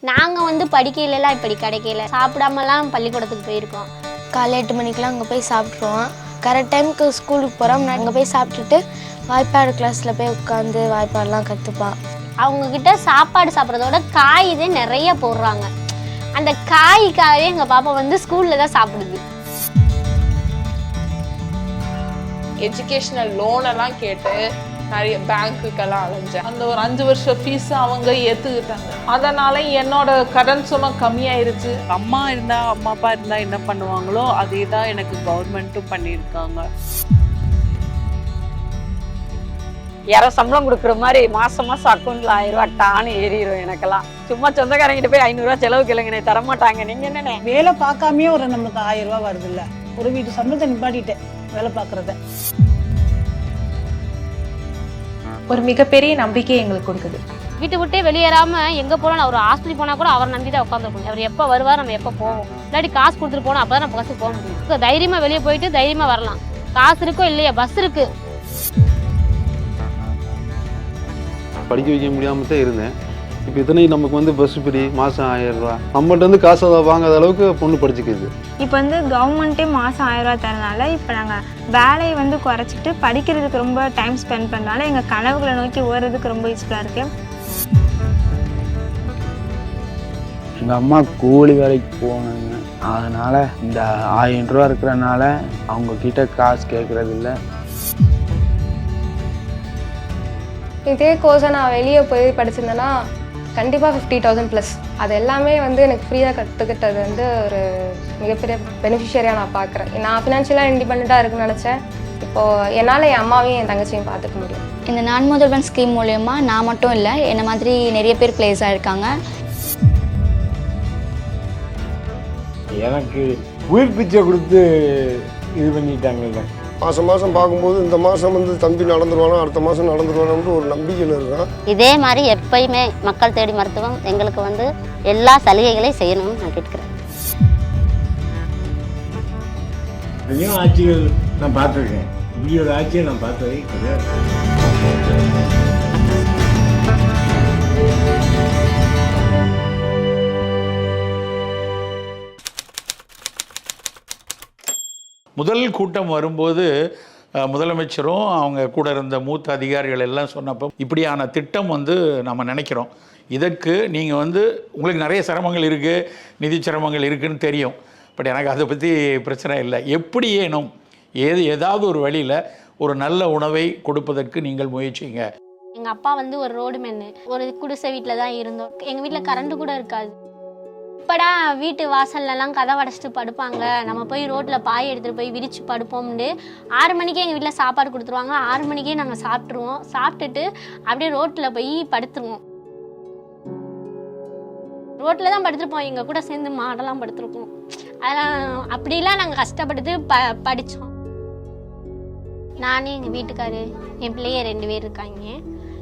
நாங்கள் வந்து படிக்கையிலலாம் இப்படி கிடைக்கல, சாப்பிடாமலாம் பள்ளிக்கூடத்துக்கு போயிருக்கோம். காலை 8 மணிக்கெலாம் அங்கே போய் சாப்பிட்ருவோம். கரெக்ட் டைமுக்கு ஸ்கூலுக்கு போகிறோம். அங்கே போய் சாப்பிட்டுட்டு வாய்ப்பாடு கிளாஸில் போய் உட்காந்து வாய்ப்பாடெலாம் கற்றுப்பான். அவங்கக்கிட்ட சாப்பாடு சாப்பிட்றதோட காய் இதே நிறைய போடுறாங்க. அந்த காய்க்காகவே எங்கள் பாப்பா வந்து ஸ்கூலில் தான் சாப்பிடுது. எஜுகேஷனல் லோனெல்லாம் கேட்டு நிறைய பேங்க்குக்கெல்லாம் அலைஞ்சேன். அந்த ஒரு 5 வருஷம் ஃபீஸ் அவங்க ஏற்றுக்கிட்டாங்க. அதனால என்னோட கடன் சுமை கம்மியாயிருச்சு. அம்மா அப்பா இருந்தா என்ன பண்ணுவாங்களோ அதே தான் எனக்கு கவர்மெண்ட்டும் பண்ணியிருக்காங்க. யாரோ சம்பளம் கொடுக்குற மாதிரி மாசம் அக்கௌண்ட்ல 1000 ரூபா டான்னு ஏறிடும். எனக்கெல்லாம் சும்மா சொந்தக்காரங்கிட்ட போய் 500 ரூபா செலவு கேளுங்க, தரமாட்டாங்க. நீங்க என்ன வேலை பார்க்காமயே ஒரு நம்மளுக்கு 1000 ரூபா வருது இல்ல? ஒரு வீட்டு சம்பளத்தை நிப்பாட்டிட்டேன் வேலை பார்க்கறத. ஒரு மிகப்பெரிய நம்பிக்கை எங்களுக்கு கொடுக்குது. வீட்டை விட்டே வெளியேறாமல் எங்கே போனால், நான் ஒரு ஆஸ்பத்திரி போனால் கூட அவரை நம்பி தான் உட்காந்துருக்கோம். அவர் எப்போ வருவார், நம்ம எப்போ போவோம், இல்லாட்டி காசு கொடுத்துட்டு போனோம், அப்போ தான் நம்ம பஸ்ஸுக்கு போக முடியும். தைரியமாக வெளியே போயிட்டு தைரியமாக வரலாம். காசு இருக்கோ இல்லையா, பஸ் இருக்கு. படிக்க வைக்க முடியாமல் தான் இருந்தேன். இப்போ இத்தனை நமக்கு வந்து பஸ் ஃப்ரீ, மாதம் 1000 ரூபா, நம்மள்ட்ட வந்து காசை வாங்காத அளவுக்கு பொண்ணு படிச்சுக்குது. இப்போ வந்து கவர்மெண்ட்டே மாதம் 1000 ரூபா தரனால இப்போ நாங்கள் வேலையை வந்து குறைச்சிட்டு படிக்கிறதுக்கு ரொம்ப டைம் ஸ்பெண்ட் பண்ணனால எங்கள் கனவுகளை நோக்கி ஓடுறதுக்கு ரொம்ப யூஸ்ஃபுல்லாக இருக்குது. எங்கள் அம்மா கூலி வேலைக்கு போனாங்க. அதனால் இந்த 1000 ரூபா இருக்கிறனால அவங்கக்கிட்ட காசு கேட்குறது இல்லை. இதே கோர்ஸை நான் வெளியே போய் படிச்சிருந்தேன்னா கண்டிப்பாக 50,000+. அது எல்லாமே வந்து எனக்கு ஃப்ரீயாக கற்றுக்கிட்டது வந்து ஒரு மிகப்பெரிய பெனிஃபிஷரியாக நான் பார்க்குறேன். நான் ஃபினான்ஷியலாக இண்டிபெண்ட்டாக இருக்குன்னு நினச்சேன். இப்போது என்னால் என் அம்மாவையும் என் தங்கச்சியும் பார்த்துக்க முடியும். இந்த நான் முதல்வன் ஸ்கீம் மூலயமா நான் மட்டும் இல்லை, என்னை மாதிரி நிறைய பேர் பிளேஸ் ஆகிருக்காங்க. எனக்கு உயிர் பிச்சை கொடுத்து இது பண்ணிட்டாங்கல்ல. மாதம் பார்க்கும்போது இந்த மாதம் வந்து தம்பி நடந்துருவானா, அடுத்த மாதம் நடந்துருவானான்னு ஒரு நம்பிக்கையில் இருக்கான். இதே மாதிரி எப்பயுமே மக்கள் தேடி மருத்துவம் எங்களுக்கு வந்து எல்லா சலுகைகளையும் செய்யணும்னு நான் கேட்குறேன். ஆட்சிகள் நான் பார்த்துருக்கேன், இப்படி ஒரு ஆட்சியை நான் பார்த்ததே கிடையாது. முதல் கூட்டம் வரும்போது முதலமைச்சரும் அவங்க கூட இருந்த மூத்த அதிகாரிகள் எல்லாம் சொன்னப்போ இப்படியான திட்டம் வந்து நம்ம நினைக்கிறோம். இதற்கு நீங்கள் வந்து உங்களுக்கு நிறைய சிரமங்கள் இருக்குது, நிதி சிரமங்கள் இருக்குதுன்னு தெரியும். பட் எனக்கு அதை பற்றி பிரச்சனை இல்லை. எப்படி ஏனும் ஏதாவது ஒரு வழியில் ஒரு நல்ல உணவை கொடுப்பதற்கு நீங்கள் முயற்சிங்க. எங்கள் அப்பா வந்து ஒரு ரோடு மேனு, ஒரு குடிசை வீட்டில் தான் இருந்தோம். எங்கள் வீட்டில் கரண்ட்டு கூட இருக்காது. இப்படா வீட்டு வாசல்லலாம் கதவை அடைச்சிட்டு படுப்பாங்க, நம்ம போய் ரோட்டில் பாய் எடுத்துகிட்டு போய் விரித்து படுப்போம்னு 6 மணிக்கே எங்கள் வீட்டில் சாப்பாடு கொடுத்துருவாங்க. 6 மணிக்கே நாங்கள் சாப்பிட்ருவோம். சாப்பிட்டுட்டு அப்படியே ரோட்டில் போய் படுத்துருவோம். ரோட்டில் தான் படுத்துருப்போம். எங்கள் கூட சேர்ந்து மாடெல்லாம் படுத்துருப்போம். அதெல்லாம் அப்படிலாம் நாங்கள் கஷ்டப்பட்டு படித்தோம். நானே, எங்கள் வீட்டுக்காரு, என் பிள்ளைய 2 பேர் இருக்காங்க.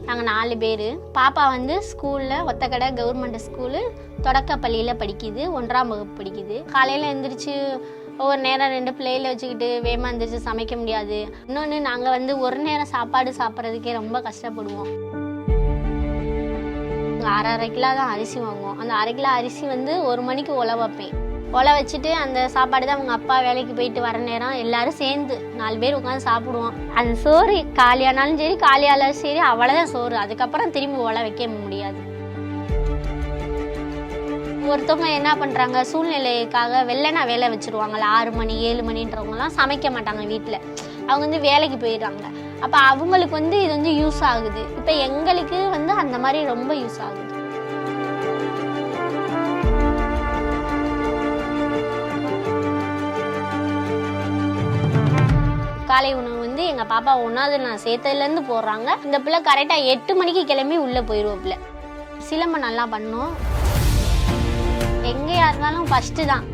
நாங்கள் 4 பேர். பாப்பா வந்து ஸ்கூலில் ஒத்தக்கடை கவர்மெண்ட் ஸ்கூலு தொடக்கப்பள்ளியில் படிக்குது, 1ஆம் வகுப்பு படிக்குது. காலையில் எழுந்திரிச்சு ஒவ்வொரு நேரம் 2 பிள்ளைகளை வச்சுக்கிட்டு வேகமாக எழுந்திரிச்சு சமைக்க முடியாது. இன்னொன்று, நாங்கள் வந்து ஒரு நேரம் சாப்பாடு சாப்பிட்றதுக்கே ரொம்ப கஷ்டப்படுவோம். 1/2 கிலோ தான் அரிசி வாங்குவோம். அந்த 1/2 கிலோ அரிசி வந்து 1 மணிக்கு உல வைப்பேன். உல வச்சுட்டு அந்த சாப்பாடு தான் அவங்க அப்பா வேலைக்கு போயிட்டு வர நேரம் எல்லாரும் சேர்ந்து 4 பேர் உட்காந்து சாப்பிடுவோம். அந்த சோறு காலியானாலும் சரி, காலியானாலும் சரி, அவ்வளோதான் சோறு. அதுக்கப்புறம் திரும்பி உல வைக்க முடியாது. ஒருத்தவங்க என்ன பண்ணுறாங்க, சூழ்நிலைக்காக வெள்ளனா வேலை வச்சுருவாங்கள்ல, 6 மணி 7 மணின்றவங்கலாம் சமைக்க மாட்டாங்க வீட்டில். அவங்க வந்து வேலைக்கு போயிடுறாங்க. அப்போ அவங்களுக்கு வந்து இது வந்து யூஸ் ஆகுது. இப்போ எங்களுக்கு வந்து அந்த மாதிரி ரொம்ப யூஸ் ஆகுது. காலை உணவு வந்து எங்கள் பாப்பா 1வது நான் சேர்த்ததுலேருந்து போடுறாங்க. இந்த பிள்ளை கரெக்டாக 8 மணிக்கு கிளம்பி உள்ளே போயிடுவோம். பிள்ளை சிலம்பம் நல்லா பண்ணோம். எங்கேயா இருந்தாலும் ஃபஸ்ட்டு தான்.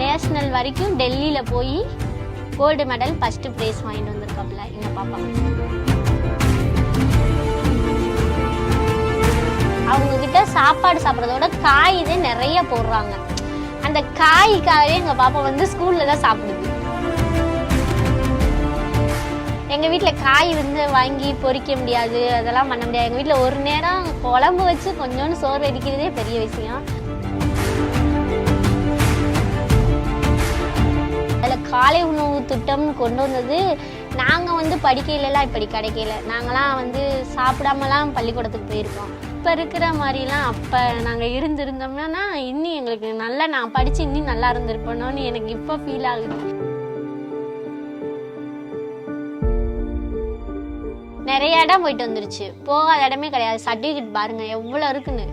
நேஷ்னல் வரைக்கும் டெல்லியில் போய் கோல்டு மெடல் ஃபஸ்ட்டு ப்ரைஸ் வாங்கிட்டு வந்திருக்காப்புல எங்கள் பாப்பா. அவங்கக்கிட்ட சாப்பாடு சாப்பிட்றதோட காய் இதே நிறைய போடுறாங்க. அந்த காய்க்காகவே எங்கள் பாப்பா வந்து ஸ்கூலில் தான் சாப்பிடுது. எங்கள் வீட்டில் காய் வந்து வாங்கி பொரிக்க முடியாது, அதெல்லாம் பண்ண முடியாது. எங்கள் வீட்டில் ஒரு நேரம் குழம்பு வச்சு கொஞ்சோண்டு சோறு அடிக்கிறதே பெரிய விஷயம். அதில் காலை உணவு திட்டம்னு கொண்டு வந்தது. நாங்கள் வந்து படிக்கையிலலாம் இப்படி கிடைக்கல. நாங்களாம் வந்து சாப்பிடாமலாம் பள்ளிக்கூடத்துக்கு போயிருக்கோம். இப்போ இருக்கிற மாதிரிலாம் அப்போ நாங்கள் இருந்திருந்தோம்னா இன்னும் எங்களுக்கு நல்லா நான் படித்து இன்னும் நல்லா இருந்திருப்போன்னு எனக்கு இப்போ ஃபீல் ஆகுது. நிறைய இடம் போயிட்டு வந்துருச்சு, போகாத இடமே கிடையாது. சர்டிஃபிகேட் பாருங்கள் எவ்வளோ இருக்குன்னு.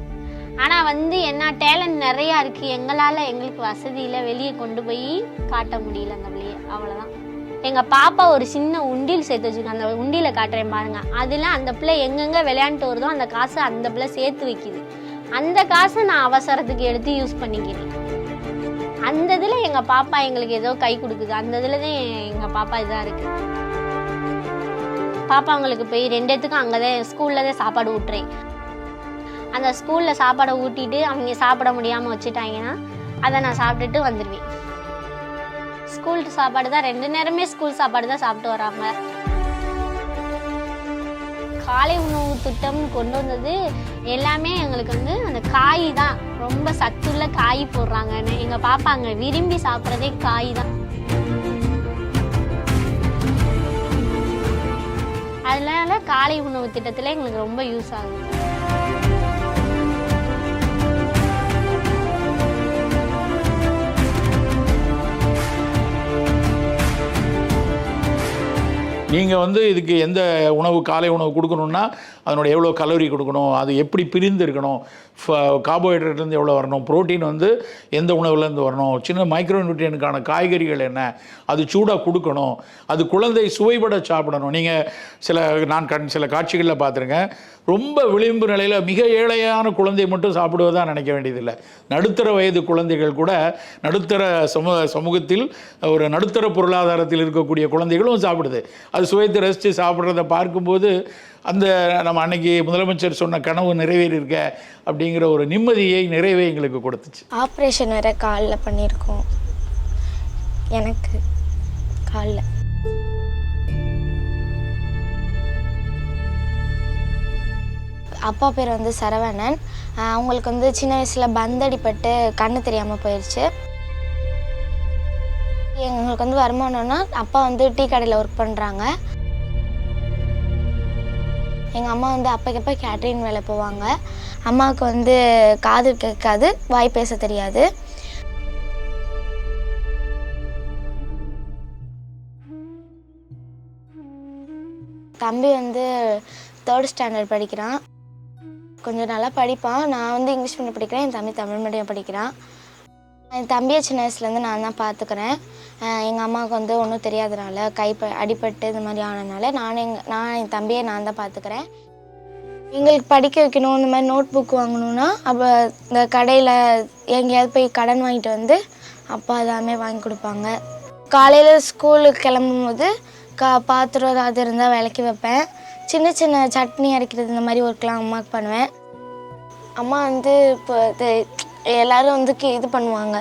ஆனால் வந்து என்ன டேலண்ட் நிறையா இருக்குது, எங்களுக்கு வசதியில் வெளியே கொண்டு போய் காட்ட முடியல அந்த பிள்ளையை, அவ்வளோதான். எங்கள் பாப்பா ஒரு சின்ன உண்டியல் சேர்த்து வச்சுருக்கேன், அந்த உண்டியில் காட்டுறேன் பாருங்கள். அதில் அந்த பிள்ளை எங்கெங்கே விளையாண்டுட்டு வருதோ அந்த காசை அந்த பிள்ளை சேர்த்து வைக்கிது. அந்த காசை நான் அவசரத்துக்கு எடுத்து யூஸ் பண்ணிக்கிறேன். அந்த இதில் எங்கள் பாப்பா எங்களுக்கு ஏதோ கை கொடுக்குது, அந்த இதில் தான் எங்கள் பாப்பா இதாக இருக்குது. பாப்பா அவங்களுக்கு போய் 2 இடத்துக்கும் அங்கே தான் ஸ்கூலில் தான் சாப்பாடு ஊட்டுறேன். அந்த ஸ்கூலில் சாப்பாடை ஊட்டிட்டு அவங்க சாப்பிட முடியாமல் வச்சுட்டாங்கன்னா அதை நான் சாப்பிட்டுட்டு வந்துடுவேன். ஸ்கூல் சாப்பாடு தான் 2 நேரமே ஸ்கூல் சாப்பாடு தான் சாப்பிட்டு வராங்க. காலை உணவு திட்டம்னு கொண்டு வந்தது எல்லாமே எங்களுக்கு வந்து அந்த காய் தான், ரொம்ப சத்துள்ள காய் போடுறாங்கன்னு. எங்கள் பாப்பா அங்கே விரும்பி சாப்பிட்றதே காய் தான். அதனால காலை உணவு திட்டத்தில் எங்களுக்கு ரொம்ப யூஸ் ஆகுது. நீங்கள் வந்து இதுக்கு எந்த உணவு காலை உணவு கொடுக்கணுன்னா அதனோட எவ்வளோ கலோரி கொடுக்கணும், அது எப்படி பிரிந்து இருக்கணும், கார்போஹைட்ரேட்லேருந்து எவ்வளோ வரணும், ப்ரோட்டீன் வந்து எந்த உணவுலேருந்து வரணும், சின்ன மைக்ரோ நியூட்ரியனுக்கான காய்கறிகள் என்ன, அது சூடாக கொடுக்கணும், அது குழந்தை சுவைபட சாப்பிடணும். நீங்கள் சில காட்சிகளில் பார்த்துருங்க, ரொம்ப விளிம்பு நிலையில் மிக ஏழையான குழந்தை மட்டும் சாப்பிடுவதாக நினைக்க வேண்டியதில்லை. நடுத்தர வயது குழந்தைகள் கூட நடுத்தர சமூகத்தில் ஒரு நடுத்தர பொருளாதாரத்தில் இருக்கக்கூடிய குழந்தைகளும் சாப்பிடுது. அது சுவைத்து ரசித்து சாப்பிட்றத பார்க்கும்போது அந்த நம்ம அன்னைக்கு முதலமைச்சர் சொன்ன கனவு நிறைவேறியிருக்க அப்படிங்கிற ஒரு நிம்மதியை நிறைவே எங்களுக்கு கொடுத்துச்சு. ஆப்ரேஷன் வேறு காலில் பண்ணியிருக்கோம், எனக்கு காலில். அப்பா பேர் வந்து சரவணன். அவங்களுக்கு வந்து சின்ன வயசில் பந்தடிப்பட்டு கண்ணு தெரியாமல் போயிடுச்சு. எங்களுக்கு வந்து வருமானம்னா அப்பா வந்து டீ கடையில் ஒர்க் பண்ணுறாங்க. எங்கள் அம்மா வந்து அப்பக்கப்போ கேட்ரிங் வேலை போவாங்க. அம்மாவுக்கு வந்து காது கேட்காது, வாய் பேச தெரியாது. தம்பி வந்து 3rd ஸ்டாண்டர்ட் படிக்கிறான். கொஞ்சம் நல்லா படிப்பான். நான் வந்து இங்கிலீஷ் மீடியம் படிக்கிறேன், என் தம்பி தமிழ் மீடியம் படிக்கிறான். என் தம்பியை சின்ன வயசுலேருந்து நான் தான் பார்த்துக்கிறேன். எங்கள் அம்மாவுக்கு வந்து ஒன்றும் தெரியாதனால அடிபட்டு இந்த மாதிரி ஆனதுனால நான் என் தம்பியை நான் தான் பார்த்துக்கிறேன். எங்களுக்கு படிக்க வைக்கணும், இந்த மாதிரி நோட் புக் வாங்கணுன்னா அப்போ இந்த கடையில் எங்கேயாவது போய் கடன் வாங்கிட்டு வந்து அப்பா எல்லாமே வாங்கி கொடுப்பாங்க. காலையில் ஸ்கூலுக்கு கிளம்பும் போது பாத்திரம் ஏதாவது இருந்தால் விளக்கி வைப்பேன். சின்ன சின்ன சட்னி அரைக்கிறது இந்த மாதிரி ஒர்க்லாம் அம்மாவுக்கு பண்ணுவேன். அம்மா வந்து இப்போ எல்லோரும் வந்து இது பண்ணுவாங்க,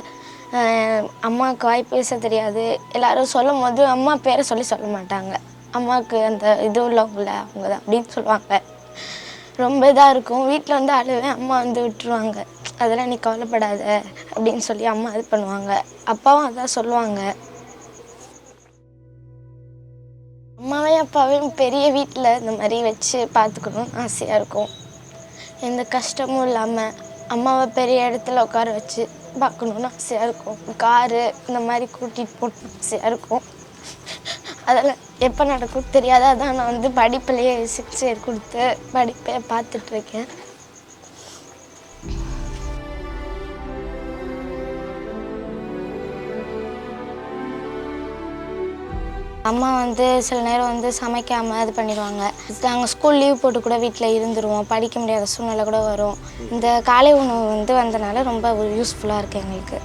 அம்மாவுக்கு வாய் பேச தெரியாது. எல்லோரும் சொல்லும் போது அம்மா பேரை சொல்ல மாட்டாங்க. அம்மாவுக்கு அந்த இது உள்ளவங்கள அவங்க தான் அப்படின்னு சொல்லுவாங்க. ரொம்ப இதாக இருக்கும். வீட்டில் வந்து அழுவேன், அம்மா வந்து விட்டுருவாங்க. அதெல்லாம் நீ கவலைப்படாத அப்படின்னு சொல்லி அம்மா இது பண்ணுவாங்க. அப்பாவும் அதான் சொல்லுவாங்க. அம்மாவையும் அப்பாவையும் பெரிய வீட்டில் இந்த மாதிரி வச்சு பார்த்துக்கணும்னு ஆசையாக இருக்கும். எந்த கஷ்டமும் இல்லாமல் அம்மாவை பெரிய இடத்துல உட்கார வச்சு பார்க்கணுன்னு ஆசையாக இருக்கும். காரு இந்த மாதிரி கூட்டிகிட்டு போகணுன்னு ஆசையாக இருக்கும். அதெல்லாம் எப்போ நடக்கும் தெரியாது. அதான் நான் வந்து படிப்புலேயே 6 இயர் கொடுத்து படிப்பை பார்த்துட்ருக்கேன். அம்மா வந்து சில நேரம் வந்து சமைக்காமல் இது பண்ணிடுவாங்க. நாங்கள் ஸ்கூல் லீவ் போட்டு கூட வீட்டில் இருந்துருவோம், படிக்க முடியாத சூழ்நிலை கூட வரும். இந்த காலை உணவு வந்து வந்தனால ரொம்ப யூஸ்ஃபுல்லாக இருக்குது எங்களுக்கு.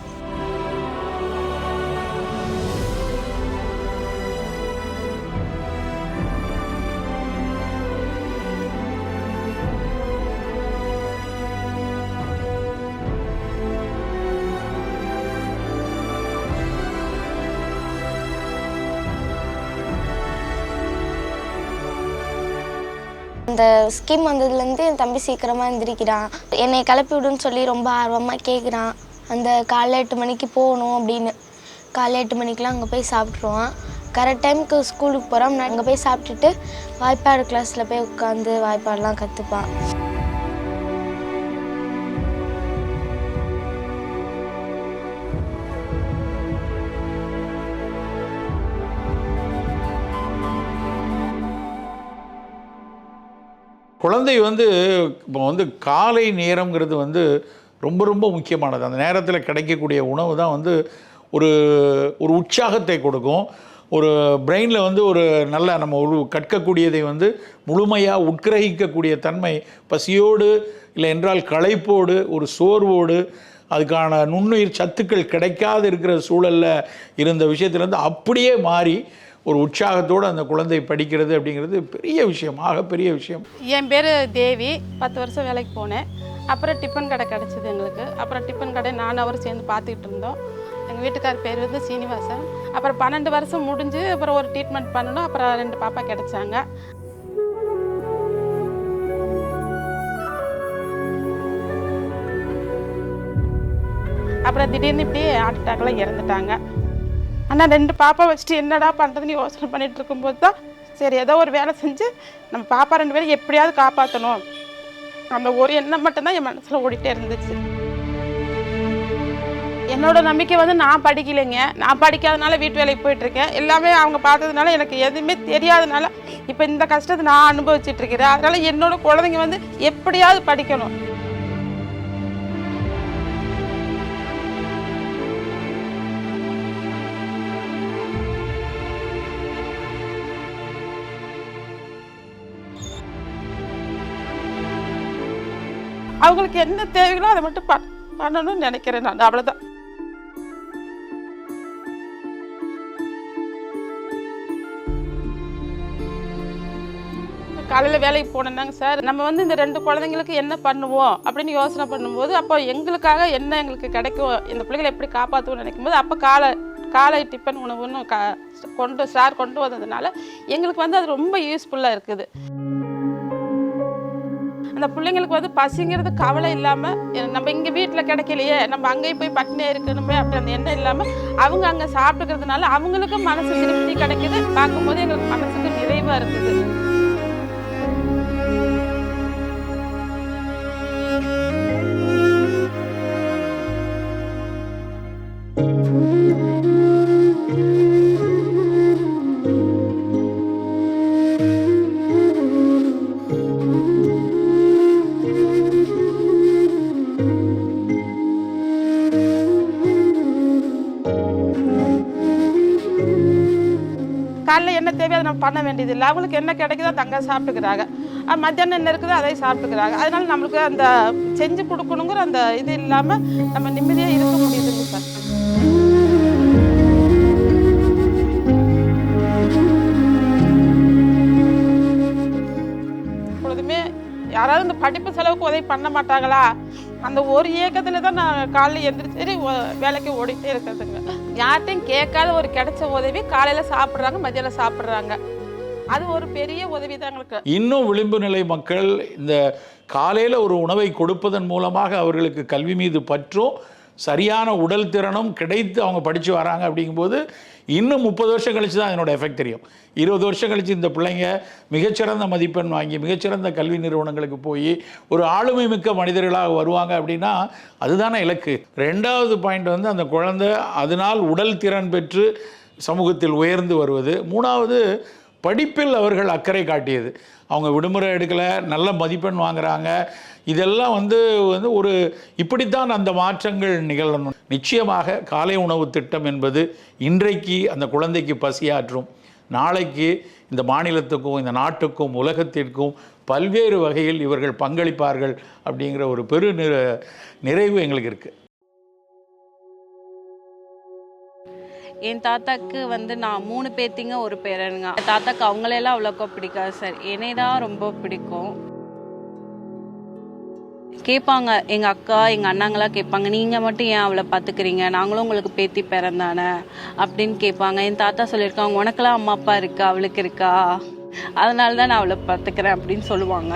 அந்த ஸ்கீம் வந்ததுலேருந்து என் தம்பி சீக்கிரமாக எந்திரிக்கிறான். என்னை கிளப்பி விடுன்னு சொல்லி ரொம்ப ஆர்வமாக கேட்குறான். அந்த காலைல 8 மணிக்கு போகணும் அப்படின்னு காலைல 8 மணிக்கெலாம் அங்கே போய் சாப்பிட்ருவான். கரெக்ட் டைமுக்கு ஸ்கூலுக்கு போகிறான். நான் அங்கே போய் சாப்பிட்டுட்டு வாய்ப்பாடு கிளாஸில் போய் உட்காந்து வாய்ப்பாடெலாம் கற்றுப்பான். குழந்தை வந்து இப்போ வந்து காலை நேரங்கிறது வந்து ரொம்ப ரொம்ப முக்கியமானது. அந்த நேரத்தில் கிடைக்கக்கூடிய உணவு தான் வந்து ஒரு ஒரு உற்சாகத்தை கொடுக்கும். ஒரு பிரெயினில் வந்து ஒரு நல்ல நம்ம ஒரு கற்கக்கூடியதை வந்து முழுமையாக உட்கிரகிக்கக்கூடிய தன்மை பசியோடு இல்லை என்றால் களைப்போடு ஒரு சோர்வோடு அதுக்கான நுண்ணுயிர் சத்துக்கள் கிடைக்காது இருக்கிற சூழலில் இருந்த விஷயத்துலேருந்து அப்படியே மாறி ஒரு உற்சாகத்தோடு அந்த குழந்தை படிக்கிறது அப்படிங்கிறது பெரிய விஷயம், பெரிய விஷயம். என் பேர் தேவி. 10 வருஷம் வேலைக்கு போனேன். அப்புறம் டிஃபன் கடை கிடச்சிது எங்களுக்கு. அப்புறம் டிஃபன் கடை நான் அவர் சேர்ந்து பார்த்துக்கிட்டு இருந்தோம். எங்கள் வீட்டுக்கார் பேர் வந்து சீனிவாசன். அப்புறம் 12 வருஷம் முடிஞ்சு அப்புறம் ஒரு ட்ரீட்மெண்ட் பண்ணணும். அப்புறம் 2 பாப்பா கிடச்சாங்க. அப்புறம் திடீர்னு இப்படி ஹார்ட் அட்டாக்லாம் இறந்துட்டாங்க. ஆனால் 2 பாப்பா வச்சுட்டு என்னடா பண்ணுறதுன்னு யோசனை பண்ணிகிட்டு இருக்கும்போது தான் சரி ஏதோ ஒரு வேலை செஞ்சு நம்ம பாப்பா 2 பேரும் எப்படியாவது காப்பாற்றணும் அந்த ஒரு எண்ணம் மட்டும்தான் என் மனசில் ஓடிட்டே இருந்துச்சு. என்னோட நம்பிக்கை வந்து நான் படிக்கலைங்க. நான் படிக்காதனால வீட்டு வேலைக்கு போயிட்டுருக்கேன். எல்லாமே அவங்க பார்த்ததுனால எனக்கு எதுவுமே தெரியாதனால இப்போ இந்த கஷ்டத்தை நான் அனுபவிச்சுட்ருக்கிறேன். அதனால் என்னோட குழந்தைங்க வந்து எப்படியாவது படிக்கணும். அவங்களுக்கு என்ன தேவைகளோ அதை மட்டும் பண்ணணும்னு நினைக்கிறேன் நான். அவ்வளோதான். காலையில் வேலைக்கு போனேன்னாங்க சார், நம்ம வந்து இந்த 2 குழந்தைங்களுக்கு என்ன பண்ணுவோம் அப்படின்னு யோசனை பண்ணும்போது அப்போ எங்களுக்காக என்ன எங்களுக்கு கிடைக்கும், இந்த பிள்ளைகளை எப்படி காப்பாற்றுவோம்னு நினைக்கும்போது அப்போ காலை டிஃபன் உணவுன்னு சார் கொண்டு வந்ததுனால எங்களுக்கு வந்து அது ரொம்ப யூஸ்ஃபுல்லாக இருக்குது. அந்த பிள்ளைங்களுக்கு வந்து பசிங்கிறது கவலை இல்லாமல் நம்ம இங்கே வீட்டில் கிடைக்கலையே நம்ம அங்கேயும் போய் பட்டினியாக இருக்கணுமே அப்படி அந்த எண்ணம் இல்லாமல் அவங்க அங்கே சாப்பிட்டுக்கிறதுனால அவங்களுக்கும் மனசு திருப்தி கிடைக்குது. பார்க்கும்போது எங்களுக்கு மனசுக்கு நிறைவாக இருக்குது. காலைல என்ன தேவையோ அதை நம்ம பண்ண வேண்டியதில்லை. அவங்களுக்கு என்ன கிடைக்குதோ அதை அங்கே சாப்பிட்டுக்கிறாங்க. மத்தியானம் என்ன இருக்குதோ அதை சாப்பிட்டுக்கிறாங்க. அதனால நம்மளுக்கு அந்த செஞ்சு கொடுக்கணுங்கிற அந்த இது இல்லாமல் நம்ம நிம்மதியாக இருக்க முடியுதுங்க சார். எப்பொழுதுமே யாராவது இந்த படிப்பு செலவுக்கு உதவி பண்ண மாட்டாங்களா அந்த ஒரு ஏக்கத்தில் தான் நான் காலையில் எழுந்திரிச்சு வேலைக்கு ஓடிட்டே இருக்கிறதுங்க. யார்ட்டையும் கேட்காத ஒரு கிடைச்ச உதவி காலையில் சாப்பிட்றாங்க, மதியானம் சாப்பிட்றாங்க. அது ஒரு பெரிய உதவி தான் எங்களுக்கு. இன்னும் விளிம்பு நிலை மக்கள் இந்த காலையில் ஒரு உணவை கொடுப்பதன் மூலமாக அவர்களுக்கு கல்வி மீது பற்றும் சரியான உடல் திறனும் கிடைத்து அவங்க படித்து வராங்க. அப்படிங்கும்போது இன்னும் 30 வருஷம் கழித்து தான் அதனோட எஃபெக்ட் தெரியும். 20 வருஷம் கழித்து இந்த பிள்ளைங்க மிகச்சிறந்த மதிப்பெண் வாங்கி மிகச்சிறந்த கல்வி நிறுவனங்களுக்கு போய் ஒரு ஆளுமை மிக்க மனிதர்களாக வருவாங்க. அப்படின்னா அதுதானே இலக்கு. 2வது பாயிண்ட் வந்து அந்த குழந்தை அதனால் உடல் திறன் பெற்று சமூகத்தில் உயர்ந்து வருவது. 3வது படிப்பில் அவர்கள் அக்கறை காட்டியது. அவங்க விடுமுறை எடுக்கலை, நல்ல மதிப்பெண் வாங்குகிறாங்க. இதெல்லாம் வந்து ஒரு இப்படித்தான் அந்த மாற்றங்கள் நிகழணும். நிச்சயமாக காலை உணவு திட்டம் என்பது இன்றைக்கு அந்த குழந்தைக்கு பசியாற்றும், நாளைக்கு இந்த மாநிலத்துக்கும் இந்த நாட்டுக்கும் உலகத்திற்கும் பல்வேறு வகையில் இவர்கள் பங்களிப்பார்கள் அப்படிங்கிற ஒரு பெரு நிறைவு எங்களுக்கு இருக்குது. என் தாத்தாக்கு வந்து நான் 3 பேத்திங்க ஒரு பேரனுங்க. தாத்தாக்கு அவங்களெல்லாம் அவ்வளோக்கா பிடிக்காது சார், என்னை தான் ரொம்ப பிடிக்கும். கேட்பாங்க எங்கள் அக்கா எங்கள் அண்ணாங்களாம் கேட்பாங்க, நீங்கள் மட்டும் ஏன் அவளை பார்த்துக்கிறீங்க, நாங்களும் உங்களுக்கு பேத்தி பேரன் தானே அப்படின்னு கேட்பாங்க. என் தாத்தா சொல்லியிருக்காங்க, உனக்கெல்லாம் அம்மா அப்பா இருக்கா, அவளுக்கு இருக்கா, அதனால தான் நான் அவளை பார்த்துக்கிறேன் அப்படின்னு சொல்லுவாங்க.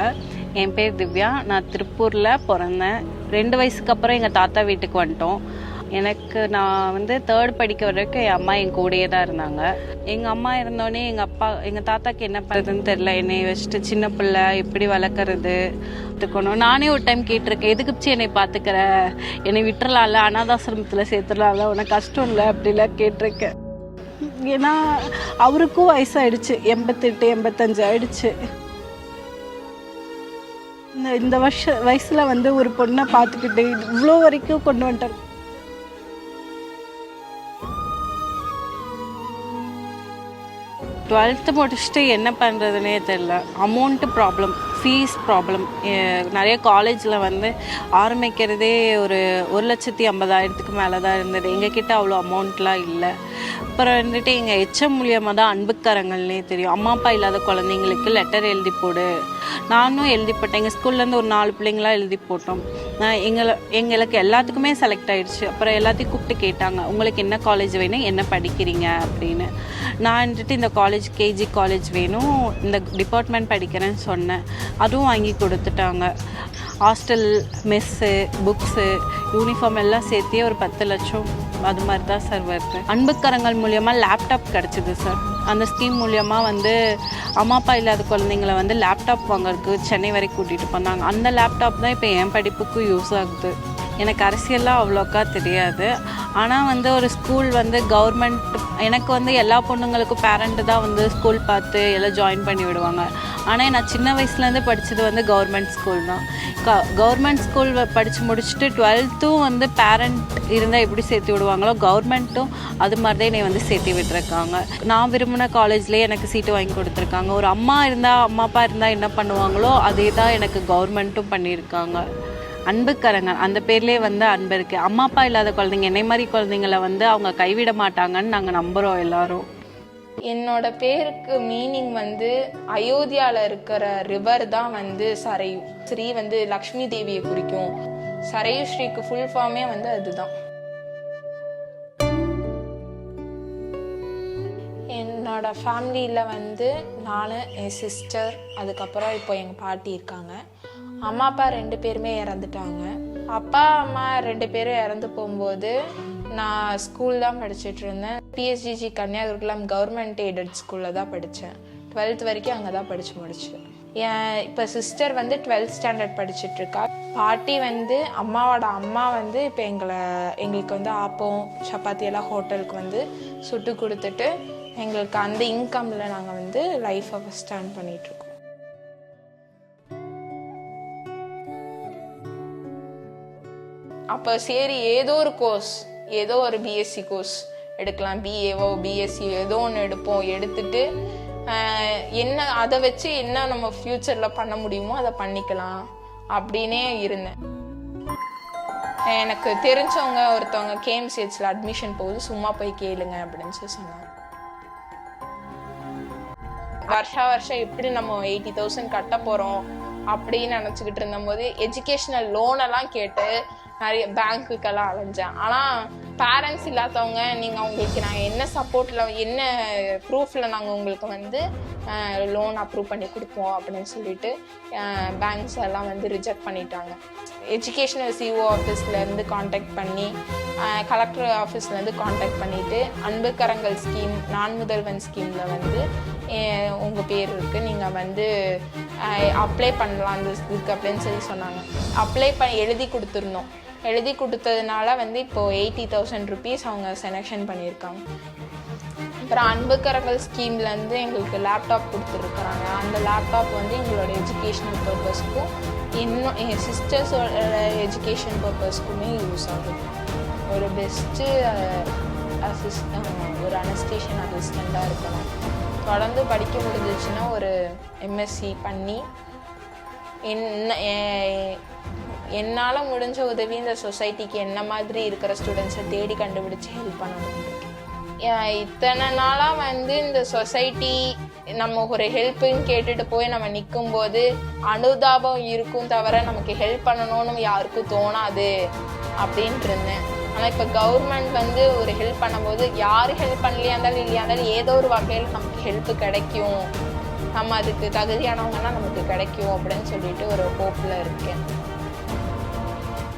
என் பேர் திவ்யா. நான் திருப்பூரில் பிறந்தேன். 2 வயசுக்கு அப்புறம் எங்கள் தாத்தா வீட்டுக்கு வந்துட்டோம். எனக்கு நான் வந்து 3rd படிக்க வரைக்கும் என் அம்மா என் கூடயே தான் இருந்தாங்க. எங்கள் அம்மா இருந்தோடனே எங்கள் தாத்தாக்கு என்ன பண்ணுறதுன்னு தெரில. என்னை வச்சுட்டு சின்ன பிள்ளை எப்படி வளர்க்குறது பார்த்துக்கணும். நானே ஒரு டைம் கேட்டிருக்கேன், எதுக்குச்சு என்னை பார்த்துக்கிற, என்னை விட்டுறலாம்ல, அனாதாசிரமத்தில் சேர்த்துடலாம்ல, உனக்கு கஷ்டம் இல்லை அப்படிலாம் கேட்டிருக்கேன். ஏன்னா அவருக்கும் வயசாயிடுச்சு, 88 85 ஆயிடுச்சு. இந்த வயசில் வந்து ஒரு பொண்ணை பார்த்துக்கிட்டு இவ்வளோ வரைக்கும் கொண்டு வந்துட்டார். டுவெல்த்து முடிச்சுட்டு என்ன பண்ணுறதுனே தெரில. Amount problem, fees problem. நிறைய காலேஜில் வந்து ஆரம்பிக்கிறதே ஒரு 1,50,000க்கு மேலே தான் இருந்தது. எங்ககிட்ட அவ்வளோ அமௌண்ட்லாம் இல்லை. அப்புறம் வந்துட்டு எங்கள் HM மூலியமாக தான் அன்புக்கரங்கள்னே தெரியும். அம்மா அப்பா இல்லாத குழந்தைங்களுக்கு லெட்டர் எழுதி போடு, நானும் எழுதி போட்டேன். எங்கள் ஸ்கூல்லேருந்து ஒரு 4 பிள்ளைங்களாம் எழுதி போட்டோம். எங்களுக்கு எல்லாத்துக்குமே செலக்ட் ஆகிடுச்சு. அப்புறம் எல்லாத்தையும் கூப்பிட்டு கேட்டாங்க, உங்களுக்கு என்ன காலேஜ் வேணும், என்ன படிக்கிறீங்க அப்படின்னு. நான் வந்துட்டு இந்த காலேஜ் KG காலேஜ் வேணும், இந்த டிபார்ட்மெண்ட் படிக்கிறேன்னு சொன்னேன். அதுவும் வாங்கி கொடுத்துட்டாங்க. ஹாஸ்டல், மெஸ்ஸு, புக்ஸு, யூனிஃபார்ம் எல்லாம் சேர்த்தே ஒரு 10 லட்சம் அது மாதிரி தான் சார் வருது. அன்புக்கரங்கள் மூலியமாக லேப்டாப் கிடச்சிது சார். அந்த ஸ்கீம் மூலியமாக வந்து அம்மா அப்பா இல்லாத குழந்தைங்கள வந்து லேப்டாப் வாங்குறதுக்கு சென்னை வரைக்கும் கூட்டிகிட்டு போனாங்க. அந்த லேப்டாப் தான் இப்போ என் படிப்புக்கு யூஸ் ஆகுது. எனக்கு அரசியல்லாம் அவ்வளோக்கா தெரியாது. ஆனால் வந்து ஒரு ஸ்கூல் வந்து கவர்மெண்ட், எனக்கு வந்து எல்லா பொண்ணுங்களுக்கும் பேரண்ட்டு தான் வந்து ஸ்கூல் பார்த்து எல்லாம் ஜாயின் பண்ணி விடுவாங்க. ஆனால் நான் சின்ன வயசுலேருந்து படித்தது வந்து கவர்மெண்ட் ஸ்கூல் தான். கவர்மெண்ட் ஸ்கூல் படித்து முடிச்சுட்டு 12த்தும் வந்து பேரண்ட் இருந்தால் எப்படி சேர்த்து விடுவாங்களோ, கவர்மெண்ட்டும் அது மாதிரி தான் என்னை வந்து சேர்த்து விட்டுருக்காங்க. நான் விரும்பின காலேஜ்லேயே எனக்கு சீட்டு வாங்கி கொடுத்துருக்காங்க. ஒரு அம்மா அப்பா இருந்தால் என்ன பண்ணுவாங்களோ அதே தான் எனக்கு கவர்மெண்ட்டும் பண்ணியிருக்காங்க. அன்புக்கரங்கள் அந்த பேர்லேயே வந்து அன்பு இருக்குது. அம்மா அப்பா இல்லாத குழந்தைங்க, என்னை மாதிரி குழந்தைங்கள வந்து அவங்க கைவிட மாட்டாங்கன்னு நாங்கள் நம்புகிறோம் எல்லாரும். என்னோட பேருக்கு மீனிங் வந்து அயோத்தியாவில் இருக்கிற ரிவர் தான் வந்து சரையு. ஸ்ரீ வந்து லக்ஷ்மி தேவியை குறிக்கும். சரையு ஸ்ரீக்கு ஃபுல் ஃபார்மே வந்து அதுதான். என்னோட ஃபேமிலியில் வந்து நான், என் சிஸ்டர், அதுக்கப்புறம் இப்போ எங்கள் பாட்டி இருக்காங்க. அம்மா அப்பா 2 பேருமே இறந்துட்டாங்க. அப்பா அம்மா 2 பேரும் இறந்து போகும்போது நான் ஸ்கூல் தான் படிச்சுட்டு இருந்தேன். PSGG கன்னியாகுமரிக்குளம் கவர்மெண்ட் எய்டட் ஸ்கூலில் தான் படித்தேன். 12th வரைக்கும் அங்கே தான் படித்து முடித்தேன். இப்போ சிஸ்டர் வந்து 12th ஸ்டாண்டர்ட் படிச்சுட்ருக்கா. பாட்டி வந்து அம்மாவோட அம்மா வந்து இப்போ எங்களுக்கு வந்து ஆப்பம் சப்பாத்தி எல்லாம் ஹோட்டலுக்கு வந்து சுட்டு கொடுத்துட்டு எங்களுக்கு அந்த இன்கமில் நாங்கள் வந்து லைஃப்பை ஸ்டாண்ட் பண்ணிகிட்ருக்கோம். அப்போ சரி ஏதோ ஒரு கோர்ஸ், ஏதோ ஒரு BSc கோர்ஸ் எடுக்கலாம், BAவோ BSc ஏதோ ஒன்று எடுப்போம். எடுத்துட்டு என்ன அதை வச்சு என்ன நம்ம ஃப்யூச்சரில் பண்ண முடியுமோ அதை பண்ணிக்கலாம் அப்படின்னே இருந்தேன். எனக்கு தெரிஞ்சவங்க ஒருத்தவங்க KMCHல அட்மிஷன் போகுது, சும்மா போய் கேளுங்க அப்படின்னு சொல்லி சொன்னாங்க. வருஷம் எப்படி நம்ம 80,000 கட்ட போகிறோம் அப்படின்னு நினச்சிக்கிட்டு இருந்தபோது எஜுகேஷ்னல் லோனெல்லாம் கேட்டு நிறைய பேங்க்குக்கெல்லாம் அலைஞ்சேன். ஆனால் பேரண்ட்ஸ் இல்லாதவங்க, நீங்கள் உங்களுக்கு நாங்கள் என்ன சப்போர்ட்டில் என்ன ப்ரூஃபில் நாங்கள் உங்களுக்கு வந்து லோன் அப்ரூவ் பண்ணி கொடுப்போம் அப்படின்னு சொல்லிட்டு பேங்க்ஸ் எல்லாம் வந்து ரிஜெக்ட் பண்ணிட்டாங்க. எஜுகேஷனல் CO ஆஃபீஸ்லேருந்து காண்டாக்ட் பண்ணி, கலெக்டர் ஆஃபீஸ்லேருந்து காண்டாக்ட் பண்ணிவிட்டு, அன்புக்கரங்கள் ஸ்கீம், நான் முதல்வன் ஸ்கீமில் வந்து உங்கள் பேர் இருக்குது, நீங்கள் வந்து அப்ளை பண்ணலாம் அந்த இதுக்கு அப்படின்னு சொல்லி சொன்னாங்க. அப்ளை எழுதி கொடுத்துருந்தோம். எழுதி கொடுத்ததுனால வந்து இப்போது 80,000 rupees அவங்க செலெக்ஷன் பண்ணியிருக்காங்க. அப்புறம் அன்புக்கரங்கள் ஸ்கீம்லேருந்து எங்களுக்கு லேப்டாப் கொடுத்துருக்குறாங்க. அந்த லேப்டாப் வந்து எங்களோட எஜுகேஷனல் பர்பஸ்க்கும் இன்னும் எங்கள் சிஸ்டர்ஸோட எஜுகேஷன் பர்பஸ்க்குமே யூஸ் ஆகுது. ஒரு பெஸ்ட்டு ஒரு அனஸ்டேஷன் அசிஸ்டண்ட்டாக இருக்கணும். தொடர்ந்து படிக்க முடிஞ்சிச்சுன்னா ஒரு MSc பண்ணி என்னால் முடிஞ்ச உதவி இந்த சொசைட்டிக்கு என்ன மாதிரி இருக்கிற ஸ்டூடெண்ட்ஸை தேடி கண்டுபிடிச்சி ஹெல்ப் பண்ணணும். இத்தனை நாளாக வந்து இந்த சொசைட்டி நம்ம ஒரு ஹெல்ப்புன்னு கேட்டுட்டு போய் நம்ம நிற்கும்போது அனுதாபம் இருக்கும் தவிர நமக்கு ஹெல்ப் பண்ணணும்னு யாருக்கும் தோணாது அப்படின்ட்டு இருந்தேன். ஆனால் இப்போ கவர்மெண்ட் வந்து ஒரு ஹெல்ப் பண்ணும்போது யார் ஹெல்ப் பண்ணலையா இருந்தாலும் இல்லையா இருந்தாலும் ஏதோ ஒரு வகையில் நமக்கு ஹெல்ப்பு கிடைக்கும் நம்ம அதுக்கு தகுதியானவங்கன்னா நமக்கு கிடைக்கும் அப்படின்னு சொல்லிட்டு ஒரு ஹோப்பில் இருக்கேன்.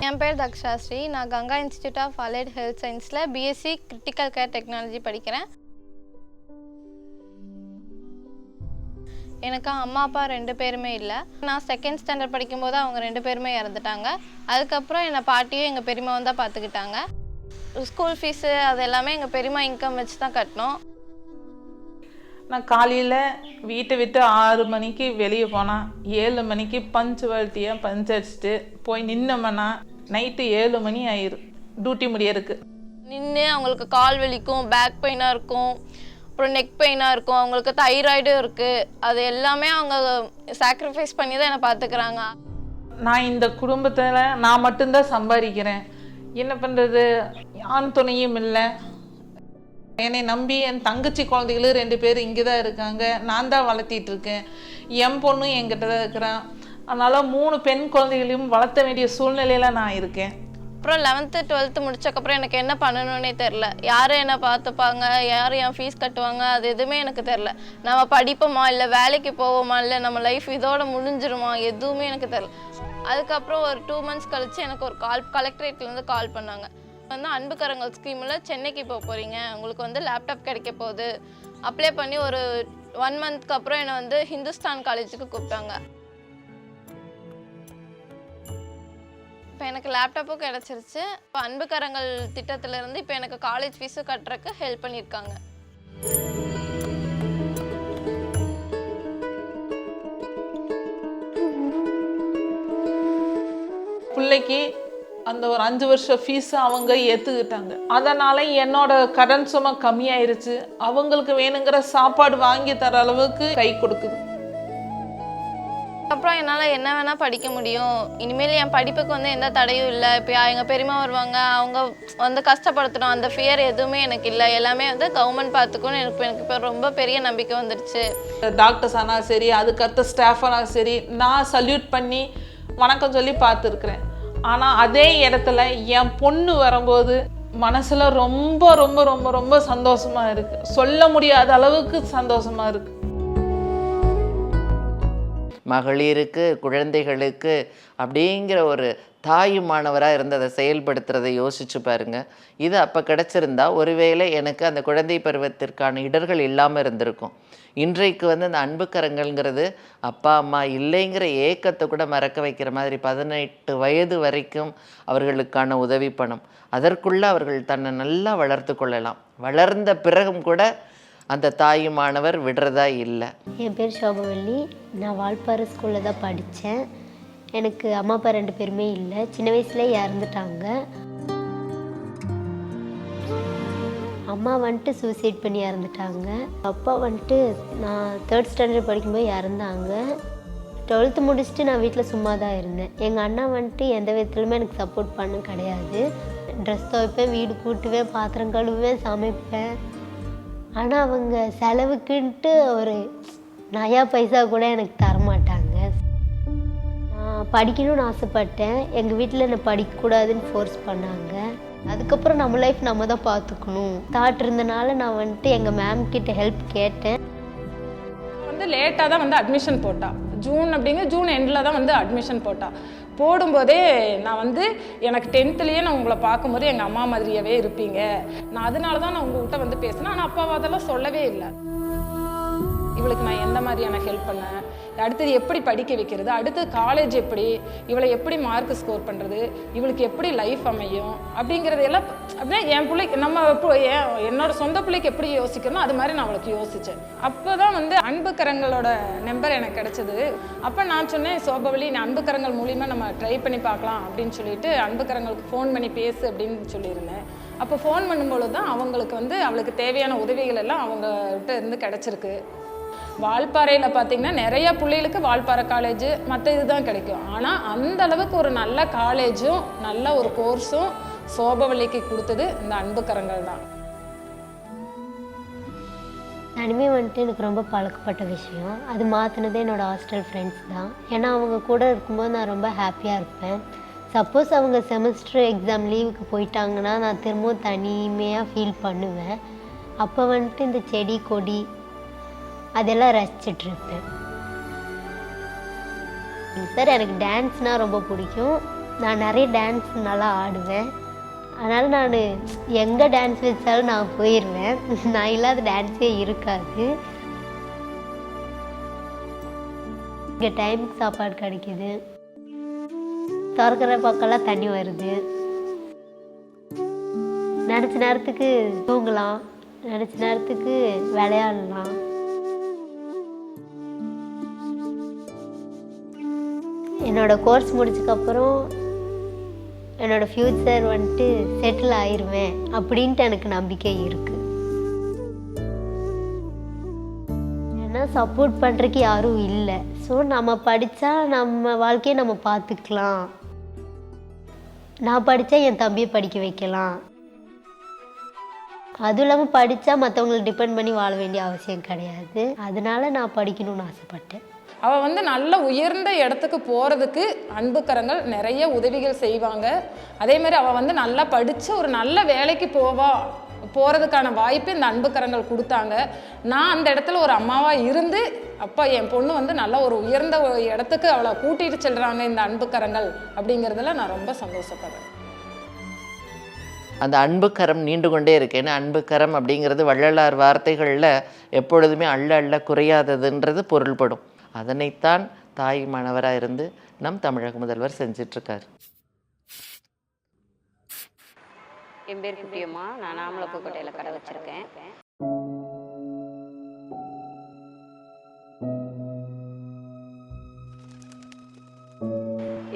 என் பேர் தக்ஷாஸ்ரீ. நான் Ganga institute of allied health சயின்ஸில் பிஎஸ்சி கிரிட்டிக்கல் கேர் டெக்னாலஜி படிக்கிறேன். எனக்கு அம்மா அப்பா 2 பேருமே இல்லை. நான் 2nd ஸ்டாண்டர்ட் படிக்கும்போது அவங்க 2 பேருமே இறந்துட்டாங்க. அதுக்கப்புறம் என்னை பாட்டியும் எங்கள் பெரியம்மாவும் தான் பார்த்துக்கிட்டாங்க. ஸ்கூல் ஃபீஸு அது எல்லாமே எங்கள் பெரியம்மா இன்கம் வச்சு தான் கட்டினோம். நான் காலையில் வீட்டை விட்டு 6 மணிக்கு வெளியே போனால் 7 மணிக்கு பஞ்சுவாலிட்டியாக பஞ்சடிச்சுட்டு போய் நின்னோம்னா நைட்டு 7 மணி ஆயிரும் டியூட்டி முடியறதுக்கு. நின்று அவங்களுக்கு கால் வலிக்கும், பேக் பெயினாக இருக்கும், அப்புறம் நெக் பெயினாக இருக்கும், அவங்களுக்கு தைராய்டும் இருக்குது. அது எல்லாமே அவங்க சாக்ரிஃபைஸ் பண்ணி தான் என்னை பார்த்துக்கிறாங்க. நான் இந்த குடும்பத்தில் நான் மட்டும்தான் சம்பாதிக்கிறேன். என்ன பண்ணுறது, ஆண் துணையும் இல்லை. என்னை நம்பி என் தங்கச்சி குழந்தைகளும் 2 பேர் இங்கே தான் இருக்காங்க. நான் தான் வளர்த்திட்டு இருக்கேன். என் பொண்ணும் என்கிட்ட தான் இருக்கிறான். அதனால் 3 பெண் குழந்தைகளையும் வளர்த்த வேண்டிய சூழ்நிலையில் நான் இருக்கேன். அப்புறம் 11th 12th முடிச்சக்கப்புறம் எனக்கு என்ன பண்ணணுன்னே தெரில. யார் என்னை பார்த்துப்பாங்க, யார் என் ஃபீஸ் கட்டுவாங்க, அது எதுவுமே எனக்கு தெரில. நம்ம படிப்போமா இல்லை வேலைக்கு போவோமா இல்லை நம்ம லைஃப் இதோட முடிஞ்சிருமா, எதுவுமே எனக்கு தெரில. அதுக்கப்புறம் ஒரு 2 months கழித்து எனக்கு ஒரு கலெக்டரேட்லேருந்து கால் பண்ணாங்க. அன்பு கரங்கள் ஸ்கீமில் சென்னைக்கு போக போகிறீங்க, உங்களுக்கு லேப்டாப் கிடைக்க போகுது, அப்ளை பண்ணி ஒரு 1 monthக்கு அப்புறம் என்னை ஹிந்துஸ்தான் காலேஜுக்கு கூப்பிட்டாங்க. இப்போ எனக்கு லேப்டாப்பும் கிடச்சிருச்சு. இப்போ அன்பு கரங்கள் திட்டத்திலேருந்து இப்போ எனக்கு காலேஜ் ஃபீஸும் கட்டுறதுக்கு ஹெல்ப் பண்ணியிருக்காங்க. பிள்ளைக்கு அந்த ஒரு 5 வருஷம் ஃபீஸை அவங்க ஏற்றுக்கிட்டாங்க. அதனால் என்னோட கடன் சுமை கம்மியாயிருச்சு. அவங்களுக்கு வேணுங்கிற சாப்பாடு வாங்கி தர அளவுக்கு கை கொடுக்குது. அப்புறம் என்னால் என்ன வேணால் படிக்க முடியும். இனிமேல் என் படிப்புக்கு எந்த தடையும் இல்லை. இப்போ எங்கள் பெரியம்மா வருவாங்க, அவங்க கஷ்டப்படுத்தணும், அந்த ஃபியர் எதுவுமே எனக்கு இல்லை. எல்லாமே கவர்மெண்ட் பார்த்துக்கணும். எனக்கு இப்போ ரொம்ப பெரிய நம்பிக்கை வந்துடுச்சு. டாக்டர்ஸ் ஆனால் சரி, அதுக்கடுத்த ஸ்டாஃபானாலும் சரி, நான் சல்யூட் பண்ணி வணக்கம் சொல்லி பார்த்துருக்குறேன். ஆனால் அதே இடத்துல என் பொண்ணு வரும்போது மனசில் ரொம்ப ரொம்ப ரொம்ப ரொம்ப சந்தோஷமாக இருக்குது. சொல்ல முடியாத அளவுக்கு சந்தோஷமாக இருக்குது. மகளிருக்கு, குழந்தைகளுக்கு அப்படிங்கிற ஒரு தாயுமானவராக இருந்து அதை செயல்படுத்துறதை யோசிச்சு பாருங்க. இது அப்போ கிடச்சிருந்தா ஒருவேளை எனக்கு அந்த குழந்தை பருவத்திற்கான இடர்கள் இல்லாமல் இருந்திருக்கும். இன்றைக்கு அந்த அன்பு கரங்கள்ங்கிறது அப்பா அம்மா இல்லைங்கிற ஏக்கத்தை கூட மறக்க வைக்கிற மாதிரி 18 வயது வரைக்கும் அவர்களுக்கான உதவி பணம். அதற்குள்ளே அவர்கள் தன்னை நல்லா வளர்த்து கொள்ளலாம். வளர்ந்த பிறகும் கூட அந்த தாயுமானவர் விடுறதா இல்லை. என் பேர் சோபவல்லி. நான் வால்பாறை ஸ்கூலில் தான் படித்தேன். எனக்கு அம்மா அப்பா 2 பேருமே இல்லை. சின்ன வயசுலேயே இறந்துட்டாங்க. அம்மா சூசைட் பண்ணி இறந்துட்டாங்க. அப்பா நான் 3rd ஸ்டாண்டர்ட் படிக்கும்போது இறந்தாங்க. 12th முடிச்சுட்டு நான் வீட்டில் சும்மா தான் இருந்தேன். எங்கள் அண்ணா எந்த விதத்துலையுமே எனக்கு சப்போர்ட் பண்ண கிடையாது. ட்ரெஸ் துவைப்பேன், வீடு கூட்டுவேன், பாத்திரம் கழுவுவேன், சமைப்பேன். ஆனால் அவங்க செலவுக்குன்ட்டு ஒரு நயா பைசா கூட எனக்கு தரமாட்டாங்க. நான் படிக்கணும்னு ஆசைப்பட்டேன். எங்கள் வீட்டில் என்னை படிக்கக்கூடாதுன்னு ஃபோர்ஸ் பண்ணாங்க. அதுக்கப்புறம் நம்ம லைஃப் நம்ம தான் பார்த்துக்கணும் தாட் இருந்தனால நான் எங்கள் மேம் கிட்ட ஹெல்ப் கேட்டேன். லேட்டாக தான் அட்மிஷன் போட்டா. ஜூன் எண்டில் தான் அட்மிஷன் போட்டா. போடும்போதே நான் எனக்கு 10th நான் உங்களை பார்க்கும்போது எங்கள் அம்மா மாதிரியாவே இருப்பீங்க, நான் அதனால தான் நான் உங்கள்கிட்ட பேசினேன். ஆனால் அப்பாவை அதெல்லாம் சொல்லவே இல்லை. இவளுக்கு நான் எந்த மாதிரியான ஹெல்ப் பண்ணேன், அடுத்தது எப்படி படிக்க வைக்கிறது, அடுத்து காலேஜ் எப்படி, இவளை எப்படி மார்க் ஸ்கோர் பண்ணுறது, இவளுக்கு எப்படி லைஃப் அமையும் அப்படிங்கிறது எல்லாம் அப்படின்னா என் பிள்ளைக்கு என்னோட சொந்த பிள்ளைக்கு எப்படி யோசிக்கணும் அது மாதிரி நான் அவளுக்கு யோசித்தேன். அப்போ தான் அன்பு கரங்களோட நம்பர் எனக்கு கிடச்சிது. அப்போ நான் சொன்னேன், சோபவல்லி நான் அன்பு கரங்கள் மூலிமா நம்ம ட்ரை பண்ணி பார்க்கலாம் அப்படின்னு சொல்லிட்டு அன்பு கரங்களுக்கு ஃபோன் பண்ணி பேசு அப்படின்னு சொல்லியிருந்தேன். அப்போ ஃபோன் பண்ணும்பொழுது தான் அவங்களுக்கு அவளுக்கு தேவையான உதவிகள் எல்லாம் அவங்ககிட்ட இருந்து கிடச்சிருக்கு. வால்பாறையில் பார்த்தீங்கன்னா நிறைய பிள்ளைகளுக்கு வால்பாறை காலேஜ் மற்ற இதுதான் கிடைக்கும். ஆனால் அந்த அளவுக்கு ஒரு நல்ல காலேஜும் நல்ல ஒரு கோர்ஸும் சோபவல்லிக்கு கொடுத்தது இந்த அன்பு கரங்கள் தான். தனிமே எனக்கு ரொம்ப பழக்கப்பட்ட விஷயம். அது மாற்றினதே என்னோடய ஹாஸ்டல் ஃப்ரெண்ட்ஸ் தான். ஏன்னா அவங்க கூட இருக்கும்போது நான் ரொம்ப ஹாப்பியாக இருப்பேன். சப்போஸ் அவங்க செமஸ்டர் எக்ஸாம் லீவுக்கு போயிட்டாங்கன்னா நான் திரும்பவும் தனிமையாக ஃபீல் பண்ணுவேன். அப்போ இந்த செடி கொடி அதெல்லாம் ரசிச்சிட்ருப்பேன். சார் எனக்கு டான்ஸ்னால் ரொம்ப பிடிக்கும். நான் நிறைய டான்ஸ் நல்லா ஆடுவேன். அதனால் நான் எங்கே டான்ஸ் வச்சாலும் நான் போயிடுவேன். நான் இல்லாத டான்ஸே இருக்காது. இங்கே டைமுக்கு சாப்பாடு கிடைக்கிது, திறக்கிற பக்கம்லாம் தண்ணி வருது, நினச்ச நேரத்துக்கு தூங்கலாம், நினச்ச நேரத்துக்கு விளையாடலாம். என்னோடய கோர்ஸ் முடிச்சதுக்கப்புறம் என்னோடய ஃப்யூச்சர் வந்துட்டு செட்டில் ஆயிடுவேன் அப்படின்ட்டு எனக்கு நம்பிக்கை இருக்குது. ஏன்னா சப்போர்ட் பண்ணுறதுக்கு யாரும் இல்லை. ஸோ நம்ம படித்தா நம்ம வாழ்க்கையை நம்ம பார்த்துக்கலாம். நான் படித்தா என் தம்பியை படிக்க வைக்கலாம். அதுவும் இல்லாமல் படித்தா மற்றவங்களை டிபெண்ட் பண்ணி வாழ வேண்டிய அவசியம் கிடையாது. அதனால நான் படிக்கணும்னு ஆசைப்பட்டேன். அவள் வந்து நல்ல உயர்ந்த இடத்துக்கு போகிறதுக்கு அன்புக்கரங்கள் நிறைய உதவிகள் செய்வாங்க. அதேமாதிரி அவள் வந்து நல்லா படித்து ஒரு நல்ல வேலைக்கு போகிறதுக்கான வாய்ப்பு இந்த அன்புக்கரங்கள் கொடுத்தாங்க. நான் அந்த இடத்துல ஒரு அம்மாவாக இருந்து அப்போ என் பொண்ணு வந்து நல்ல ஒரு உயர்ந்த இடத்துக்கு அவளை கூட்டிகிட்டு செல்கிறாங்க இந்த அன்புக்கரங்கள் அப்படிங்கிறதுல நான் ரொம்ப சந்தோஷப்படுறேன். அந்த அன்புக்கரம் நீண்டு கொண்டே இருக்கு. ஏன்னா அன்புக்கரம் அப்படிங்கிறது வள்ளலார் வார்த்தைகளில் எப்பொழுதுமே அள்ள அள்ள குறையாததுன்றது பொருள்படும். அதனைத்தான் தாய் மாணவராக இருந்து நம் தமிழக முதல்வர் செஞ்சிட்ருக்கார். என் பேர் குட்டியம்மா. நான் நாமலப்புக்கோட்டையில் கடை வச்சுருக்கேன்.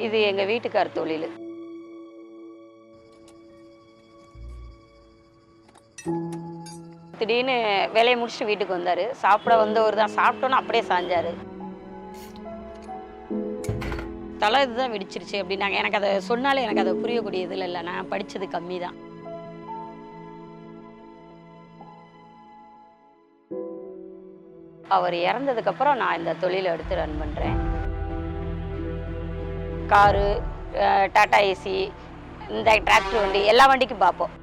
இது எங்கள் வீட்டுக்கார் தொழில். திடீர்னு வேலையை முடிச்சுட்டு வீட்டுக்கு வந்தார். சாப்பிட வந்தவர் தான். சாப்பிட்டோன்னு அப்படியே சாஞ்சார். தலை இதுதான் வெடிச்சிருச்சு அப்படின்னாங்க. எனக்கு அதை சொன்னாலே எனக்கு அதை புரியக்கூடிய இதில் இல்லை. நான் படித்தது கம்மி தான். அவர் இறந்ததுக்கப்புறம் நான் இந்த தொழிலை எடுத்து ரன் பண்ணுறேன். காரு, டாடா ஏசி, இந்த டிராக்டர் வண்டி, எல்லா வண்டிக்கும் பார்ப்போம்.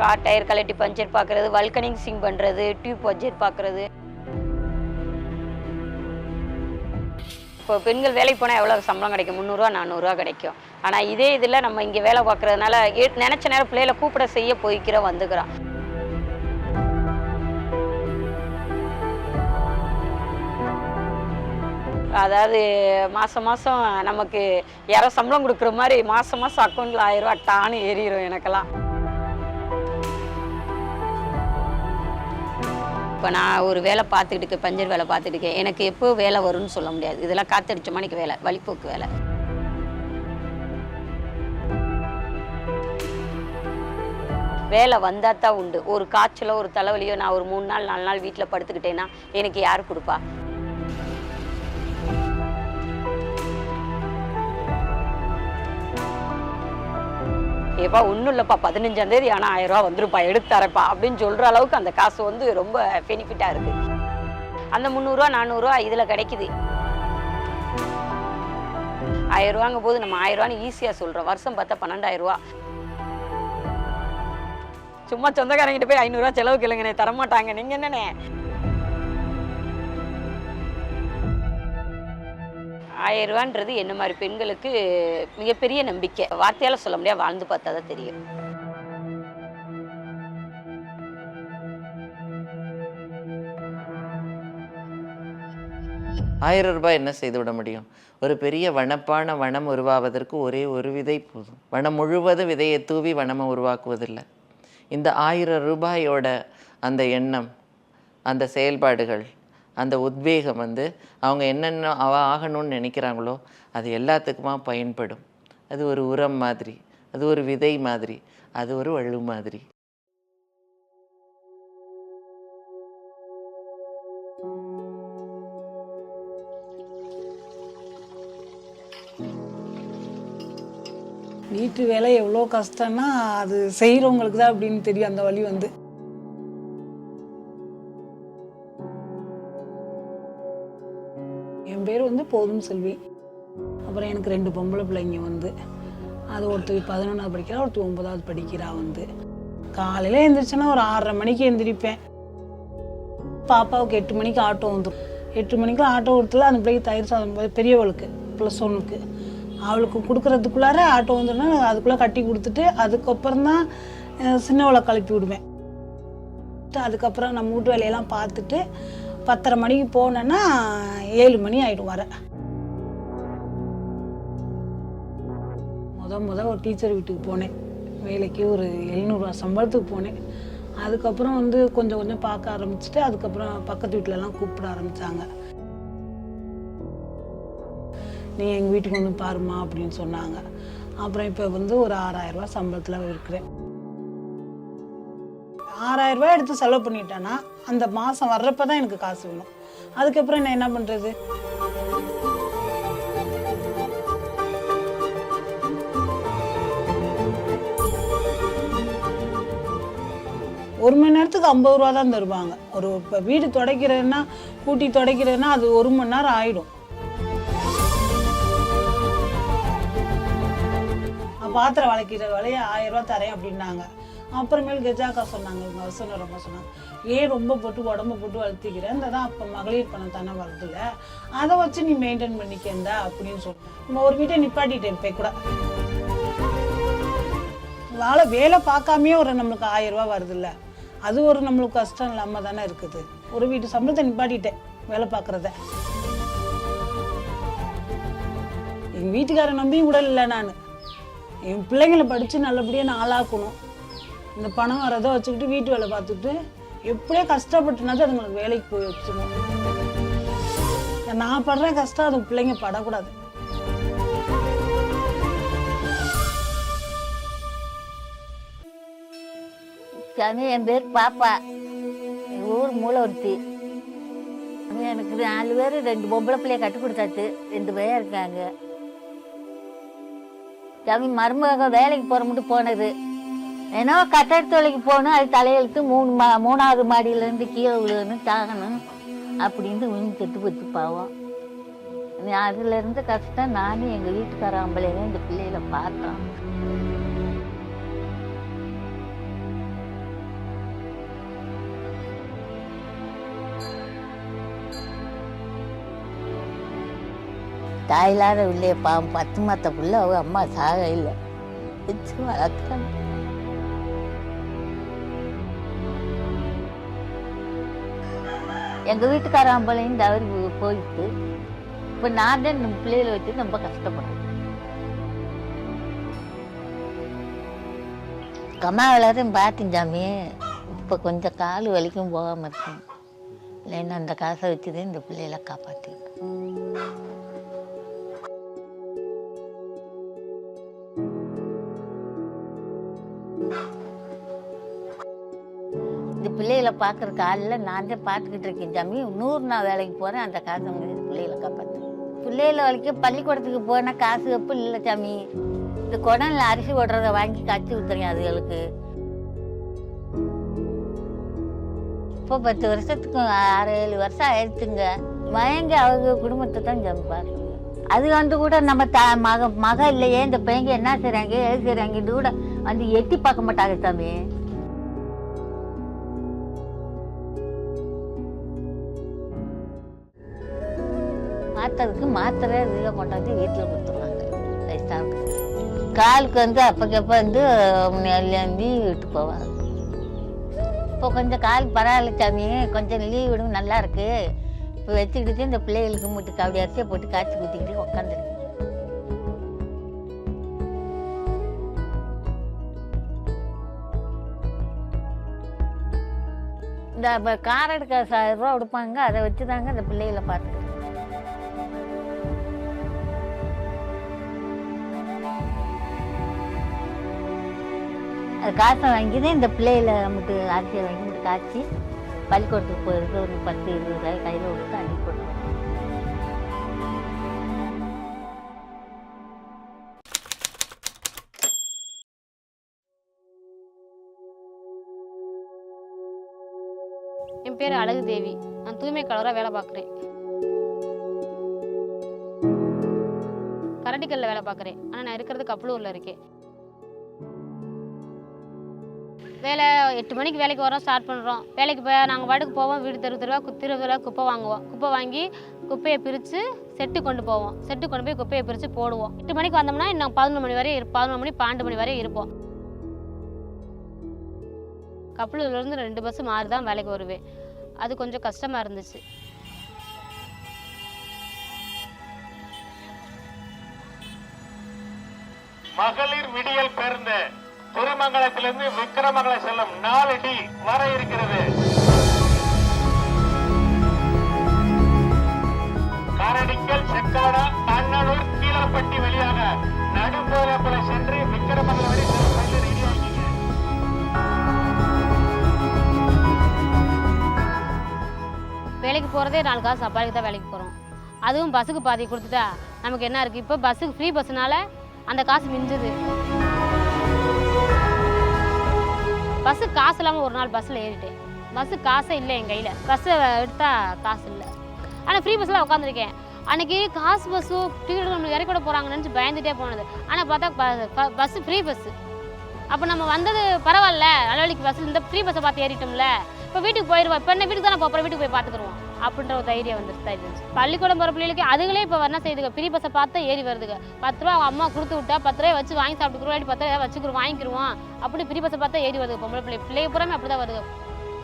கார் டயர் கலட்டி பஞ்சர் பார்க்குறது, வல்கனிங் சிங் பண்ணுறது, டியூப் பஞ்சர் பார்க்குறது. இப்போ பெண்கள் வேலைக்கு போனால் எவ்வளோ சம்பளம் கிடைக்கும்? 300 400 கிடைக்கும். ஆனால் இதே இதில் நம்ம இங்கே வேலை பார்க்குறதுனால நினச்ச நேரம் பிள்ளைகளை கூப்பிட செய்ய போய்க்கிறோம், வந்துக்கிறோம். அதாவது மாதம் மாதம் நமக்கு யாரோ சம்பளம் கொடுக்குற மாதிரி மாதம் மாதம் அக்கௌண்ட்டில் 1000 ரூபா டான்னு ஏறிடும் எனக்கெல்லாம். இப்போ நான் ஒரு வேலை பார்த்துக்கிட்டு பஞ்சர் வேலை பார்த்துட்டு எனக்கு எப்போ வேலை வரும்னு சொல்ல முடியாது. இதெல்லாம் காத்தடிச்ச மணிக்கு வேலை, வழிப்போக்கு வேலை. வேலை வந்தால் தான் உண்டு. ஒரு காய்ச்சலோ ஒரு தலைவலியோ நான் ஒரு 3 நாள் 4 நாள் வீட்டில் படுத்துக்கிட்டேன்னா எனக்கு யார் கொடுப்பா? ஏப்பா ஒன்றும் இல்லைப்பா, 15ஆம் தேதி ஆனால் 1000 ரூபா வந்துருப்பா, எடுத்து தரப்பா அப்படின்னு சொல்கிற அளவுக்கு அந்த காசு வந்து ரொம்ப பெனிஃபிட்டாக இருக்குது. அந்த 300 ரூபா 400 ரூபா இதில் கிடைக்குது. 1000 ரூபாங்கும் போது நம்ம 1000 ரூபான்னு ஈஸியாக சொல்கிறோம். வருஷம் பார்த்தா 12000 ரூபா. சும்மா சொந்தக்காரங்கிட்ட போய் 500 ரூபா செலவு கேளுங்கண்ணே, தரமாட்டாங்க. நீங்கள் என்னண்ணே 1000 ரூபான்றது என்ன மாதிரி பெண்களுக்கு மிகப்பெரிய நம்பிக்கை. வார்த்தையால் சொல்ல முடியாது, வாழ்ந்து பார்த்தா தான் தெரியும். ரூபாய் என்ன செய்து விட முடியும்? ஒரு பெரிய வனப்பான வனம் உருவாவதற்கு ஒரே ஒரு விதை போதும். வனம் முழுவதும் விதையை தூவி வனமை உருவாக்குவதில்லை. இந்த 1000 ரூபாயோட அந்த எண்ணம், அந்த செயல்பாடுகள், அந்த உத்வேகம் வந்து அவங்க என்னென்ன ஆகணும்னு நினைக்கிறாங்களோ அது எல்லாத்துக்குமா பயன்படும். அது ஒரு உரம் மாதிரி, அது ஒரு விதை மாதிரி, அது ஒரு வலு மாதிரி. வீட்டு வேலை எவ்வளோ கஷ்டம்னா அது செய்கிறவங்களுக்கு தான் அப்படின்னு தெரியும் அந்த வலி வந்து. என் பேர் வந்து போதும் செல்வி. அப்புறம் எனக்கு 2 பொம்பளை பிள்ளைங்க வந்து, அது ஒருத்தர் 11ஆவது படிக்கிறா, ஒருத்தர் 9ஆவது படிக்கிறா. வந்து காலையில் எழுந்திரிச்சேன்னா ஒரு 6:30 மணிக்கு எழுந்திரிப்பேன். பாப்பாவுக்கு 8 மணிக்கு ஆட்டோ வந்துடும். 8 மணிக்கு ஆட்டோ கொடுத்துல அந்த பிள்ளைக்கு தயிர் சாதம் பெரியவளுக்கு +1க்கு அவளுக்கு கொடுக்குறதுக்குள்ளார ஆட்டோ வந்துடும்னா அதுக்குள்ளே கட்டி கொடுத்துட்டு அதுக்கப்புறம் தான் சின்னவளை கிளப்பி விடுவேன். அதுக்கப்புறம் நம்ம வீட்டு வேலையெல்லாம் பார்த்துட்டு 10:30 மணிக்கு போனேன்னா 7 மணி ஆகிடும் வர. முத ஒரு டீச்சர் வீட்டுக்கு போனேன் வேலைக்கு. ஒரு 700 ரூபா சம்பளத்துக்கு போனேன். அதுக்கப்புறம் வந்து கொஞ்சம் கொஞ்சம் பார்க்க ஆரம்பிச்சுட்டு அதுக்கப்புறம் பக்கத்து வீட்டிலலாம் கூப்பிட ஆரம்பித்தாங்க. நீ எங்கள் வீட்டுக்கு வந்து பாருமா அப்படின்னு சொன்னாங்க. அப்புறம் இப்போ வந்து ஒரு 6000 ரூபா சம்பளத்தில் இருக்கிறேன். 6000 ரூபா எடுத்து செலவு பண்ணிட்டேன்னா அந்த மாதம் வர்றப்ப தான் எனக்கு காசு வேணும். அதுக்கப்புறம் நான் என்ன பண்ணுறது? ஒரு மணி நேரத்துக்கு 50 ரூபா தான் தருவாங்க. ஒரு இப்போ வீடு துடைக்கிறதுன்னா கூட்டி துடைக்கிறதுனா அது 1 மணி நேரம் ஆகிடும். பாத்திரம் வளைக்கிற வேலையை 1000 ரூபா தரேன் அப்படின்னாங்க. அப்புறமேல் கெஜாக்கா சொன்னாங்க, இவங்க அவசரம் சொன்னாங்க, ஏன் ரொம்ப போட்டு உடம்பு போட்டு வளர்த்திக்கிறேன், இந்த தான் அப்போ மகளிர் பணம் தானே வருதுல்ல, அதை வச்சு நீ மெயின்டைன் பண்ணிக்கேண்டா அப்படின்னு சொன்னேன். நம்ம ஒரு வீட்டை நிப்பாட்டிட்டேன். இப்போ கூட வேலை பார்க்காமே ஒரு நம்மளுக்கு 1000 ரூபா வருதுல்ல, அது ஒரு நம்மளுக்கு கஷ்டம் இல்லாமல் தானே இருக்குது. ஒரு வீட்டு சம்பளத்தை நிப்பாட்டிட்டேன் வேலை பார்க்குறத. எங்கள் வீட்டுக்காரை நம்பியும் கூட இல்லை. நான் என் பிள்ளைங்களை படித்து நல்லபடியாக நான் ஆளாக்கணும். இந்த பணம் வரதை வச்சுக்கிட்டு வீட்டு வேலை பார்த்துட்டு எப்படியே கஷ்டப்பட்டுனாச்சும் அதுங்களுக்கு வேலைக்கு போய் வச்சுக்கணும். நான் படுற கஷ்டம் அது பிள்ளைங்க படக்கூடாது. என் பேர் பாப்பா, எங்கள் ஊர் மூலவர்த்தி. எனக்கு 4 பேர், 2 பொம்பளை பிள்ளைய கட்டி கொடுத்தாச்சு, 2 பையன் இருக்காங்க. சாமி மருமக வேலைக்கு போகிற மட்டும் போனது, ஏன்னா கட்டட வேலைக்கு போகணும், அது தலையெழுத்து 3வது மாடியிலேருந்து கீழே விழுகணும், சாகணும் அப்படின்னு விழுந்து செத்து போச்சு பாவம். அதுலேருந்து கஷ்டம். நானும் எங்கள் வீட்டுக்கார ஆம்பளைங்க இந்த பிள்ளைகளை பார்த்தோம். தாயில்லாத இல்லையே பாவம், 10 மாத புள்ள அவங்க அம்மா சாக இல்லை, வச்சு வளர்க்குறாங்க. எங்கள் வீட்டுக்கார ஆம்பளையும் தவறி போயிட்டு இப்போ நான் தான் நம்ம பிள்ளைகளை வச்சு ரொம்ப கஷ்டப்படுறேன். கம்மா வளரும் பார்த்தேன் சாமி, இப்போ கொஞ்சம் கால் வலிக்கும் போகாமல் இருக்கேன். இல்லைன்னா அந்த காசை வச்சுதான் இந்த பிள்ளைகளை காப்பாற்றிட்டேன். இந்த பிள்ளைகளை பார்க்குற காலில் நான் தான் பார்த்துக்கிட்டு இருக்கேன் சாமி. 100 நான் வேலைக்கு போகிறேன், அந்த காசை வந்து பிள்ளைகளை காப்பாற்று. பிள்ளைகளை வரைக்கும் பள்ளிக்கூடத்துக்கு போனால் காசு எப்போ இல்லை சாமி. இந்த குடல்ல அரிசி ஓடுறத வாங்கி காய்ச்சி ஊற்றுறேன் அதுகளுக்கு. இப்போ 10 வருஷத்துக்கு 6-7 வருஷம் ஆயிடுச்சுங்க. மயங்க அவங்க குடும்பத்தை தான் சாமி பார்க்குங்க. அது வந்து கூட நம்ம மக இல்லையே, இந்த பையங்க என்ன செய்கிறாங்க ஏது செய்கிறாங்கன்னு கூட வந்து எட்டி பார்க்க மாட்டாங்க சாமி. மாத்திரத்துக்கு மாத்திரை இதில் கொண்டாந்து வீட்டில் கொடுத்துருவாங்க வயசாக. காலுக்கு வந்து அப்பக்கப்போ வந்து நெல்லேந்தி விட்டு போவாங்க. இப்போ கொஞ்சம் கால் பரவாயில்ல சாமி, கொஞ்சம் லீவ் விடும், நல்லா இருக்கு. இப்போ வச்சுக்கிட்டு இந்த பிள்ளைகளுக்கு மட்டும் கபடி அரிசியை போட்டு காய்ச்சி ஊற்றிக்கிட்டு உட்காந்துருக்கு. இந்த காரடுக்கு 1000 ரூபா கொடுப்பாங்க, அதை வச்சு தாங்க இந்த பிள்ளைகளை பார்த்துக்கிட்டு. அது காசை வாங்கி தான் இந்த பிள்ளைகளை மட்டும் அரிசியை வாங்கி மட்டும் காய்ச்சி பள்ளிக்கூடத்துக்கு போயிருக்கு. ஒரு 10-20 ரூபாய் கையில் கொடுத்து அனுப்பி போட்டுருவோம். என் பேர் அழகு தேவி. நான் தூய்மை கலராக வேலை பார்க்குறேன். கரண்டிக்கல்ல வேலை பார்க்குறேன். ஆனால் நான் இருக்கிறது கப்பலூரில் இருக்கேன். வேலை 8 மணிக்கு வேலைக்கு வரோம், ஸ்டார்ட் பண்ணுறோம். வேலைக்கு போய் நாங்கள் பாட்டுக்கு போவோம், வீடு தெருவா குப்பை வாங்குவோம். குப்பை வாங்கி குப்பையை பிரித்து செட்டு கொண்டு போவோம். செட்டு கொண்டு போய் குப்பையை பிரித்து போடுவோம். 8 மணிக்கு வந்தோம்னா இன்னும் 11 மணி வரை 11 மணி 12 மணி வரை இருப்போம். கப்பலூர்லேருந்து 2 பஸ் மாறி தான் வேலைக்கு வருவேன். அது கொஞ்சம் கஷ்டமாக இருந்துச்சு. மகளிர் விடியல் பேருந்து திருமங்கலத்திலிருந்து விக்கிரமங்கலம் செல்லும் 4D வர இருக்கிறது. காரடிக்கல், செக்காடா, தன்னலூர், கீழப்பட்டி வழியாக நடுப்போல சென்று விக்கிரமங்கலம் வரை செல்லும் ரயில் ரெடியாகிங்க. வேலைக்கு போகிறதே 4 காசு சப்பாளிக்கு தான் வேலைக்கு போகிறோம். அதுவும் பஸ்ஸுக்கு பாதி கொடுத்துட்டா நமக்கு என்ன இருக்குது? இப்போ பஸ்ஸுக்கு ஃப்ரீ பஸ்ஸுனால அந்த காசு மிஞ்சுது. பஸ்ஸு காசு இல்லாமல் ஒரு நாள் பஸ்ஸில் ஏறிட்டேன். பஸ்ஸு காசே இல்லை என் கையில். பஸ்ஸை எடுத்தால் காசு இல்லை. ஆனால் ஃப்ரீ பஸ்ஸில் உட்காந்துருக்கேன். அன்றைக்கி காசு பஸ்ஸு டிக்கெட் நம்மளுக்கு இறக்கி கூட போகிறாங்கன்னு நினச்சி பயந்துகிட்டே போனது. ஆனால் பார்த்தா பஸ்ஸு ஃப்ரீ பஸ்ஸு. அப்போ நம்ம வந்தது பரவாயில்ல, அளவழிக்கு பஸ்ஸில் இந்த ஃப்ரீ பஸ்ஸை பார்த்து ஏறிட்டோம்ல, இப்போ வீட்டுக்கு போயிடுவோம். இப்போ என்ன வீட்டுக்கு தானே போகிறோம், வீட்டுக்கு போய் பார்த்துக்குருவோம் அப்படின்ற ஒரு தைரியம் வந்துருச்சு. பள்ளிக்கூடம் போகிற பிள்ளைகளுக்கு அதுகளே இப்போ என்ன செய்யுதுங்க, ஃப்ரீ பஸ்ஸை பார்த்தா ஏறி வருதுங்க. 10 ரூபா அவங்க அம்மா கொடுத்து விட்டா 10 ரூபாய் வச்சு வாங்கி சாப்பிட்டுக்குருவோம், 10 ரூபாய் வச்சுக்கிறோம், வாங்கிக்கிருவோம். அப்படி ஃப்ரீ பஸ்ஸை பார்த்தா ஏறி வருது. பொம்பளை பிள்ளைங்க பூராமே அப்படி தான் வருது.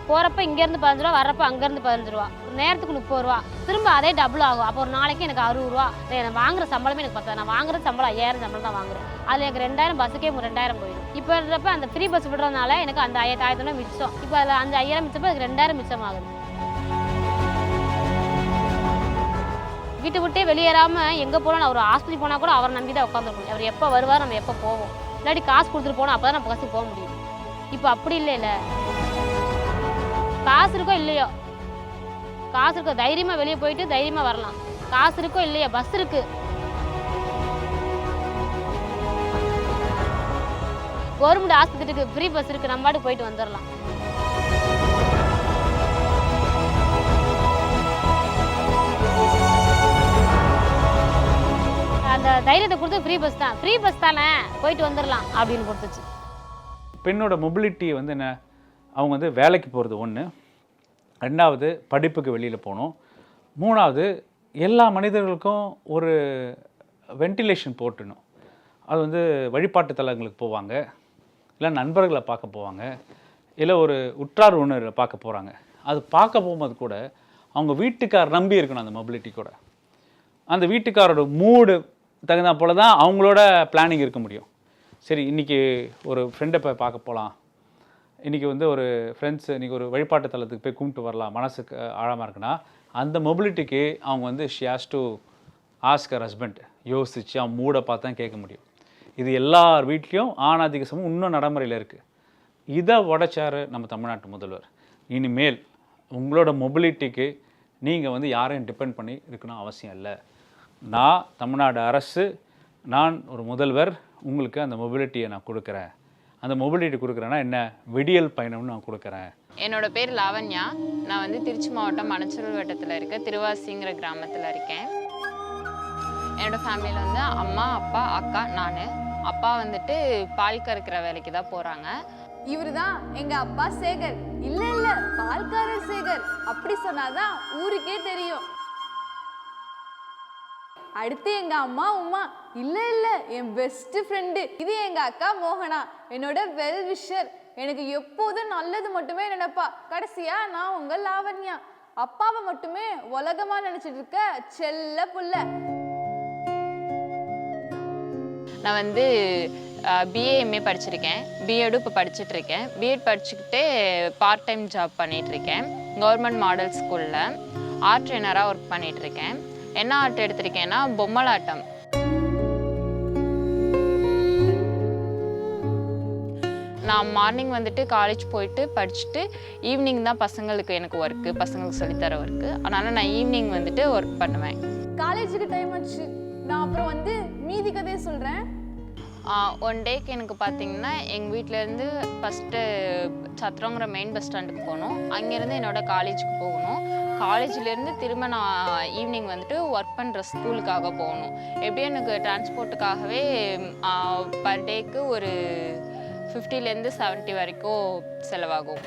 போகிறப்ப இங்கேருந்து 15 ரூபா, வர்றப்ப அங்கேருந்து 15 ரூபா, நேரத்துக்கு 30 ரூபா, திரும்ப அதே டபுள் ஆகும். அப்போ ஒரு நாளைக்கு எனக்கு 60 ரூபா. நான் வாங்குற சம்பளமே எனக்கு 10. நான் வாங்குற சம்பளம் 5000 சம்பளம் தான் வாங்குறேன். அதில் எனக்கு 2000 பஸ்ஸுக்கே 2000 போயிடும். இப்போ இருக்கிறப்ப அந்த ஃப்ரீ பஸ் விடுறதுனால எனக்கு அந்த 1000 மிச்சம். இப்போ அதில் அந்த 5000 மிச்சப்போ அதுக்கு 2000 மிச்சம் ஆகுது. வீட்டை விட்டே வெளியேறாமல் எங்கே போனால், நான் ஒரு ஆஸ்பத்திரி போனால் கூட அவரை நம்பி தான் உட்காந்துருக்கணும். அவர் எப்போ வருவார், நம்ம எப்போ போவோம், இல்லாட்டி காசு கொடுத்துட்டு போனோம், அப்போ தான் நம்ம பஸ்ஸுக்கு போக முடியும். இப்போ அப்படி இல்லைல்ல, காசு இருக்கோ இல்லையோ, காசு இருக்கோ தைரியமாக வெளியே போயிட்டு தைரியமாக வரலாம். காசு இருக்கோ இல்லையோ, பஸ் இருக்கு. கவர்மெண்ட் ஆஸ்பத்திரிக்கு ஃப்ரீ பஸ் இருக்கு, நம்ம பாட்டுக்கு போயிட்டு வந்துடலாம். அந்த தைரியத்தை கொடுத்து ஃப்ரீ பஸ் தானே போயிட்டு வந்துடலாம் அப்படின்னு கொடுத்துச்சு. பெண்ணோட மொபிலிட்டி வந்து என்ன, அவங்க வந்து வேலைக்கு போகிறது ஒன்று, 2வது படிப்புக்கு வெளியில் போகணும், 3வது எல்லா மனிதர்களுக்கும் ஒரு வென்டிலேஷன் போட்டுணும். அது வந்து வழிபாட்டு தலங்களுக்கு போவாங்க, இல்லை நண்பர்களை பார்க்க போவாங்க, இல்லை ஒரு உற்றார் உணர்வை பார்க்க போகிறாங்க. அது பார்க்க போகும்போது கூட அவங்க வீட்டுக்கார் நம்பி இருக்கணும். அந்த மொபிலிட்டி கூட அந்த வீட்டுக்காரோட மூடு தகுந்தா போல் தான் அவங்களோட பிளானிங் இருக்க முடியும். சரி, இன்றைக்கி ஒரு ஃப்ரெண்டை போய் பார்க்க போகலாம், இன்றைக்கி வந்து ஒரு ஃப்ரெண்ட்ஸ் இன்றைக்கி ஒரு வழிபாட்டு தலத்துக்கு போய் கும்பிட்டு வரலாம், மனசுக்கு ஆழமாக இருக்குன்னா அந்த மொபிலிட்டிக்கு அவங்க வந்து she has to ask her husband, யோசித்து அவன் மூடை பார்த்து தான் கேட்க முடியும். இது எல்லார் வீட்லேயும் ஆணாதிக்க சமம் இன்னும் நடைமுறையில் இருக்குது. இதை உடைச்சார் நம்ம தமிழ்நாட்டு முதல்வர். இனிமேல் உங்களோட மொபிலிட்டிக்கு நீங்கள் வந்து யாரையும் டிபெண்ட் பண்ணி இருக்கணும் அவசியம் இல்லை. நான் தமிழ்நாடு அரசு, நான் ஒரு முதல்வர், உங்களுக்கு அந்த மொபிலிட்டியை நான் கொடுக்குறேன். அந்த மொபிலிட்டி கொடுக்குறேன்னா என்ன, விடியல் பயணம்னு நான் கொடுக்குறேன். என்னோட பேர் லாவண்யா. நான் வந்து திருச்சி மாவட்டம் மணச்சூர் வட்டத்தில் இருக்க திருவாசிங்கிற கிராமத்தில் இருக்கேன். என்னோடய ஃபேமிலியில் வந்து அம்மா, அப்பா, அக்கா, நான். அப்பா வந்துட்டு பால் கறக்கிற வேலைக்கு தான் போகிறாங்க. இவர் தான் எங்கள் அப்பா சேகர். இல்லை இல்லை, பால்காரர் சேகர் அப்படி சொன்னாதான் ஊருக்கே தெரியும். அடுத்து எங்க அம்மா உமா. இல்ல இல்ல, என் பெஸ்ட் ஃப்ரெண்டு. இது எங்க அக்கா மோகனா, என்னோட வெல் விஷர். எனக்கு எப்போதும் நல்லது மட்டுமே நினைப்பா. கடைசியா நான் உங்க லாவண்யா, அப்பாவை மட்டுமே உலகமா நினைச்சிட்டு இருக்க செல்ல புள்ள. நான் வந்து பிஏஎம்ஏ படிச்சிருக்கேன், பிஎடும் இப்போ படிச்சுட்டு இருக்கேன். பிஎட் படிச்சுக்கிட்டே பார்ட் டைம் ஜாப் பண்ணிகிட்ருக்கேன். கவர்மெண்ட் மாடல் ஸ்கூலில் ஆர்ட் ட்ரெயினராக ஒர்க் பண்ணிகிட்ருக்கேன். என்ன ஆர்ட் எடுத்திருக்கேன்னா பொம்மலாட்டம். நான் மார்னிங் வந்துட்டு காலேஜ் போயிட்டு படிச்சுட்டு ஈவினிங் தான் பசங்களுக்கு எனக்கு ஒர்க்கு, பசங்களுக்கு சொல்லித்தர ஒர்க்கு. அதனால் நான் ஈவினிங் வந்துட்டு ஒர்க் பண்ணுவேன். காலேஜுக்கு டைம் ஆச்சு, நான் அப்புறம் வந்து மீதி கதையை சொல்கிறேன். ஒன் டேக்கு எனக்கு பார்த்தீங்கன்னா எங்கள் வீட்டிலேருந்து ஃபஸ்ட்டு சத்திரங்கிற மெயின் பஸ் ஸ்டாண்டுக்கு போகணும். அங்கேருந்து என்னோடய காலேஜுக்கு போகணும். காலேஜ்லேருந்து திரும்ப நான் ஈவினிங் வந்துட்டு ஒர்க் பண்ணுற ஸ்கூலுக்காக போகணும். எப்படியும் எனக்கு டிரான்ஸ்போர்ட்டுக்காகவே பர் டேக்கு ஒரு 50லேருந்து 70 வரைக்கும் செலவாகும்.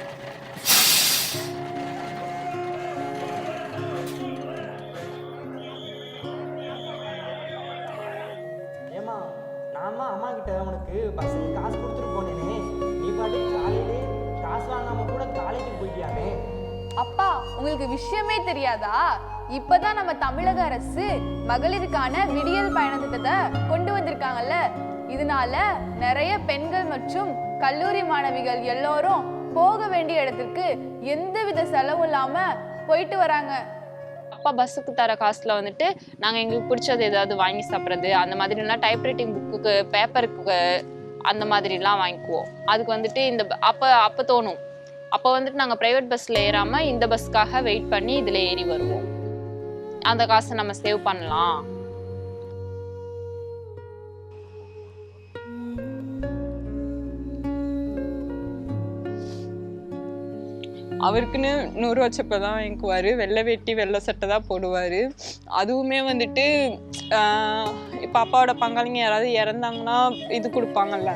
ஏமா நாம அம்மா கிட்ட உனக்கு பஸ்ஸுக்கு காசு கொடுத்துட்டு போனேனே, நீ பாட்டு காலையிலே காசு வாங்காம கூட காலேஜுக்கு போயிட்டியாமே. அப்பா உங்களுக்கு விஷயமே தெரியாதா? இப்பதான் நம்ம தமிழக அரசு மகளிருக்கான விடியல் பயண திட்டத்தை கொண்டு வந்திருக்காங்கல்ல. இதனால நிறைய பெண்கள் மற்றும் கல்லூரி மாணவிகள் எல்லோரும் போக வேண்டிய இடத்துக்கு எந்தவித செலவும் இல்லாம போயிட்டு வராங்க. அப்பா பஸ்ஸுக்கு தர காசுல வந்துட்டு நாங்கள் எங்களுக்கு பிடிச்சது ஏதாவது வாங்கி சாப்பிட்றது, அந்த மாதிரிலாம் டைப்ரைட்டிங் புக்குக்கு, பேப்பருக்கு அந்த மாதிரிலாம் வாங்கிக்குவோம். அதுக்கு வந்துட்டு இந்த அப்போ தோணும், அப்போ வந்துட்டு நாங்கள் ப்ரைவேட் பஸ்ஸில் ஏறாமல் இந்த பஸ்ஸுக்காக வெயிட் பண்ணி இதில் ஏறி வருவோம். அந்த காசை நம்ம சேவ் பண்ணலாம். அவருக்குன்னு 100 ரூபா சப்பை தான் வாங்கிக்குவார். வெள்ளை வேட்டி வெள்ளை சட்டை தான் போடுவார். அதுவுமே வந்துட்டு இப்போ அப்பாவோட பங்காளிங்க யாராவது இறந்தாங்கன்னா இது கொடுப்பாங்கல்ல,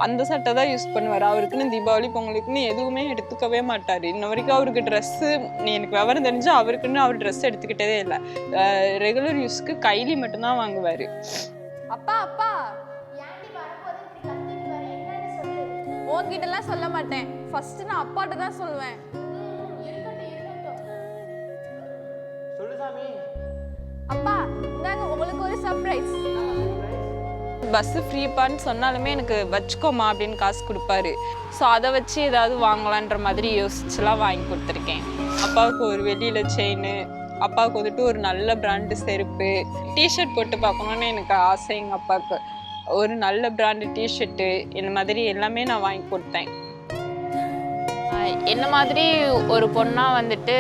அந்த சட்டை தான் யூஸ் பண்ணுவார். அவருக்குன்னு தீபாவளி பொங்கலுக்குன்னு எதுவுமே எடுத்துக்கவே மாட்டார். இன்ன வரைக்கும் அவருக்கு ட்ரெஸ்ஸு, எனக்கு விவரம் தெரிஞ்சு அவருக்குன்னு அவர் ட்ரெஸ் எடுத்துக்கிட்டதே இல்லை. ரெகுலர் யூஸ்க்கு கைலி மட்டும்தான் வாங்குவார். அப்பா அப்பா உன்கிட்டலாம் சொல்ல மாட்டேன், ஃபர்ஸ்ட் நான் அப்பாட்ட தான் சொல்லுவேன். சொல்லு சாமி. அப்பா இந்தாங்க உங்களுக்கு ஒரு சர்ப்ரைஸ். பஸ்ஸு ஃப்ரீப்பான்னு சொன்னாலுமே எனக்கு வச்சுக்கோமா அப்படின்னு காசு கொடுப்பாரு. ஸோ அதை வச்சு ஏதாவது வாங்கலான்ற மாதிரி யோசிச்சுலாம் வாங்கி கொடுத்துருக்கேன். அப்பாவுக்கு ஒரு வெளியில் செயின், அப்பாவுக்கு வந்துட்டு ஒரு நல்ல பிராண்டு செருப்பு, டிஷர்ட் போட்டு பார்க்கணுன்னு எனக்கு ஆசை. எங்கள் அப்பாவுக்கு ஒரு நல்ல பிராண்டு டிஷர்ட்டு, இந்த மாதிரி எல்லாமே நான் வாங்கி கொடுத்தேன். என்ன மாதிரி ஒரு பொண்ணாக வந்துட்டு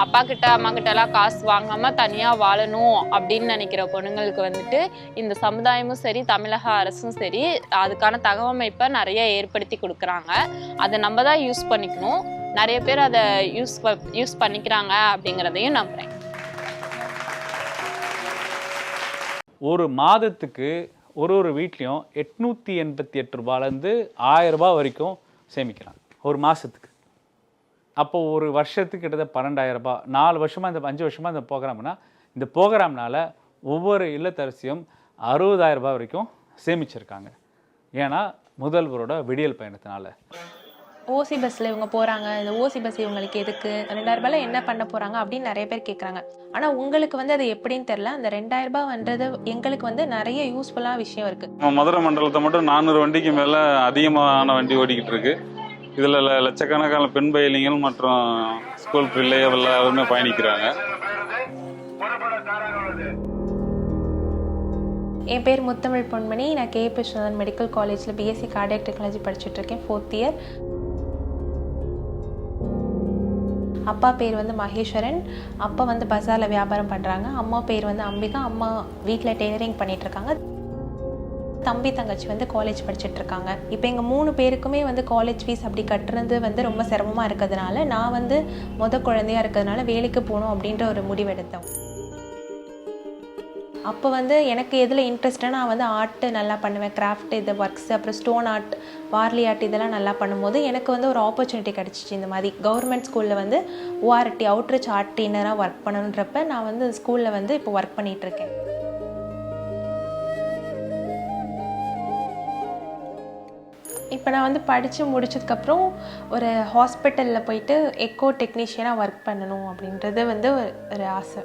அப்பா கிட்ட அம்மா கிட்டலாம் காசு வாங்காமல் தனியாக வாழணும் அப்படின்னு நினைக்கிற பொண்ணுங்களுக்கு வந்துட்டு இந்த சமுதாயமும் சரி, தமிழக அரசும் சரி, அதுக்கான தகவமைப்பை நிறைய ஏற்படுத்தி கொடுக்குறாங்க. அதை நம்ம தான் யூஸ் பண்ணிக்கணும். நிறைய பேர் அதை யூஸ் பண்ணிக்கிறாங்க அப்படிங்கிறதையும் நம்புகிறேன். ஒரு மாதத்துக்கு ஒரு வீட்லேயும் 888 ரூபாயிலேருந்து 1000 ரூபாய் வரைக்கும் சேமிக்கிறாங்க ஒரு மாதத்துக்கு. அப்போது ஒரு வருஷத்துக்கு கிட்டத்தட்ட 12,000 ரூபாய். 4 வருஷமாக இந்த 5 வருஷமாக இந்த ப்ரோக்ராம்னா, இந்த ப்ரோக்ராம்னால் ஒவ்வொரு இல்லத்தரசியும் 60,000 ரூபாய் வரைக்கும் சேமிச்சிருக்காங்க. ஏன்னா முதல்வரோட விடியல் பயணத்தினால. ஓசி பஸ்ஸில் இவங்க போகிறாங்க, இந்த ஓசி பஸ் இவங்களுக்கு எதுக்கு, 2000 ரூபாயில் என்ன பண்ண போகிறாங்க அப்படின்னு நிறைய பேர் கேட்குறாங்க. ஆனால் உங்களுக்கு வந்து அது எப்படின்னு தெரில. அந்த 2000 ரூபாய்ன்றது எங்களுக்கு வந்து நிறைய யூஸ்ஃபுல்லான விஷயம் இருக்குது. நம்ம மதுரை மண்டலத்தை மட்டும் 400 வண்டிக்கு மேலே அதிகமான வண்டி ஓடிக்கிட்டு இருக்கு. இதில் லட்சக்கணக்கான பெண் பயணிகள் மற்றும் ஸ்கூல் பிள்ளைகள் எல்லாருமே பயணிக்கிறாங்க. என் பேர் முத்தமிழ் பொன்மணி. நான் கே விஸ்வநாதன் மெடிக்கல் காலேஜில் பிஎஸ்சி கார்டியாக் டெக்னாலஜி படிச்சுட்ருக்கேன், 4th இயர். அப்பா பேர் வந்து மகேஸ்வரன். அப்பா வந்து பஜாரில் வியாபாரம் பண்ணுறாங்க. அம்மா பேர் வந்து அம்பிகா. அம்மா வீட்டில் டெய்லரிங் பண்ணிகிட்ருக்காங்க. தம்பி தங்கச்சி வந்து காலேஜ் படிச்சுட்ருக்காங்க. இப்போ எங்கள் 3 பேருக்குமே வந்து காலேஜ் ஃபீஸ் அப்படி கட்டுறது வந்து ரொம்ப சிரமமாக இருக்கிறதுனால நான் வந்து குழந்தையாக இருக்கிறதுனால வேலைக்கு போகணும் அப்படின்ற ஒரு முடிவெடுத்தேன். அப்போ வந்து எனக்கு எதில் இன்ட்ரெஸ்ட்டாக நான் வந்து ஆர்ட்டு நல்லா பண்ணுவேன், கிராஃப்ட், இது ஒர்க்ஸ், அப்புறம் ஸ்டோன் ஆர்ட், வார்லி ஆர்ட் இதெல்லாம் நல்லா பண்ணும்போது எனக்கு வந்து ஒரு ஆப்பர்ச்சுனிட்டி கிடச்சிச்சு. இந்த மாதிரி கவர்மெண்ட் ஸ்கூலில் வந்து ORT அவுட்ரீச் ஆர்ட் ட்ரெயினராக ஒர்க் பண்ணணுன்றப்ப நான் வந்து ஸ்கூலில் வந்து இப்போ ஒர்க் பண்ணிகிட்ருக்கேன். இப்போ நான் வந்து படித்து முடிச்சதுக்கப்புறம் ஒரு ஹாஸ்பிட்டலில் போயிட்டு எக்கோ டெக்னீஷியனாக ஒர்க் பண்ணணும் அப்படின்றது வந்து ஒரு ஆசை.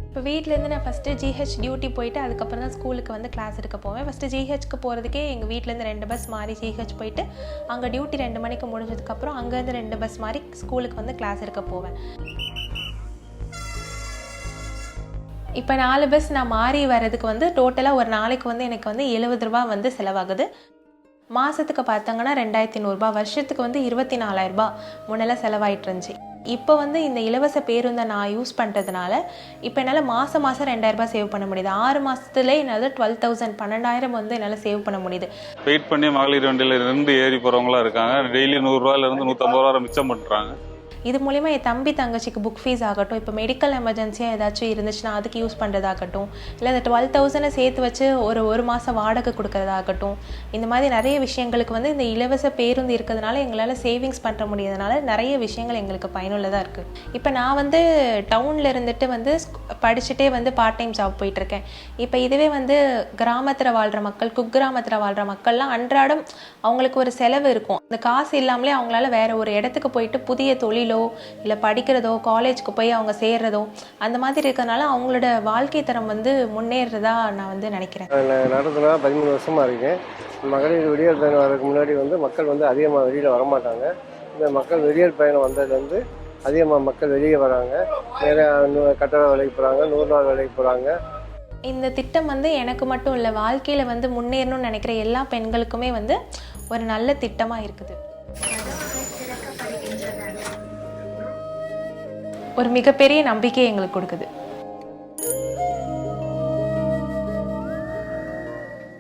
இப்போ வீட்டிலேருந்து நான் ஃபஸ்ட்டு GH டியூட்டி போயிட்டு அதுக்கப்புறம் தான் ஸ்கூலுக்கு வந்து கிளாஸ் எடுக்க போவேன். ஃபஸ்ட்டு GHக்கு போகிறதுக்கே எங்கள் வீட்டிலேருந்து 2 பஸ் மாறி GH போயிட்டு அங்கே டியூட்டி 2 மணிக்கு முடிஞ்சதுக்கப்புறம் அங்கேருந்து 2 பஸ் மாறி ஸ்கூலுக்கு வந்து கிளாஸ் எடுக்க போவேன். இப்போ 4 பஸ் நான் மாறி வர்றதுக்கு வந்து டோட்டலாக ஒரு நாளைக்கு வந்து எனக்கு வந்து 70 ரூபா வந்து செலவாகுது. மாதத்துக்கு பார்த்தாங்கன்னா 2,100 ரூபா, வருஷத்துக்கு வந்து 24,000 ரூபா முன்னெல்லாம் செலவாயிட்டு இருந்துச்சு. இப்போ வந்து இந்த இலவச பேருந்தை நான் யூஸ் பண்ணுறதுனால இப்போ என்னால் மாதம் 2,000 ரூபாய் சேவ் பண்ண முடியுது. 6 மாதத்துலேயே என்னால் 12,000 12,000 வந்து என்னால் சேவ் பண்ண முடியுது. வெயிட் பண்ணி மகளிர் வண்டியில் 2 ஏறி போகிறவங்களாம் இருக்காங்க. டெய்லி 100 ரூபாயிலேருந்து 150 ரூபா மிச்சம் பண்ணுறாங்க. இது மூலிமா என் தம்பி தங்கச்சிக்கு புக் ஃபீஸ் ஆகட்டும், இப்போ மெடிக்கல் எமர்ஜென்சியாக ஏதாச்சும் இருந்துச்சுன்னா அதுக்கு யூஸ் பண்ணுறதாகட்டும், இல்லை இந்த 12,000 சேர்த்து வச்சு ஒரு மாதம் வாடகை கொடுக்குறதாகட்டும், இந்த மாதிரி நிறைய விஷயங்களுக்கு வந்து இந்த இலவச பேருந்து இருக்கிறதுனால எங்களால் சேவிங்ஸ் பண்ண முடியாதனால நிறைய விஷயங்கள் எங்களுக்கு பயனுள்ளதாக இருக்குது. இப்போ நான் வந்து டவுனில் இருந்துட்டு வந்து படிச்சுட்டே வந்து பார்ட் டைம் ஜாப் போயிட்டுருக்கேன். இப்போ இதுவே வந்து கிராமத்தில் வாழ்கிற மக்கள், குக்கிராமத்தில் வாழ்கிற மக்கள்லாம் அன்றாடம் அவங்களுக்கு ஒரு செலவு இருக்கும். இந்த காசு இல்லாமலே அவங்களால வேற ஒரு இடத்துக்கு போயிட்டு புதிய தொழிலோ இல்லை படிக்கிறதோ காலேஜுக்கு போய் அவங்க சேர்றதோ அந்த மாதிரி இருக்கிறதுனால அவங்களோட வாழ்க்கை தரம் வந்து முன்னேறதா நான் வந்து நினைக்கிறேன். நடந்துனா 13 வருஷமாக இருக்கேன். மகளிர் விடியல் பயணம் வரதுக்கு முன்னாடி வந்து மக்கள் வந்து அதிகமாக வெளியில் வரமாட்டாங்க. இந்த மக்கள் விடியல் பயணம் வந்ததுலேருந்து அதிகமாக மக்கள் வெளியே வராங்க. நிறையா கட்டட வேலைக்கு போகிறாங்க, 100 நாள் வேலைக்கு போகிறாங்க. இந்த திட்டம் வந்து எனக்கு மட்டும் இல்லை, வாழ்க்கையில் வந்து முன்னேறணும்னு நினைக்கிற எல்லா பெண்களுக்குமே வந்து ஒரு நல்ல திட்டமாக இருக்குது. ஒரு மிகப்பெரிய நம்பிக்கையை எங்களுக்கு கொடுக்குது.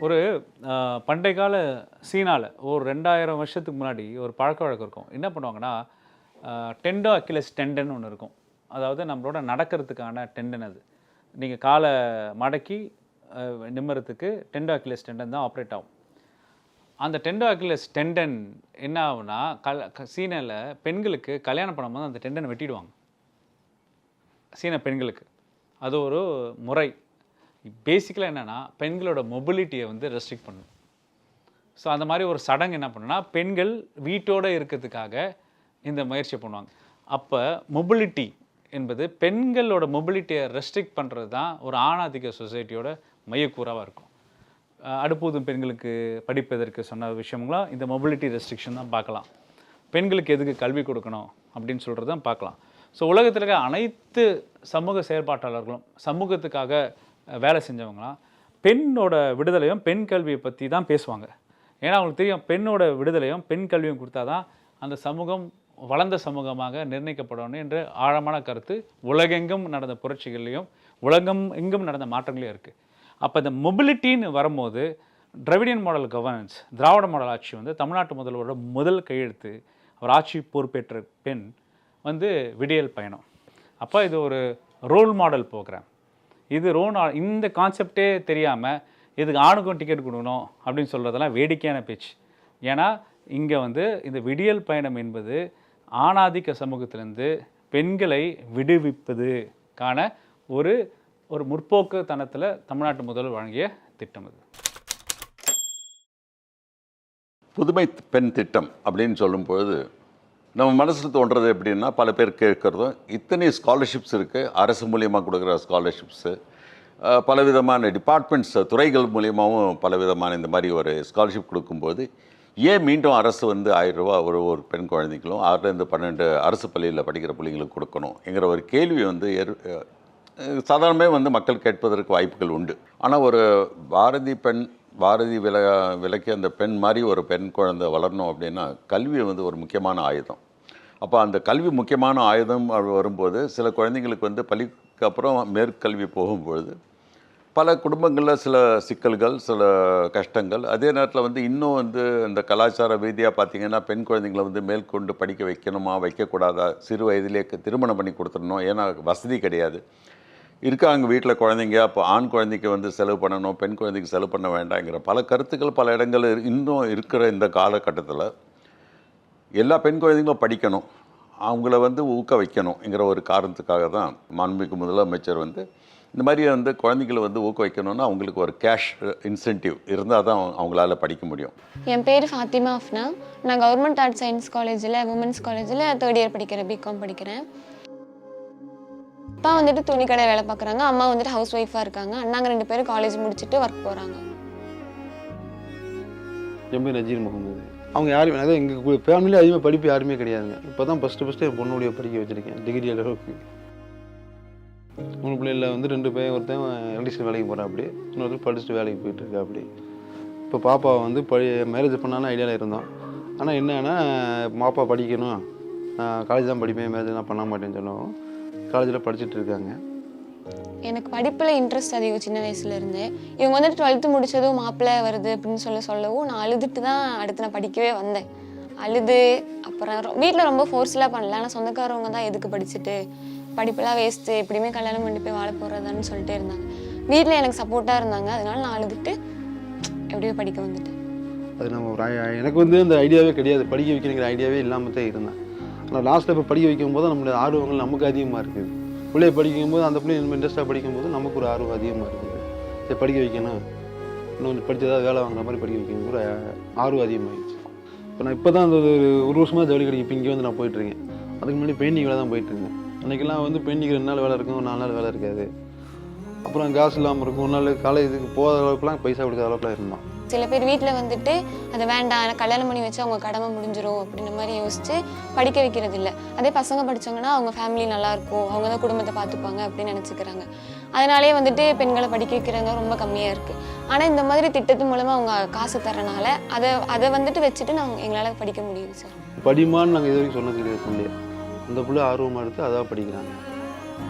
ஒரு பண்டைய கால சீனாவில் ஒரு 2000 வருஷத்துக்கு முன்னாடி ஒரு பழக்க வழக்கம் இருக்கும். என்ன பண்ணுவாங்கன்னா டெண்டோ அக்கிலஸ் டெண்டன் ஒன்று இருக்கும். அதாவது நம்மளோட நடக்கிறதுக்கான டெண்டன். அது நீங்கள் காலை மடக்கி நிம்மறதுக்கு டெண்டோ அக்கிலஸ் டெண்டன் தான் ஆப்ரேட் ஆகும். அந்த டெண்டோ அக்கிலஸ் டெண்டன் என்ன ஆகுனா சீனாவில் பெண்களுக்கு கல்யாணம் பண்ணும்போது அந்த டெண்டனை வெட்டிடுவாங்க. சீன பெண்களுக்கு அது ஒரு முறை. பேசிக்கலாக என்னென்னா பெண்களோட மொபிலிட்டியை வந்து ரெஸ்ட்ரிக்ட் பண்ணும். ஸோ அந்த மாதிரி ஒரு சடங்கு என்ன பண்ணுன்னா பெண்கள் வீட்டோடு இருக்கிறதுக்காக இந்த முயற்சியை பண்ணுவாங்க. அப்போ மொபிலிட்டி என்பது பெண்களோட மொபிலிட்டியை ரெஸ்ட்ரிக்ட் பண்ணுறது தான் ஒரு ஆணாதிக்க சொசைட்டியோட மையக்கூறாக இருக்கும். அடுப்பூதும் பெண்களுக்கு படிப்பதற்கு சொன்ன விஷயங்களாம் இந்த மொபிலிட்டி ரெஸ்ட்ரிக்ஷன் தான் பார்க்கலாம். பெண்களுக்கு எதுக்கு கல்வி கொடுக்கணும் அப்படின்னு சொல்கிறது தான் பார்க்கலாம். ஸோ உலகத்தில் இருக்க அனைத்து சமூக செயற்பாட்டாளர்களும் சமூகத்துக்காக வேலை செஞ்சவங்களாம் பெண்ணோட விடுதலையும் பெண் கல்வியை பற்றி தான் பேசுவாங்க. ஏன்னா அவங்களுக்கு தெரியும் பெண்ணோட விடுதலையும் பெண் கல்வியும் கொடுத்தா தான் அந்த சமூகம் வளர்ந்த சமூகமாக நிர்ணயிக்கப்படணும் என்ற ஆழமான கருத்து உலகெங்கும் நடந்த புரட்சிகள்லையும் உலகம் எங்கும் நடந்த மாற்றங்களையும் இருக்குது. அப்போ இந்த மொபிலிட்டின்னு வரும்போது திராவிடியன் மாடல் கவர்னன்ஸ், திராவிட மாடல் ஆட்சி வந்து தமிழ்நாட்டு முதல்வரோட முதல் கையெழுத்து. அவர் ஆட்சி பொறுப்பேற்ற பெண் வந்து விடியல் பயணம். அப்போ இது ஒரு ரோல் மாடல் ப்ரோக்ராம். இது இந்த கான்செப்டே தெரியாமல் இதுக்கு ஆணுக்கும் டிக்கெட் கொடுக்கணும் அப்படின்னு சொல்கிறதெல்லாம் வேடிக்கையான பேச்சு. ஏன்னா இங்கே வந்து இந்த விடியல் பயணம் என்பது ஆணாதிக்க சமூகத்திலேருந்து பெண்களை விடுவிப்பதுக்கான ஒரு முற்போக்கு தனத்தில் தமிழ்நாட்டு முதல்வர் வழங்கிய திட்டம். இது புதுமை பெண் திட்டம் அப்படின்னு சொல்லும்பொழுது நம்ம மனசில் தோன்றது எப்படின்னா பல பேர் கேட்குறதும் இத்தனை ஸ்காலர்ஷிப்ஸ் இருக்குது. அரசு மூலியமாக கொடுக்குற ஸ்காலர்ஷிப்ஸு, பலவிதமான டிபார்ட்மெண்ட்ஸ் துறைகள் மூலியமாகவும் பலவிதமான இந்த மாதிரி ஒரு ஸ்காலர்ஷிப் கொடுக்கும்போது ஏன் மீண்டும் அரசு வந்து 1000 ரூபா ஒரு பெண் குழந்தைகளும் 6லேருந்து 12 அரசு பள்ளியில் படிக்கிற பிள்ளைங்களுக்கு கொடுக்கணும் என்கிற ஒரு கேள்வி வந்து சாதாரணமே வந்து மக்கள் கேட்பதற்கு வாய்ப்புகள் உண்டு. ஆனால் ஒரு பாரதி விலக்கிய அந்த பெண் மாதிரி ஒரு பெண் குழந்தை வளரணும் அப்படின்னா கல்வி வந்து ஒரு முக்கியமான ஆயுதம். அப்போ அந்த கல்வி முக்கியமான ஆயுதம் வரும்போது சில குழந்தைங்களுக்கு வந்து பள்ளிக்கு அப்புறம் மேற்கல்வி போகும்பொழுது பல குடும்பங்களில் சில சிக்கல்கள், சில கஷ்டங்கள். அதே நேரத்தில் வந்து இன்னும் வந்து இந்த கலாச்சார ரீதியாக பார்த்திங்கன்னா பெண் குழந்தைங்களை வந்து மேற்கொண்டு படிக்க வைக்கணுமா வைக்கக்கூடாதா, சிறு வயதிலே திருமணம் பண்ணி கொடுத்துடணும், ஏன்னா வசதி கிடையாது. இருக்காங்க வீட்டில் குழந்தைங்க, அப்போ ஆண் குழந்தைக்கு வந்து செலவு பண்ணணும், பெண் குழந்தைக்கு செலவு பண்ண வேண்டாங்கிற பல கருத்துக்கள் பல இடங்கள் இன்னும் இருக்கிற இந்த காலகட்டத்தில் எல்லா பெண் குழந்தைங்களும் படிக்கணும், அவங்கள வந்து ஊக்க வைக்கணுங்கிற ஒரு காரணத்துக்காக தான் மாண்புமிகு முதலமைச்சர் வந்து இந்த மாதிரி வந்து குழந்தைகளை வந்து ஊக்க வைக்கணும்னா அவங்களுக்கு ஒரு கேஷ் இன்சென்டிவ் இருந்தால் தான் அவங்களால படிக்க முடியும். என் பேர் ஃபாத்திமா அஃப்னா. நான் கவர்மெண்ட் ஆர்ட்ஸ் சயின்ஸ் காலேஜில் உமன்ஸ் காலேஜில் 3rd இயர் படிக்கிறேன், பிகாம் படிக்கிறேன். அப்பா வந்துட்டு துணி கடை வேலை பார்க்குறாங்க, அம்மா வந்துட்டு ஹவுஸ் ஒய்ஃபாக இருக்காங்க. அண்ணாங்க 2 பேரும் காலேஜ் முடிச்சுட்டு ஒர்க் போகிறாங்க. என் பேர் நஜீர் முகமது. அவங்க யாருமே அதாவது எங்கள் ஃபேமிலியில் அதிகமாக படிப்பு யாருமே கிடையாதுங்க. இப்போ தான் ஃபஸ்ட்டு என் பொண்ணுடைய படிக்க வச்சுருக்கேன் டிகிரி அளவுக்கு. 3 பிள்ளைகளில் வந்து 2 பேர், ஒருத்தன் எலக்ட்ரிஷியன் வேலைக்கு போகிறான், அப்படி இன்னொருத்தர் படிச்சுட்டு வேலைக்கு போயிட்டுருக்கா. அப்படி இப்போ பாப்பாவை வந்து மேரேஜ் பண்ணாலும் ஐடியாவில் இருந்தோம். ஆனால் என்னன்னா பாப்பா படிக்கணும், காலேஜ் தான் படிப்பேன், மேரேஜ்லாம் பண்ண மாட்டேன்னு சொன்னோம். காலேஜில் படிச்சுட்டு இருக்காங்க. எனக்கு படிப்பில் இன்ட்ரெஸ்ட் அதிகம் சின்ன வயசுலேருந்து. இவங்க வந்துட்டு 12th முடித்ததும் மாப்பிள்ளை வருது அப்படின்னு சொல்லவும் நான் அழுதுட்டு தான் அடுத்து நான் படிக்கவே வந்தேன். அழுது. அப்புறம் வீட்டில் ரொம்ப ஃபோர்ஸ்லாம் பண்ணல, ஆனால் சொந்தக்காரவங்க தான் எதுக்கு படிச்சுட்டு படிப்பெல்லாம் வேஸ்ட்டு, எப்படியுமே கல்யாணம் பண்ணி போய் வாழ போகிறதான்னு சொல்லிட்டே இருந்தாங்க. வீட்டில் எனக்கு சப்போர்ட்டாக இருந்தாங்க, அதனால நான் அழுதுட்டு எப்படியோ படிக்க வந்துட்டேன். அது நம்ம எனக்கு வந்து அந்த ஐடியாவே கிடையாது, படிக்க வைக்கணுங்கிற ஐடியாவே இல்லாமல் தான் இருந்தேன். ஆனால் லாஸ்ட்டில் இப்போ படிக்க வைக்கும்போது நம்மளுடைய ஆர்வங்கள் நமக்கு அதிகமாக இருக்குது. பிள்ளைய படிக்கும்போது அந்த பிள்ளை இன்ட்ரெஸ்ட்டாக படிக்கும்போது நமக்கு ஒரு ஆர்வம் அதிகமாக இருக்குது. சரி படிக்க வைக்கணும், இன்னும் படித்ததாக வேலை வாங்குற மாதிரி படிக்க வைக்கணும் கூட ஆர்வம் அதிகமாகிடுச்சு. இப்போ நான் இப்போ தான் அந்த ஒரு வருஷமாக ஜவுளி கடைக்கு இப்போ இங்கே வந்து நான் போயிட்டுருக்கேன். அதுக்கு முன்னாடி பெயிண்டிங் வேலை தான் போயிட்டுருந்தேன். அன்றைக்கெல்லாம் வந்து பெயிண்டிங் 2 நாள் வேலை இருக்கும், 4 நாள் வேலை இருக்காது. அப்புறம் காசு இல்லாமல் இருக்கும். ஒரு நாள் காலேஜுக்கு போகிற அளவுக்குலாம் பைசா கொடுக்குற அளவுக்குலாம் இருந்தோம். சில பேர் வீட்டில் வந்துட்டு அதை வேண்டாம், எனக்கு கல்யாணம் பண்ணி வச்சு அவங்க கடமை முடிஞ்சிடும் அப்படின்ற மாதிரி யோசிச்சு படிக்க வைக்கிறது இல்லை. அதே பசங்க படித்தாங்கன்னா அவங்க ஃபேமிலி நல்லாயிருக்கும், அவங்க தான் குடும்பத்தை பார்த்துப்பாங்க அப்படின்னு நினச்சிக்கிறாங்க. அதனாலே வந்துட்டு பெண்களை படிக்க வைக்கிறாங்க ரொம்ப கம்மியாக இருக்குது. ஆனால் இந்த மாதிரி திட்டத்து மூலமாக அவங்க காசு தரனால அதை வந்துட்டு வச்சுட்டு நாங்கள் எங்களால் படிக்க முடியுது சார். படிமான்னு நாங்கள் இது வரைக்கும் சொன்னது கிடையாது. பிள்ளைய அந்த பிள்ளை ஆர்வமாக எடுத்து அதான் படிக்கிறாங்க.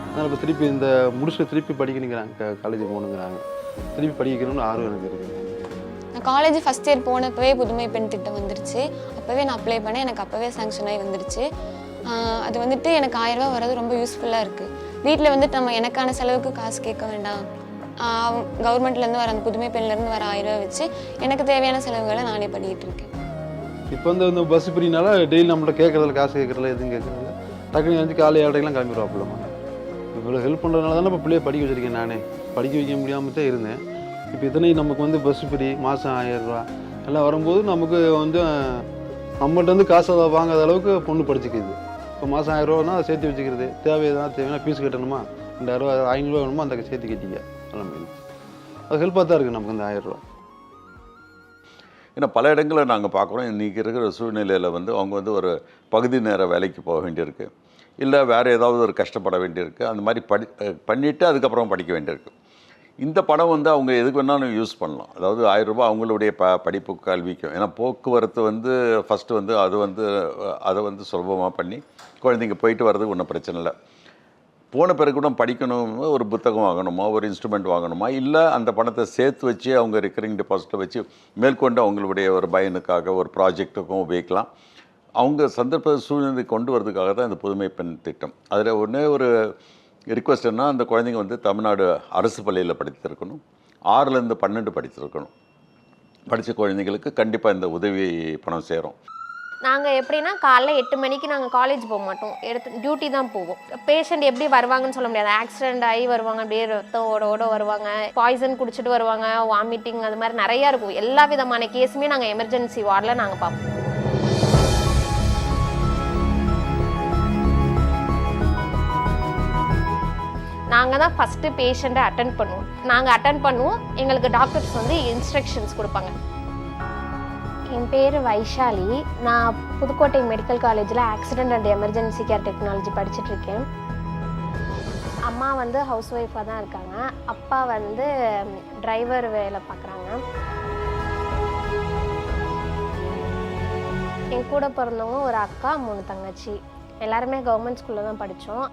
அதனால் இப்போ திருப்பி இந்த முடிச்சுட்டு திருப்பி படிக்கணுங்கிறாங்க, காலேஜுக்கு போகணுங்கிறாங்க. திருப்பி படிக்கணும்னு ஆர்வம் எனக்கு இருக்குது. நான் காலேஜ் ஃபஸ்ட் இயர் போனப்பவே புதுமை பெண் திட்டம் வந்துருச்சு. அப்போவே நான் அப்ளை பண்ணேன், எனக்கு அப்போவே சாங்ஷன் ஆகி வந்துருச்சு. அது வந்துட்டு எனக்கு 1000 ரூபா வர்றது ரொம்ப யூஸ்ஃபுல்லாக இருக்குது. வீட்டில் வந்துட்டு நம்ம எனக்கான செலவுக்கு காசு கேட்க வேண்டாம். கவர்மெண்ட்லேருந்து வர அந்த புதுமை பெண்லேருந்து வர 1000 ரூபா வச்சு எனக்கு தேவையான செலவுகளை நானே பண்ணிகிட்டு இருக்கேன். இப்போ இந்த பஸ் ஃப்ரீனால டெய்லி நம்மள்ட்ட கேட்குறதுல காசு கேட்குறதுல எதுவும் கேட்குறதில்ல. டக்குனு வந்து காலை 7:30க்கெலாம் கிளம்பிடுவாப்பில்லம்மா. இவ்வளோ ஹெல்ப் பண்ணுறதுனால தானே இப்போ பிள்ளைய படிக்க வச்சுருக்கேன். நானே படிக்க வைக்க முடியாமல் தான் இருந்தேன். இப்போ இத்தனை நமக்கு வந்து பஸ் ஃப்ரீ மாதம் 1000 ரூபா எல்லாம் வரும்போது நமக்கு வந்து நம்மகிட்ட வந்து காசை வாங்காத அளவுக்கு பொண்ணு படிச்சுக்குது. இப்போ மாதம் 1000 ரூபானா அதை சேர்த்து வச்சுக்கிறது. தேவைன்னா ஃபீஸ் கட்டணுமா, 2000 ரூபா 500 ரூபா வேணுமா அந்த சேர்த்து கட்டிக்க எல்லாமே. அது ஹெல்ப்பாக தான் இருக்குது நமக்கு அந்த 1000 ரூபா. ஏன்னா பல இடங்களில் நாங்கள் பார்க்குறோம், இன்றைக்கி இருக்கிற சூழ்நிலையில் வந்து அவங்க வந்து ஒரு பகுதி நேர வேலைக்கு போக வேண்டியிருக்கு, இல்லை வேறு ஏதாவது ஒரு கஷ்டப்பட வேண்டியிருக்கு. அந்த மாதிரி பண்ணிவிட்டு அதுக்கப்புறம் படிக்க வேண்டியிருக்கு. இந்த பணம் வந்து அவங்க எதுக்கு வேணாலும் யூஸ் பண்ணலாம். அதாவது 1000 ரூபா அவங்களுடைய படிப்பு கல்விக்கும். ஏன்னா போக்குவரத்து வந்து ஃபஸ்ட்டு வந்து அதை வந்து சுலபமாக பண்ணி குழந்தைங்க போயிட்டு வர்றதுக்கு ஒன்றும் பிரச்சனை இல்லை. போன பிறகு கூட படிக்கணும், ஒரு புத்தகம் வாங்கணுமா, ஒரு இன்ஸ்ட்ருமெண்ட் வாங்கணுமா, இல்லை அந்த பணத்தை சேர்த்து வச்சு அவங்க ரெக்கரிங் டெபாசிட்டை வச்சு மேற்கொண்டு அவங்களுடைய ஒரு பயனுக்காக ஒரு ப்ராஜெக்ட்டுக்கும் உபயோகிக்கலாம். அவங்க சந்தர்ப்ப சூழ்நிலை கொண்டு வரதுக்காக தான் இந்த புதுமை பெண் திட்டம். அதில் ஒன்றே ஒரு ரிக்வெஸ்ட் என்ன, அந்த குழந்தைங்க வந்து தமிழ்நாடு அரசு பள்ளியில் படித்திருக்கணும், 6லேருந்து 12 படித்திருக்கணும். படித்த குழந்தைங்களுக்கு கண்டிப்பாக இந்த உதவி பணம் சேரும். நாங்கள் எப்படின்னா காலைல 8 மணிக்கு நாங்கள் காலேஜ் போக மாட்டோம், டியூட்டி தான் போவோம். பேஷண்ட் எப்படி வருவாங்கன்னு சொல்ல முடியாது. ஆக்சிடென்ட் ஆகி வருவாங்க, அப்படியே ரத்தம் ஓட வருவாங்க, பாய்சன் குடிச்சிட்டு வருவாங்க, வாமிட்டிங், அது மாதிரி நிறையா இருக்கும். எல்லா விதமான கேஸுமே நாங்கள் எமர்ஜென்சி வார்டில் நாங்கள் பார்ப்போம். நாங்கள் தான் ஃபஸ்ட்டு பேஷண்ட்டை அட்டென்ட் பண்ணுவோம். நாங்கள் அட்டென்ட் பண்ணுவோம், எங்களுக்கு டாக்டர்ஸ் வந்து இன்ஸ்ட்ரக்ஷன்ஸ் கொடுப்பாங்க. என் பேர் வைஷாலி. நான் புதுக்கோட்டை மெடிக்கல் காலேஜில் accident and emergency care technology படிச்சுட்ருக்கேன். அம்மா வந்து ஹவுஸ் ஒய்ஃபாக தான் இருக்காங்க. அப்பா வந்து டிரைவர் வேலை பார்க்குறாங்க. என் கூட பிறந்தவங்க ஒரு அக்கா, 3 தங்கச்சி. எல்லாருமே கவர்மெண்ட் ஸ்கூலில் தான் படித்தோம்.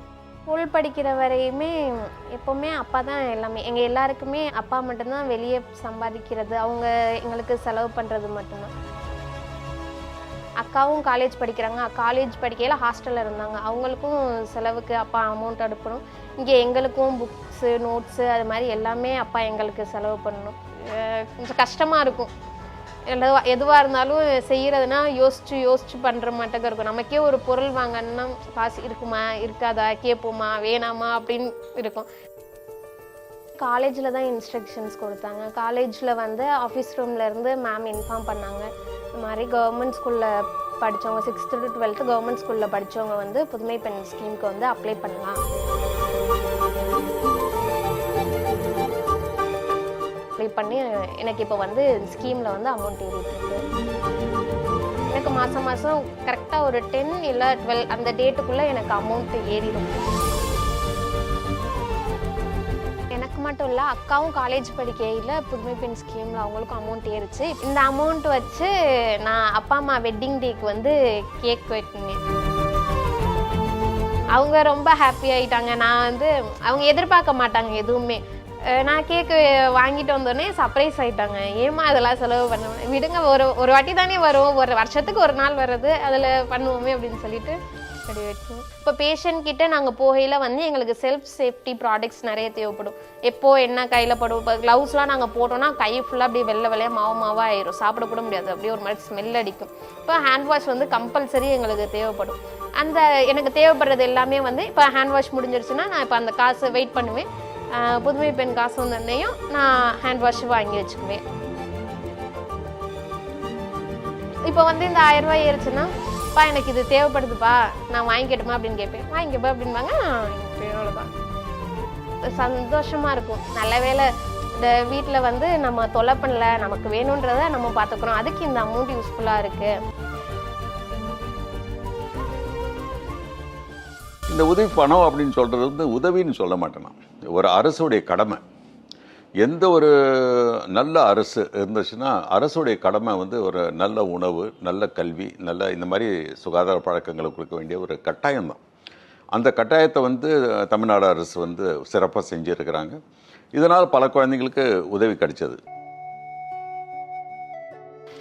ஸ்கூல் படிக்கிற வரையுமே எப்போவுமே அப்பா தான் எல்லாமே. எங்கள் எல்லாருக்குமே அப்பா மட்டும்தான் வெளியே சம்பாதிக்கிறது, அவங்க எங்களுக்கு செலவு பண்ணுறது மட்டும்தான். அக்காவும் காலேஜ் படிக்கிறாங்க. காலேஜ் படிக்கையில் ஹாஸ்டலில் இருந்தாங்க. அவங்களுக்கும் செலவுக்கு அப்பா அமௌண்ட் அனுப்பணும். இங்கே எங்களுக்கும் புக்ஸு, நோட்ஸு, அது மாதிரி எல்லாமே அப்பா எங்களுக்கு செலவு பண்ணணும். கொஞ்சம் கஷ்டமாக இருக்கும். எதுவாக இருந்தாலும் செய்கிறதுனா யோசிச்சு பண்ணுற மாட்டேங்க இருக்கும். நமக்கே ஒரு பொருள் வாங்கணும்னா காசு இருக்குமா இருக்காதா, கேட்போமா வேணாமா அப்படின்னு இருக்கும். காலேஜில் தான் இன்ஸ்ட்ரக்ஷன்ஸ் கொடுத்தாங்க. காலேஜில் வந்து ஆஃபீஸ் ரூம்லேருந்து மேம் இன்ஃபார்ம் பண்ணாங்க, இந்த மாதிரி கவர்மெண்ட் ஸ்கூலில் படித்தவங்க 6th to 12th கவர்மெண்ட் ஸ்கூலில் படித்தவங்க வந்து புதுமை பெண் ஸ்கீமுக்கு வந்து அப்ளை பண்ணலாம். அப்ளை பண்ணி எனக்கு இப்போ வந்து ஸ்கீமில் வந்து அமௌண்ட் ஏறிட்டுருக்கு. எனக்கு மாதம் கரெக்டாக ஒரு 10 இல்லை 12 அந்த டேட்டுக்குள்ளே எனக்கு அமௌண்ட்டு ஏறிடும். எனக்கு மட்டும் இல்லை, அக்காவும் காலேஜ் படிக்கையில் புதுமை பெண் ஸ்கீமில் அவங்களுக்கும் அமௌண்ட் ஏறிச்சு. இந்த அமௌண்ட் வச்சு நான் அப்பா அம்மா வெட்டிங் டேக்கு வந்து கேக் வெட்டினேன். அவங்க ரொம்ப ஹாப்பி ஆகிட்டாங்க. நான் வந்து அவங்க எதிர்பார்க்க மாட்டாங்க எதுவுமே. நான் கேக்கு வாங்கிட்டு வந்தோடனே சர்ப்ரைஸ் ஆகிட்டாங்க. ஏமா அதெல்லாம் செலவு பண்ணுவேன், விடுங்க ஒரு வாட்டி தானே வரும், ஒரு வருஷத்துக்கு ஒரு நாள் வர்றது, அதில் பண்ணுவோமே அப்படின்னு சொல்லிட்டு அப்படி வச்சோம். இப்போ பேஷண்ட் கிட்ட நாங்கள் போகையில் வந்து எங்களுக்கு செல்ஃப் சேஃப்டி ப்ராடக்ட்ஸ் நிறைய தேவைப்படும். எப்போது என்ன கையில் படும். இப்போ க்ளவுஸ்லாம் நாங்கள் போட்டோம்னா கை ஃபுல்லாக அப்படியே வெள்ளை வெள்ளையாக மாவாக ஆயிரும், சாப்பிடக்கூட முடியாது, அப்படியே ஒரு மாதிரி ஸ்மெல் அடிக்கும். இப்போ ஹேண்ட் வாஷ் வந்து கம்பல்சரி எங்களுக்கு தேவைப்படும். அந்த எனக்கு தேவைப்படுறது எல்லாமே வந்து இப்போ ஹேண்ட் வாஷ் முடிஞ்சிருச்சுன்னா நான் இப்போ அந்த காசை வெயிட் பண்ணுவேன். புதுமை பெண் காசு வந்தோடனையும் நான் ஹேண்ட் வாஷ் வாங்கி வச்சுக்குவேன். இப்போ வந்து இந்த 1000 ரூபாய் ஏறிச்சுன்னா, பா எனக்கு இது தேவைப்படுதுப்பா நான் வாங்கிக்கட்டுமா அப்படின்னு கேட்பேன். வாங்கிக்கப்பா அப்படின்பாங்க, அவ்வளோதான். சந்தோஷமாக இருக்கும். நல்ல வேலை இந்த வீட்டில் வந்து நம்ம தொலை பண்ணல, நமக்கு வேணுன்றதை நம்ம பார்த்துக்குறோம், அதுக்கு இந்த அமௌண்ட் யூஸ்ஃபுல்லாக இருக்குது. இந்த உதவி பணம் அப்படின்னு சொல்கிறது வந்து உதவின்னு சொல்ல மாட்டேன் நான். ஒரு அரசுடைய கடமை. எந்த ஒரு நல்ல அரசு இருந்துச்சுன்னா அரசுடைய கடமை வந்து ஒரு நல்ல உணவு, நல்ல கல்வி, நல்ல இந்த மாதிரி சுகாதார பழக்கங்களை கொடுக்க வேண்டிய ஒரு கட்டாயம்தான். அந்த கட்டாயத்தை வந்து தமிழ்நாடு அரசு வந்து சிறப்பாக செஞ்சுருக்கிறாங்க. இதனால் பல குழந்தைங்களுக்கு உதவி கிடைச்சது.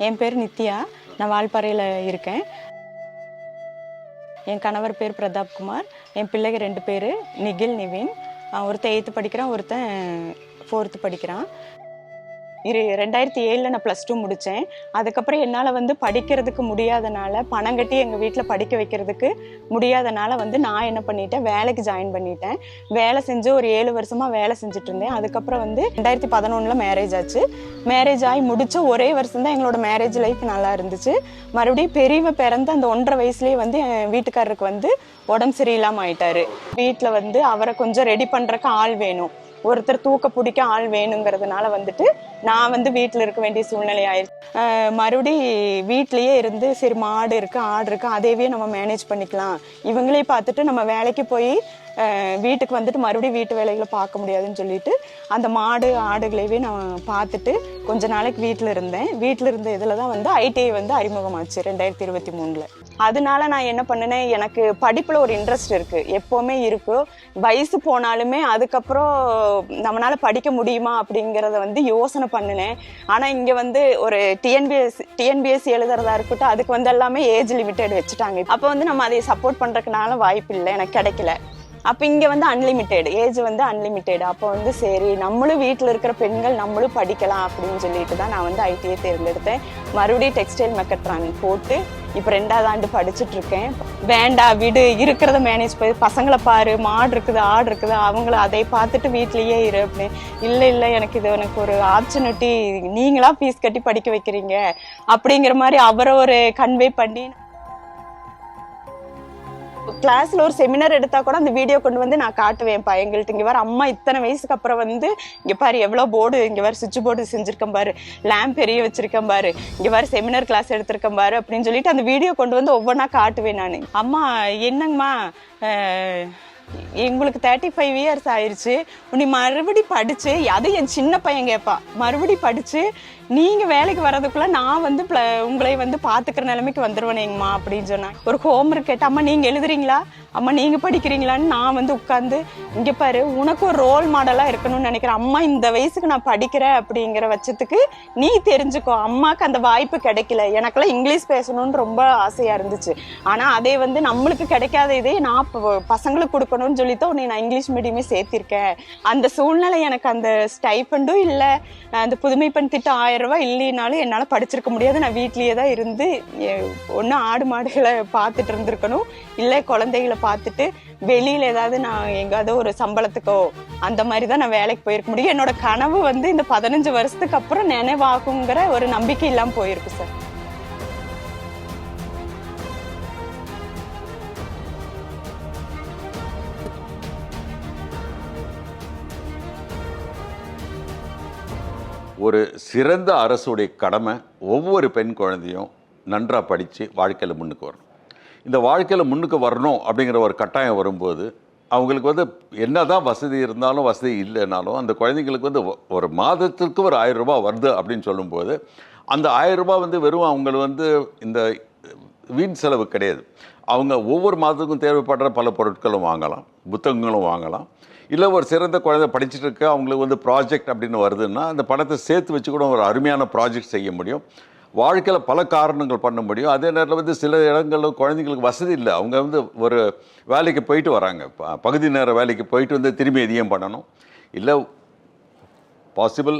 என் பேர் நித்யா, நான் வால்பாறையில் இருக்கேன். என் கணவர் பேர் பிரதாப் குமார். என் பிள்ளைங்க 2 பேர், நிகில், நிவின். ஒருத்தன் 8th படிக்கிறான், ஒருத்தன் 4th படிக்கிறான். 2007 நான் +2 முடித்தேன். அதுக்கப்புறம் என்னால் வந்து படிக்கிறதுக்கு முடியாதனால, பணம் கட்டி எங்கள் வீட்டில் படிக்க வைக்கிறதுக்கு முடியாதனால வந்து நான் என்ன பண்ணிட்டேன், வேலைக்கு ஜாயின் பண்ணிட்டேன். வேலை செஞ்சு ஒரு 7 வருஷமாக வேலை செஞ்சுட்டு இருந்தேன். அதுக்கப்புறம் வந்து 2011 மேரேஜ் ஆச்சு. மேரேஜ் ஆகி முடித்த ஒரே வருஷம் தான் எங்களோட மேரேஜ் லைஃப் நல்லா இருந்துச்சு. மறுபடியும் பெரியவ பிறந்து அந்த 1.5 வயசுலேயே வந்து என் வீட்டுக்காரருக்கு வந்து உடம்பு சரியில்லாமல் ஆயிட்டாரு. வீட்டில் வந்து அவரை கொஞ்சம் ரெடி பண்ணுறக்கு ஆள் வேணும், ஒருத்தர் தூக்க பிடிக்க ஆள் வேணுங்கிறதுனால வந்துட்டு நான் வந்து வீட்டில் இருக்க வேண்டிய சூழ்நிலை ஆயிடுச்சு. மறுபடி வீட்லேயே இருந்து சரி மாடு இருக்குது, ஆடு இருக்குது, அதையவே நம்ம மேனேஜ் பண்ணிக்கலாம், இவங்களே பார்த்துட்டு நம்ம வேலைக்கு போய் வீட்டுக்கு வந்துட்டு மறுபடியும் வீட்டு வேலைகளை பார்க்க முடியாதுன்னு சொல்லிட்டு அந்த மாடு ஆடுகளையே நான் பார்த்துட்டு கொஞ்ச நாளைக்கு வீட்டில் இருந்தேன். வீட்டில் இருந்த இதில் தான் வந்து ஐடிஐ வந்து அறிமுகமாச்சு 2023. அதனால நான் என்ன பண்ணினேன், எனக்கு படிப்பில் ஒரு இன்ட்ரெஸ்ட் இருக்குது, எப்போவுமே இருக்கும். வயசு போனாலுமே அதுக்கப்புறம் நம்மளால் படிக்க முடியுமா அப்படிங்கிறத வந்து யோசனை பண்ணினேன். ஆனால் இங்கே வந்து ஒரு டிஎன்பிஎஸ்சி எழுதுறதா இருக்கட்டும், அதுக்கு வந்து எல்லாமே ஏஜ் லிமிட்டட் வச்சுட்டாங்க. அப்போ வந்து நம்ம அதை சப்போர்ட் பண்ணுறதுனால வாய்ப்பு இல்லை, எனக்கு கிடைக்கல. அப்போ இங்கே வந்து அன்லிமிட்டெட் ஏஜ் வந்து அன்லிமிட்டெட். அப்போ வந்து சரி நம்மளும் வீட்டில் இருக்கிற பெண்கள் நம்மளும் படிக்கலாம் அப்படின்னு சொல்லிட்டு தான் நான் வந்து ஐடிஐ தேர்ந்தெடுத்தேன். மறுபடியும் டெக்ஸ்டைல் மெக்கட்ரானிக் போட்டு இப்போ 2வது ஆண்டு படிச்சுட்டு இருக்கேன். வேண்டாம் விடு, இருக்கிறத மேனேஜ் பண்ணி பசங்களை பாரு, மாடு இருக்குது, ஆடு இருக்குது, அவங்கள அதை பார்த்துட்டு வீட்லேயே இரு அப்படின்னு. இல்லை எனக்கு இது எனக்கு ஒரு ஆப்பர்ச்சுனிட்டி, நீங்களா ஃபீஸ் கட்டி படிக்க வைக்கிறீங்க அப்படிங்கிற மாதிரி அவரை ஒரு கன்வே பண்ணி கிளாஸ்ல ஒரு செமினார் எடுத்தா கூட அந்த வீடியோ கொண்டு வந்து நான் காட்டுவேன் பையங்கள்ட்ட. இங்கே வர அம்மா இத்தனை வயசுக்கு அப்புறம் வந்து இங்கே பாரு எவ்வளோ போர்டு, இங்கே வர சுவிட்ச் போர்டு செஞ்சுருக்கேன் பாரு, லேம்ப் பெரிய வச்சிருக்கேன் பாரு, இங்கே வர செமினார் கிளாஸ் எடுத்திருக்கேன் பாரு அப்படின்னு சொல்லிட்டு அந்த வீடியோ கொண்டு வந்து ஒவ்வொன்றா காட்டுவேன் நான். அம்மா என்னங்கம்மா எங்களுக்கு 35 இயர்ஸ் ஆயிடுச்சு, நீ மறுபடி படிச்சு, அது என் சின்ன பையன் கேட்பா, மறுபடி படிச்சு நீங்கள் வேலைக்கு வர்றதுக்குள்ள நான் வந்து உங்களை வந்து பார்த்துக்கிற நிலைமைக்கு வந்துடுவேனேங்கம்மா அப்படின்னு சொன்னேன். ஒரு ஹோம்ஒர்க் கேட்டேன், அம்மா நீங்கள் எழுதுறீங்களா, அம்மா நீங்கள் படிக்கிறீங்களான்னு நான் வந்து உட்காந்து இங்கே பாரு உனக்கு ஒரு ரோல் மாடலாக இருக்கணும்னு நினைக்கிறேன், அம்மா இந்த வயசுக்கு நான் படிக்கிறேன் அப்படிங்கிற பட்சத்துக்கு நீ தெரிஞ்சுக்கோ. அம்மாவுக்கு அந்த வாய்ப்பு கிடைக்கல. எனக்கெல்லாம் இங்கிலீஷ் பேசணும்னு ரொம்ப ஆசையாக இருந்துச்சு. ஆனால் அதே வந்து நம்மளுக்கு கிடைக்காத இதே நான் பசங்களுக்கு கொடுக்கணும்னு சொல்லித்தான் உன்னை நான் இங்கிலீஷ் மீடியமே சேர்த்திருக்கேன். அந்த சூழ்நிலை எனக்கு அந்த ஸ்டைஃபண்டும் இல்லை, அந்த புதுமை பெண் திட்டம் 1000 ரூபாய் இல்லைனாலும் என்னால் படிச்சிருக்க முடியாது. நான் வீட்லேயே தான் இருந்து ஒன்று ஆடு மாடுகளை பார்த்துட்டு இருந்திருக்கணும், இல்லை குழந்தைகளை பார்த்துட்டு வெளியில் ஏதாவது நான் எங்காவது ஒரு சம்பளத்துக்கோ அந்த மாதிரி தான் நான் வேலைக்கு போயிருக்க முடியும். என்னோட கனவு வந்து இந்த 15 வருஷத்துக்கு அப்புறம் நினைவாகுங்கிற ஒரு நம்பிக்கை இல்லாமல் போயிருக்கு சார். ஒரு சிறந்த அரசுடைய கடமை ஒவ்வொரு பெண் குழந்தையும் நன்றாக படித்து வாழ்க்கையில் முன்னுக்கு வரணும். இந்த வாழ்க்கையில் முன்னுக்கு வரணும் அப்படிங்கிற ஒரு கட்டாயம் வரும்போது அவங்களுக்கு வந்து என்ன தான் வசதி இருந்தாலும் வசதி இல்லைனாலும் அந்த குழந்தைங்களுக்கு வந்து ஒரு மாதத்துக்கு ஒரு 1000 ரூபாய் வருது அப்படின்னு சொல்லும்போது அந்த 1000 ரூபாய் வந்து வெறும் அவங்களுக்கு வந்து இந்த வீண் செலவு கிடையாது. அவங்க ஒவ்வொரு மாதத்துக்கும் தேவைப்படுற பல பொருட்களும் வாங்கலாம், புத்தகங்களும் வாங்கலாம். இல்லை ஒரு சிறந்த குழந்தை படிச்சுட்டு இருக்க அவங்களுக்கு வந்து ப்ராஜெக்ட் அப்படின்னு வருதுன்னா அந்த பணத்தை சேர்த்து வச்சு கூட ஒரு அருமையான ப்ராஜெக்ட் செய்ய முடியும். வாழ்க்கையில் பல காரணங்கள் பண்ண முடியும். அதே நேரத்தில் வந்து சில இடங்களில் குழந்தைங்களுக்கு வசதி இல்லை. அவங்க வந்து ஒரு வேலைக்கு போயிட்டு வராங்க, பகுதி நேர வேலைக்கு போயிட்டு வந்து திரும்பி எதையும் பண்ணணும். இல்லை பாசிபிள்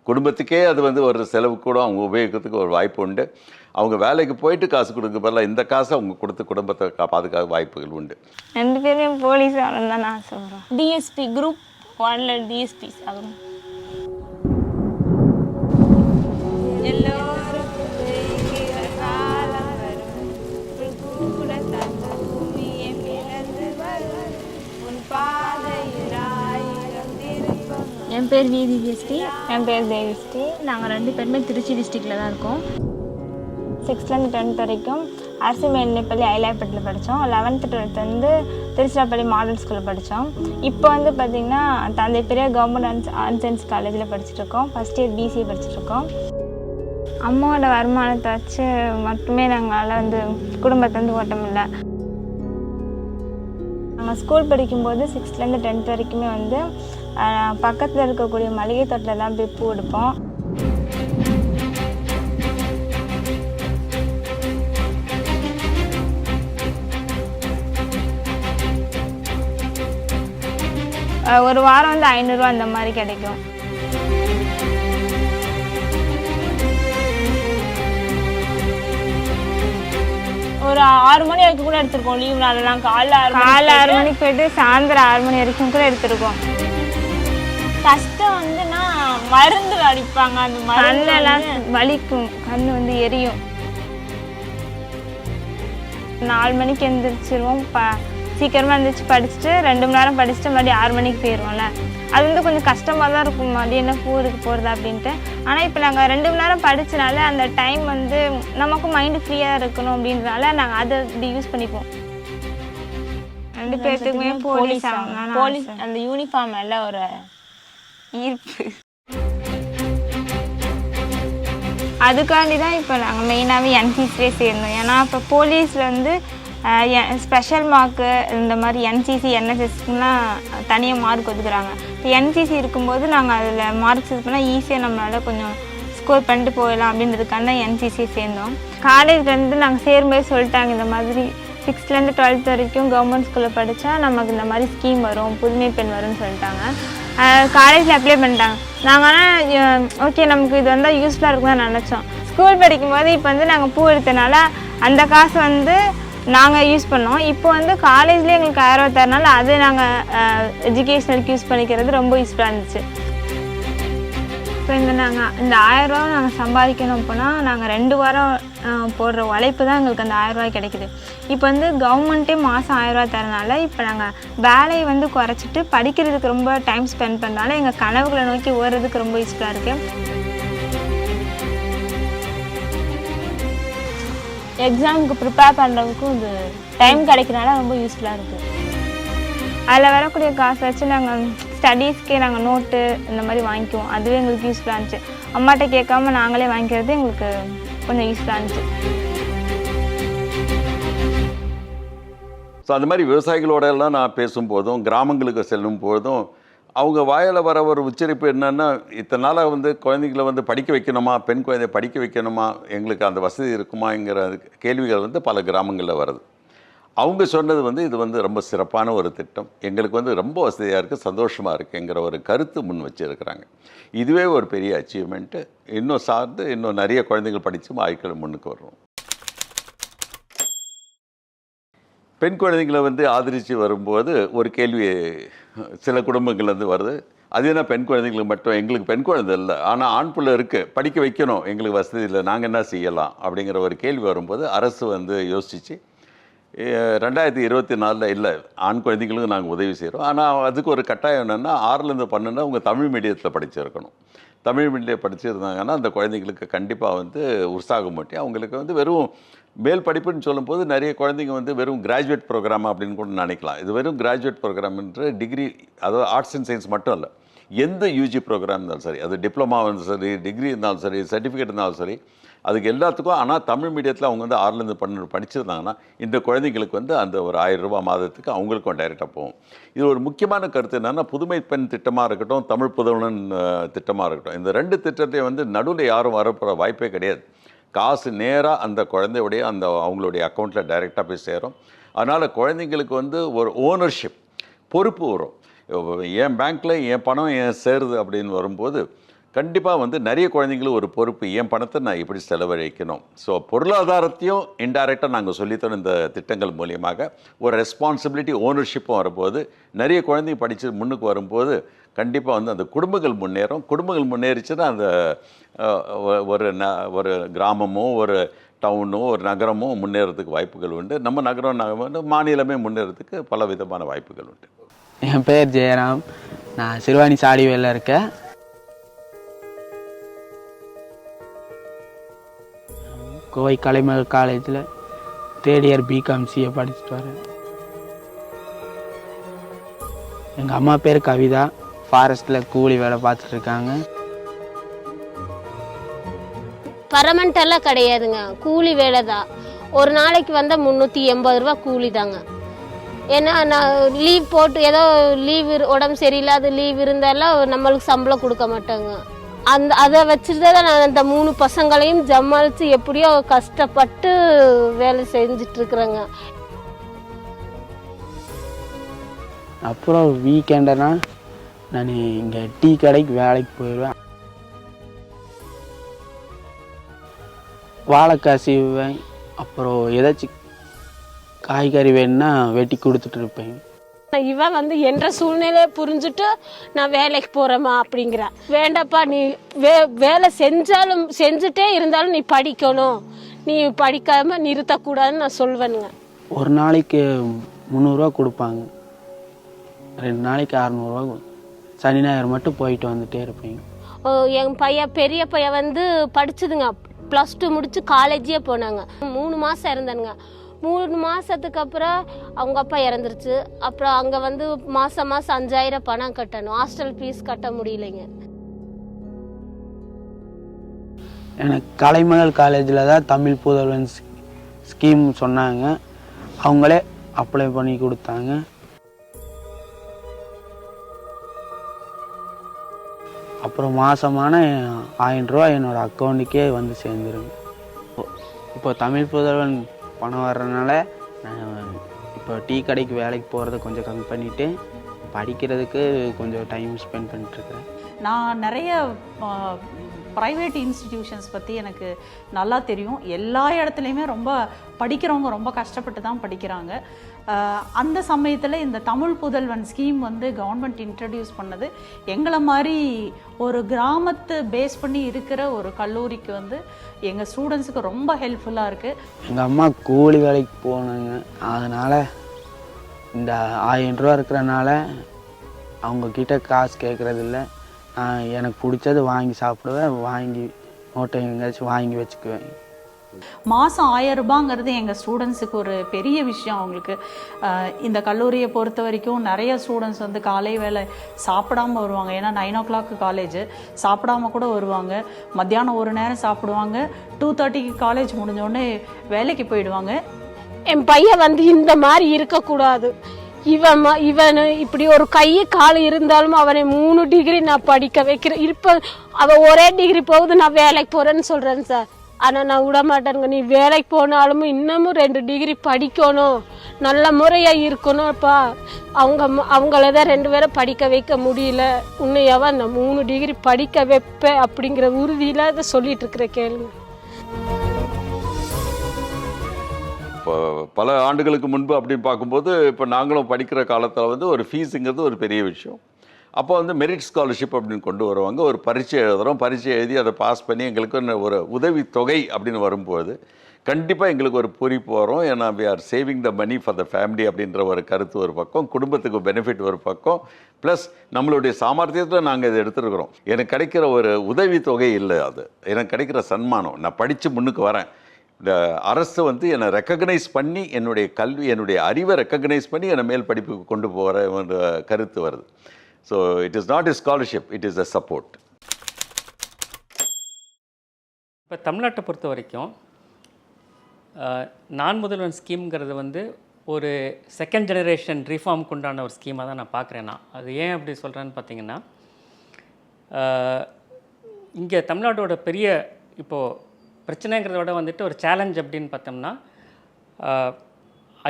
குடும்பத்துக்கே அது வந்து ஒரு செலவு கூட அவங்க உபயோகிக்கிறதுக்கு ஒரு வாய்ப்பு உண்டு. அவங்க வேலைக்கு போயிட்டு காசு கொடுக்க பதிலாக இந்த காசை அவங்க கொடுத்து குடும்பத்தை பாதுகாக்க வாய்ப்புகள் உண்டு. 2 பேரும் போலீஸ் ஆகணும் தான் நான் ஆசைப்படுறேன். டிஎஸ்பி குரூப் 1ல டிஎஸ்பி ஆகணும். என் பேர் வீதி ஜெஸ்டி. என் பேர் தேவிஸ்ரீ. நாங்கள் 2 பேருமே திருச்சி டிஸ்ட்ரிக்டில் தான் இருக்கோம். 6th-லேருந்து 10th வரைக்கும் அரசு மேல்நிலைப்பள்ளி ஐலாப்பட்டில் படித்தோம். 11th 12th வந்து திருச்சிராப்பள்ளி மாடல் ஸ்கூலில் படித்தோம். இப்போ வந்து பார்த்திங்கன்னா தந்தை பெரியார் கவர்மெண்ட் ஆர்ட்ஸ் சயின்ஸ் காலேஜில் படிச்சுட்ருக்கோம். ஃபஸ்ட் இயர் பிசிஏ படிச்சுட்ருக்கோம். அம்மாவோட வருமானத்தை வச்சு மட்டுமே நாங்கள் வந்து குடும்பத்தை வந்து ஓட்ட முடியல. நாங்கள் ஸ்கூல் படிக்கும்போது 6th-லேருந்து 10th வரைக்குமே வந்து பக்கத்தில் இருக்கக்கூடிய மளிகை தோட்டத்தில் தான் போய் பூ எடுப்போம். ஒரு வாரம் வந்து 500 ரூபா அந்த மாதிரி கிடைக்கும். ஒரு 6 மணி வரைக்கும் கூட எடுத்திருக்கோம். லீவ் நாளெல்லாம் காலைல 6 மணிக்கு போயிட்டு சாயந்தரம் 6 மணி வரைக்கும் கூட எடுத்திருக்கோம். கஷ்டம் வந்துன்னா மருந்து அடிப்பாங்க, அந்த கண்ணெல்லாம் வலிக்கும், கண்ணு வந்து எரியும். 4 மணிக்கு எழுந்திரிச்சிருவோம். சீக்கிரமாக எழுந்திரிச்சு படிச்சுட்டு 2 மணி நேரம் படிச்சுட்டு மறுபடியும் 6 மணிக்கு போயிடுவோம்ல. அது வந்து கொஞ்சம் கஷ்டமாக தான் இருக்கும், மறுபடியும் என்ன ஊருக்கு போகிறது அப்படின்ட்டு. ஆனால் இப்போ நாங்கள் 2 மணி நேரம் படித்தனால அந்த டைம் வந்து நமக்கும் மைண்டு ஃப்ரீயாக இருக்கணும் அப்படின்றனால நாங்கள் அதை இப்படி யூஸ் பண்ணிப்போம். 2 பேர்த்துக்குமே போலீஸ் ஆகணும். போலீஸ் அந்த யூனிஃபார்ம் எல்லாம் ஒரு ஈர்ப்பு. அதுக்காண்டி தான் இப்போ நாங்கள் மெயினாகவே என்சிசிலே சேர்ந்தோம். ஏன்னா இப்போ போலீஸில் வந்து ஸ்பெஷல் மார்க்கு இந்த மாதிரி என்சிசி என்எஸ்எஸ்க்குலாம் தனியாக மார்க் ஒதுக்குறாங்க. இப்போ என்சிசி இருக்கும்போது நாங்கள் அதில் மார்க்ஸ் இது பண்ணால் ஈஸியாக நம்மளால் கொஞ்சம் ஸ்கோர் பண்ணிட்டு போயிடலாம் அப்படின்றதுக்காக என்சிசி சேர்ந்தோம். காலேஜ்லேருந்து நாங்கள் சேரும்போது சொல்லிட்டாங்க, இந்த மாதிரி 6th-லேருந்து 12th வரைக்கும் கவர்மெண்ட் ஸ்கூலில் படித்தா நமக்கு இந்த மாதிரி ஸ்கீம் வரும், புதுமை பெண் வரும்னு சொல்லிட்டாங்க. காலேஜில் அப்ளை பண்ணிட்டாங்க. நாங்கள் ஆனால் ஓகே நமக்கு இது வந்தால் யூஸ்ஃபுல்லாக இருக்கும்னு நினச்சோம். ஸ்கூல் படிக்கும்போது இப்போ வந்து நாங்கள் பூ எடுத்தனால அந்த காசு வந்து நாங்கள் யூஸ் பண்ணோம். இப்போ வந்து காலேஜ்லேயே எங்களுக்கு 1000 ரூபா தரனால அது நாங்கள் எஜுகேஷனலுக்கு யூஸ் பண்ணிக்கிறது ரொம்ப யூஸ்ஃபுல்லாக இருந்துச்சு. இப்போ இந்த 1000 ரூபா நாங்கள் சம்பாதிக்கணும் அப்படின்னா நாங்கள் 2 வாரம் போடுற உழைப்பு தான் எங்களுக்கு அந்த 1000 ரூபாய் கிடைக்குது. இப்போ வந்து கவர்மெண்ட்டே மாதம் 1000 ரூபா தரனால இப்போ நாங்கள் வேலையை வந்து குறைச்சிட்டு படிக்கிறதுக்கு ரொம்ப டைம் ஸ்பெண்ட் பண்ணனால எங்கள் கனவுகளை நோக்கி ஓடுறதுக்கு ரொம்ப யூஸ்ஃபுல்லாக இருக்குது. எக்ஸாமுக்கு ப்ரிப்பேர் பண்ணுறதுக்கும் இது டைம் கிடைக்கிறனால ரொம்ப யூஸ்ஃபுல்லாக இருக்குது. அதில் வரக்கூடிய காசை வச்சு நாங்கள் ஸ்டடீஸ்க்கே நாங்கள் நோட்டு இந்த மாதிரி வாங்கிக்குவோம். அதுவே எங்களுக்கு யூஸ்ஃபுல்லாக இருந்துச்சு. அம்மாட்ட கேட்காம நாங்களே வாங்கிக்கிறது எங்களுக்கு கொஞ்சம் யூஸ்ஃபுல்லாக இருந்துச்சு. ஸோ அந்த மாதிரி விவசாயிகளோட எல்லாம் நான் பேசும்போதும் கிராமங்களுக்கு செல்லும் போதும் அவங்க வாயில் வர ஒரு உச்சரிப்பு என்னென்னா, இத்தனை நாளாக வந்து குழந்தைங்களை வந்து படிக்க வைக்கணுமா, பெண் குழந்தைய படிக்க வைக்கணுமா, எங்களுக்கு அந்த வசதி இருக்குமாங்கிற கேள்விகள் வந்து பல கிராமங்களில் வருது. அவங்க சொன்னது வந்து இது வந்து ரொம்ப சிறப்பான ஒரு திட்டம், எங்களுக்கு வந்து ரொம்ப வசதியாக இருக்குது, சந்தோஷமாக இருக்குங்கிற ஒரு கருத்து முன் வச்சுருக்கிறாங்க. இதுவே ஒரு பெரிய அச்சீவ்மெண்ட்டு. இன்னும் சார்ந்து இன்னும் நிறைய குழந்தைகள் படித்து வாழ்க்கையில் முன்னுக்கு வரணும். பெண் குழந்தைங்களை வந்து ஆதரித்து வரும்போது ஒரு கேள்வி சில குடும்பங்கள்லேருந்து வருது. அது என்ன பெண் குழந்தைங்களுக்கு மட்டும், எங்களுக்கு பெண் குழந்தை இல்லை, ஆனால் ஆண் பிள்ளை இருக்குது, படிக்க வைக்கணும், எங்களுக்கு வசதி இல்லை, நாங்கள் என்ன செய்யலாம் அப்படிங்கிற ஒரு கேள்வி வரும்போது அரசு வந்து யோசித்து 2024 இல்லை ஆண் குழந்தைங்களுக்கு நாங்கள் உதவி செய்கிறோம். ஆனால் அதுக்கு ஒரு கட்டாயம் என்னென்னா 6லேருந்து 12 அவங்க தமிழ் மீடியத்தில் படிச்சிருக்கணும். தமிழ் மீடியம் படிச்சிருந்தாங்கன்னா அந்த குழந்தைங்களுக்கு கண்டிப்பாக வந்து உற்சாகம் ஊட்டி அவங்களுக்கு வந்து வெறும் மேல் படிப்புன்னு சொல்லும்போது நிறைய குழந்தைங்க வந்து வெறும் கிராஜுவேட் ப்ரோக்ராம் அப்படின்னு கூட நினைக்கலாம். இது வெறும் கிராஜுவேட் ப்ரோக்ராம்ன்ற டிகிரி, அதாவது ஆர்ட்ஸ் அண்ட் சயின்ஸ் மட்டும் இல்லை, எந்த யூஜி ப்ரோக்ராம் இருந்தாலும் சரி, அது டிப்ளமா இருந்தாலும் சரி, டிகிரி இருந்தாலும் சரி, சர்டிஃபிகேட் இருந்தாலும் சரி, அதுக்கு எல்லாத்துக்கும். ஆனால் தமிழ் மீடியத்தில் அவங்க வந்து 6லேருந்து 12 படிச்சிருந்தாங்கன்னா இந்த குழந்தைங்களுக்கு வந்து அந்த ஒரு 1000 ரூபாய் மாதத்துக்கு அவங்களுக்கும் டைரெக்டாக போகும். இது ஒரு முக்கியமான கருத்து என்னென்னா, புதுமை பெண் திட்டமாக இருக்கட்டும், தமிழ் புதல்வன் திட்டமாக இருக்கட்டும், இந்த 2 திட்டத்தையும் வந்து நடுவில் யாரும் வரப்போகிற வாய்ப்பே கிடையாது. காசு நேராக அந்த குழந்தையுடைய அவங்களுடைய அக்கௌண்ட்டில் டைரெக்டாக போய் சேரும். அதனால் குழந்தைங்களுக்கு வந்து ஒரு ஓனர்ஷிப், பொறுப்பு வரும். என் பேங்க்கில் என் பணம் சேருது அப்படின்னு வரும்போது கண்டிப்பாக வந்து நிறைய குழந்தைங்களுக்கு ஒரு பொறுப்பு, என் பணத்தை நான் எப்படி செலவழிக்கணும். ஸோ பொருளாதாரத்தையும் இன்டைரக்டாக நாங்கள் சொல்லித்தரோம் இந்த திட்டங்கள் மூலியமாக. ஒரு ரெஸ்பான்சிபிலிட்டி, ஓனர்ஷிப்பும் வரும்போது நிறைய குழந்தைங்க படித்து முன்னுக்கு வரும்போது கண்டிப்பாக வந்து அந்த குடும்பங்கள் முன்னேறும். குடும்பங்கள் முன்னேறிச்சுன்னா அந்த ஒரு கிராமமோ ஒரு டவுனோ ஒரு நகரமோ முன்னேறதுக்கு வாய்ப்புகள் உண்டு. நம்ம நகரம் மாநிலமே முன்னேறதுக்கு பல விதமான வாய்ப்புகள் உண்டு. என் பேர் ஜெயராம், நான் சிறுவாணி சாடிவேலில் இருக்கேன். கோவை கலைமகள் காலேஜில் 3rd இயர் பிகாம் சிஏ படிச்சுட்டு வரேன். எங்கள் அம்மா பேர் கவிதா, ஃபாரஸ்ட்டில் கூலி வேலை பார்த்துட்ருக்காங்க. பர்மனெண்டெல்லாம் கிடையாதுங்க, கூலி வேலை தான். ஒரு நாளைக்கு வந்தால் 380 ரூபா கூலி தாங்க. ஏன்னா நான் லீவ் போட்டு ஏதோ லீவ் உடம்பு சரியில்லாத லீவ் இருந்தாலும் நம்மளுக்கு சம்பளம் கொடுக்க மாட்டாங்க. அதை வச்சுட்டு தான் நான் அந்த 3 பசங்களையும் ஜமாளித்து எப்படியோ கஷ்டப்பட்டு வேலை செஞ்சிட்ருக்குறேங்க. அப்புறம் வீக்கெண்டனா நான் இங்கே டீ கடைக்கு வேலைக்கு போயிடுவேன். வாழைக்காய் சீவுவேன். அப்புறம் ஏதாச்சும் காய்கறி வேணுன்னா வெட்டி கொடுத்துட்டு இருப்பேன். இவன் வந்து என்ற சூழ்நிலையை புரிஞ்சுட்டு நான் வேலைக்கு போகிறேம்மா அப்படிங்கிறா. வேண்டாப்பா, நீ வேலை செஞ்சுட்டே இருந்தாலும் நீ படிக்கணும், நீ படிக்காமல் நிறுத்தக்கூடாதுன்னு நான் சொல்வேனுங்க. ஒரு நாளைக்கு 300 ரூபா கொடுப்பாங்க, 2 நாளைக்கு 600 ரூபா. சனி ஞாயிறு மட்டும் போயிட்டு வந்துட்டே இருப்பேன். என் பெரிய பையன் வந்து படிச்சுதுங்க, +2 முடிச்சு காலேஜே போனாங்க. 3 மாதம் இருந்தானுங்க. 3 மாதத்துக்கு அப்புறம் அவங்க அப்பா இறந்துருச்சு. அப்புறம் அங்கே வந்து மாதம் 5000 பணம் கட்டணும், ஹாஸ்டல் ஃபீஸ் கட்ட முடியலைங்க. எனக்கு கலைமகள் காலேஜில் தான் தமிழ் புதல்வன் ஸ்கீம் சொன்னாங்க, அவங்களே அப்ளை பண்ணி கொடுத்தாங்க. அப்புறம் மாதமான 1000 ரூபா என்னோடய அக்கௌண்ட்டுக்கே வந்து சேர்ந்துருங்க. இப்போ தமிழ் புதல்வன் பணம் வர்றதுனால நான் இப்போ டீ கடைக்கு வேலைக்கு போகிறத கொஞ்சம் கம்மி பண்ணிவிட்டு படிக்கிறதுக்கு கொஞ்சம் டைம் ஸ்பெண்ட் பண்ணிட்டுருக்கேன். நான் நிறைய ப்ரைவேட் இன்ஸ்டிடியூஷன்ஸ் பற்றி எனக்கு நல்லா தெரியும். எல்லா இடத்துலையுமே ரொம்ப படிக்கிறவங்க ரொம்ப கஷ்டப்பட்டு தான் படிக்கிறாங்க. அந்த சமயத்தில் இந்த தமிழ் புதல்வன் ஸ்கீம் வந்து கவர்மெண்ட் இன்ட்ரடியூஸ் பண்ணது எங்களை மாதிரி ஒரு கிராமத்தை பேஸ் பண்ணி இருக்கிற ஒரு கல்லூரிக்கு வந்து எங்கள் ஸ்டூடெண்ட்ஸுக்கு ரொம்ப ஹெல்ப்ஃபுல்லாக இருக்குது. எங்கள் அம்மா கூலி வேலைக்கு போனாங்க, அதனால் இந்த 1000 ரூபா இருக்கிறனால அவங்கக்கிட்ட காசு கேட்குறதில்ல. எனக்கு பிடிச்சது வாங்கி சாப்பிடுவேன், வாங்கி நோட்டை எங்கேயாச்சும் வாங்கி வச்சுக்குவேன். மாதம் 1000 ரூபாங்கிறது எங்கள் ஸ்டூடெண்ட்ஸுக்கு ஒரு பெரிய விஷயம். அவங்களுக்கு இந்த கல்லூரியை பொறுத்த வரைக்கும் நிறைய ஸ்டூடெண்ட்ஸ் வந்து காலை வேலை சாப்பிடாமல் வருவாங்க. ஏன்னா 9 o'clock காலேஜ், சாப்பிடாம கூட வருவாங்க. மத்தியானம் ஒரு நேரம் சாப்பிடுவாங்க, 2:30க்கு காலேஜ் முடிஞ்சோடனே வேலைக்கு போயிடுவாங்க. என் பையன் வந்து இந்த மாதிரி இருக்கக்கூடாது. இவன் இப்படி ஒரு கை கால் இருந்தாலும் அவனை 3 டிகிரி நான் படிக்க வைக்கிறேன். இப்போ அவன் ஒரே டிகிரி போகுது, நான் வேலைக்கு போகிறேன்னு சொல்கிறேன் சார். ஆனால் நான் விட மாட்டேனுங்க. நீ வேலைக்கு போனாலும் இன்னமும் 2 டிகிரி படிக்கணும், நல்ல முறையாக இருக்கணும்ப்பா. அவங்கள தான் 2 பேரை படிக்க வைக்க முடியல, உன்னையாவா நான் 3 டிகிரி படிக்க வைப்பேன் அப்படிங்கிற உறுதியில் அதை சொல்லிட்டு இருக்கிற கேளுங்க. இப்போ பல ஆண்டுகளுக்கு முன்பு அப்படின்னு பார்க்கும்போது இப்போ நாங்களும் படிக்கிற காலத்தில் வந்து ஒரு ஃபீஸுங்கிறது ஒரு பெரிய விஷயம். அப்போ வந்து மெரிட் ஸ்காலர்ஷிப் அப்படின்னு கொண்டு வருவாங்க. ஒரு பரீட்சை எழுதுகிறோம், பரீட்சை எழுதி அதை பாஸ் பண்ணி எங்களுக்கு ஒரு உதவி தொகை அப்படின்னு வரும்போது கண்டிப்பாக எங்களுக்கு ஒரு பூரிப்பு வரும். ஏன்னா we are saving the money for the family அப்படின்ற ஒரு கருத்து ஒரு பக்கம், குடும்பத்துக்கு பெனிஃபிட் ஒரு பக்கம், ப்ளஸ் நம்மளுடைய சாமர்த்தியத்தில் நாங்கள் இதை எடுத்துருக்குறோம். எனக்கு கிடைக்கிற ஒரு உதவி தொகை இல்லை, அது எனக்கு கிடைக்கிற சன்மானம். நான் படித்து முன்னுக்கு வரேன், இந்த அரசு வந்து என்னை ரெக்கக்னைஸ் பண்ணி என்னுடைய கல்வி என்னுடைய அறிவை ரெக்கக்னைஸ் பண்ணி என்னை மேல் படிப்புக்கு கொண்டு போகிற கருத்து வருது. So it is not a scholarship, it is a support. இப்போ தமிழ்நாட்டை பொறுத்த வரைக்கும் நான் முதல்வன் ஸ்கீம்ங்கிறது வந்து ஒரு செகண்ட் ஜெனரேஷன் ரீஃபார்முக்கு உண்டான ஒரு ஸ்கீமாக தான் நான் பார்க்குறேன். அது ஏன் அப்படி சொல்கிறேன்னு பார்த்தீங்கன்னா, இங்கே தமிழ்நாட்டோட பெரிய இப்போது பிரச்சனைங்கிறத விட வந்துட்டு ஒரு சேலஞ்ச் அப்படின்னு பார்த்தோம்னா,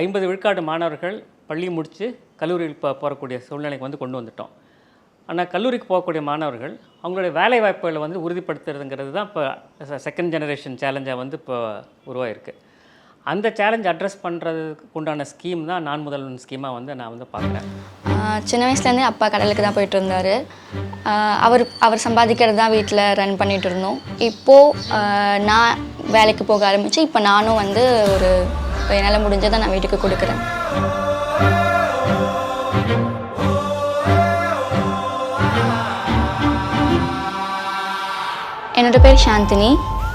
50 விழுக்காடு மாணவர்கள் பள்ளி முடித்து கல்லூரியில் போகக்கூடிய சூழ்நிலைக்கு வந்து கொண்டு வந்துட்டோம். ஆனால் கல்லூரிக்கு போகக்கூடிய மாணவர்கள் அவங்களுடைய வேலை வாய்ப்புகளை வந்து உறுதிப்படுத்துறதுங்கிறது தான் இப்போ செகண்ட் ஜெனரேஷன் சேலஞ்சாக வந்து இப்போ உருவாயிருக்கு. அந்த சேலஞ்ச் அட்ரஸ் பண்ணுறதுக்கு உண்டான ஸ்கீம் தான் நான் முதல்வன் ஸ்கீமாக வந்து நான் வந்து பார்க்குறேன். சின்ன வயசுலேருந்தே அப்பா கடலுக்கு தான் போயிட்டு இருந்தார். அவர் சம்பாதிக்கிறது தான் வீட்டில் ரன் பண்ணிகிட்டு இருந்தோம். இப்போது நான் வேலைக்கு போக ஆரம்பித்து இப்போ நானும் வந்து ஒரு என்னால் முடிஞ்சதை நான் வீட்டுக்கு கொடுக்குறேன். என்னோடய பேர் சாந்தினி.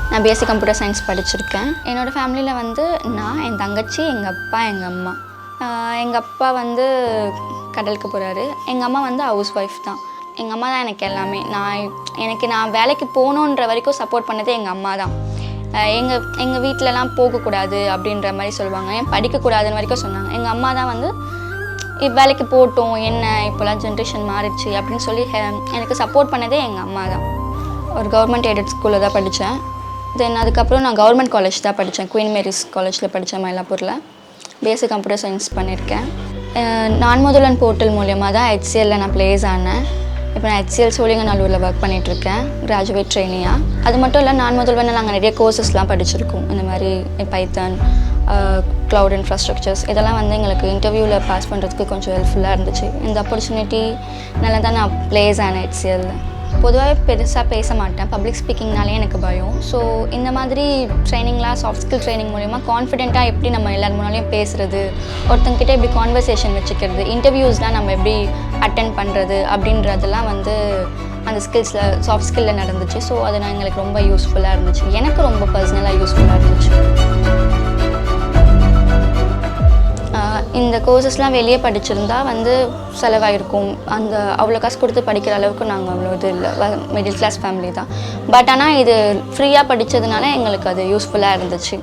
நான் பிஎஸ்சி கம்ப்யூட்டர் சயின்ஸ் படிச்சிருக்கேன். என்னோடய ஃபேமிலியில் வந்து நான், என் தங்கச்சி, எங்கள் அப்பா, எங்கள் அம்மா. எங்கள் அப்பா வந்து கடலுக்கு போகிறாரு. எங்கள் அம்மா வந்து ஹவுஸ் ஒய்ஃப் தான். எங்கள் அம்மா தான் எனக்கு எல்லாமே. நான் வேலைக்கு போகணுன்ற வரைக்கும் சப்போர்ட் பண்ணதே எங்கள் அம்மா தான். எங்கள் வீட்டிலலாம் போகக்கூடாது அப்படின்ற மாதிரி சொல்லுவாங்க, ஏன் படிக்கக்கூடாதுன்னு வரைக்கும் சொன்னாங்க. எங்கள் அம்மா தான் வந்து வேலைக்கு போட்டோம், என்ன இப்போலாம் ஜென்ரேஷன் மாறிடுச்சு அப்படின்னு சொல்லி எனக்கு சப்போர்ட் பண்ணதே எங்கள் அம்மா தான். ஒரு கவர்மெண்ட் எய்டட் ஸ்கூலில் தான் படித்தேன். தென் அதுக்கப்புறம் நான் கவர்மெண்ட் காலேஜ் தான் படித்தேன். குயின் மேரிஸ் காலேஜில் படித்தேன் மயிலாப்பூரில். பிஎஸ்சி கம்ப்யூட்டர் சயின்ஸ் பண்ணியிருக்கேன். நான் முதல்வன் போர்ட்டல் மூலயமா தான் HCLல நான் ப்ளேஸ் ஆனேன். இப்போ நான் HCL சோழிங்கநல்லூரில் ஒர்க் பண்ணிகிட்ருக்கேன் கிராஜுவேட் ட்ரெயினியாக. அது மட்டும் இல்லை, நான் முதல்வன் நாங்கள் நிறைய கோர்சஸ்லாம் படிச்சிருக்கோம். இந்த மாதிரி பைத்தான், க்ளவுட் இன்ஃப்ராஸ்ட்ரக்சர்ஸ், இதெல்லாம் வந்து எங்களுக்கு இன்டர்வியூவில் பாஸ் பண்ணுறதுக்கு கொஞ்சம் ஹெல்ப்ஃபுல்லாக இருந்துச்சு. இந்த ஆப்பர்ச்சுனிட்டினால தான் நான் ப்ளேஸ் ஆனேன் HCLல. பொதுவாகவே பெருசாக பேச மாட்டேன். பப்ளிக் ஸ்பீக்கிங்னாலே எனக்கு பயம். ஸோ இந்த மாதிரி ட்ரைனிங்லாம், சாஃப்ட் ஸ்கில் ட்ரைனிங் மூலிமா கான்ஃபிடென்ட்டாக எப்படி நம்ம எல்லார் முன்னாலையும் பேசுகிறது, ஒருத்தங்கிட்ட எப்படி கான்வர்சேஷன் வச்சுக்கிறது, இன்டர்வியூஸ்லாம் நம்ம எப்படி அட்டென்ட் பண்ணுறது அப்படின்றதெல்லாம் வந்து அந்த ஸ்கில்ஸில், சாஃப்ட் ஸ்கில்லில் நடந்துச்சு. ஸோ அது எங்களுக்கு ரொம்ப யூஸ்ஃபுல்லாக இருந்துச்சு. எனக்கு ரொம்ப பர்சனலாக யூஸ்ஃபுல்லாக இருந்துச்சு. இந்த கோர்சஸ்லாம் வெளியே படிச்சிருந்தா வந்து செலவாயிருக்கும். அவ்வளோ காசு கொடுத்து படிக்கிற அளவுக்கு நாங்கள் அவ்வளோ இது இல்லை, மிடில் கிளாஸ் ஃபேமிலி தான். பட் ஆனால் இது ஃப்ரீயாக படித்ததுனால எங்களுக்கு அது யூஸ்ஃபுல்லாக இருந்துச்சு.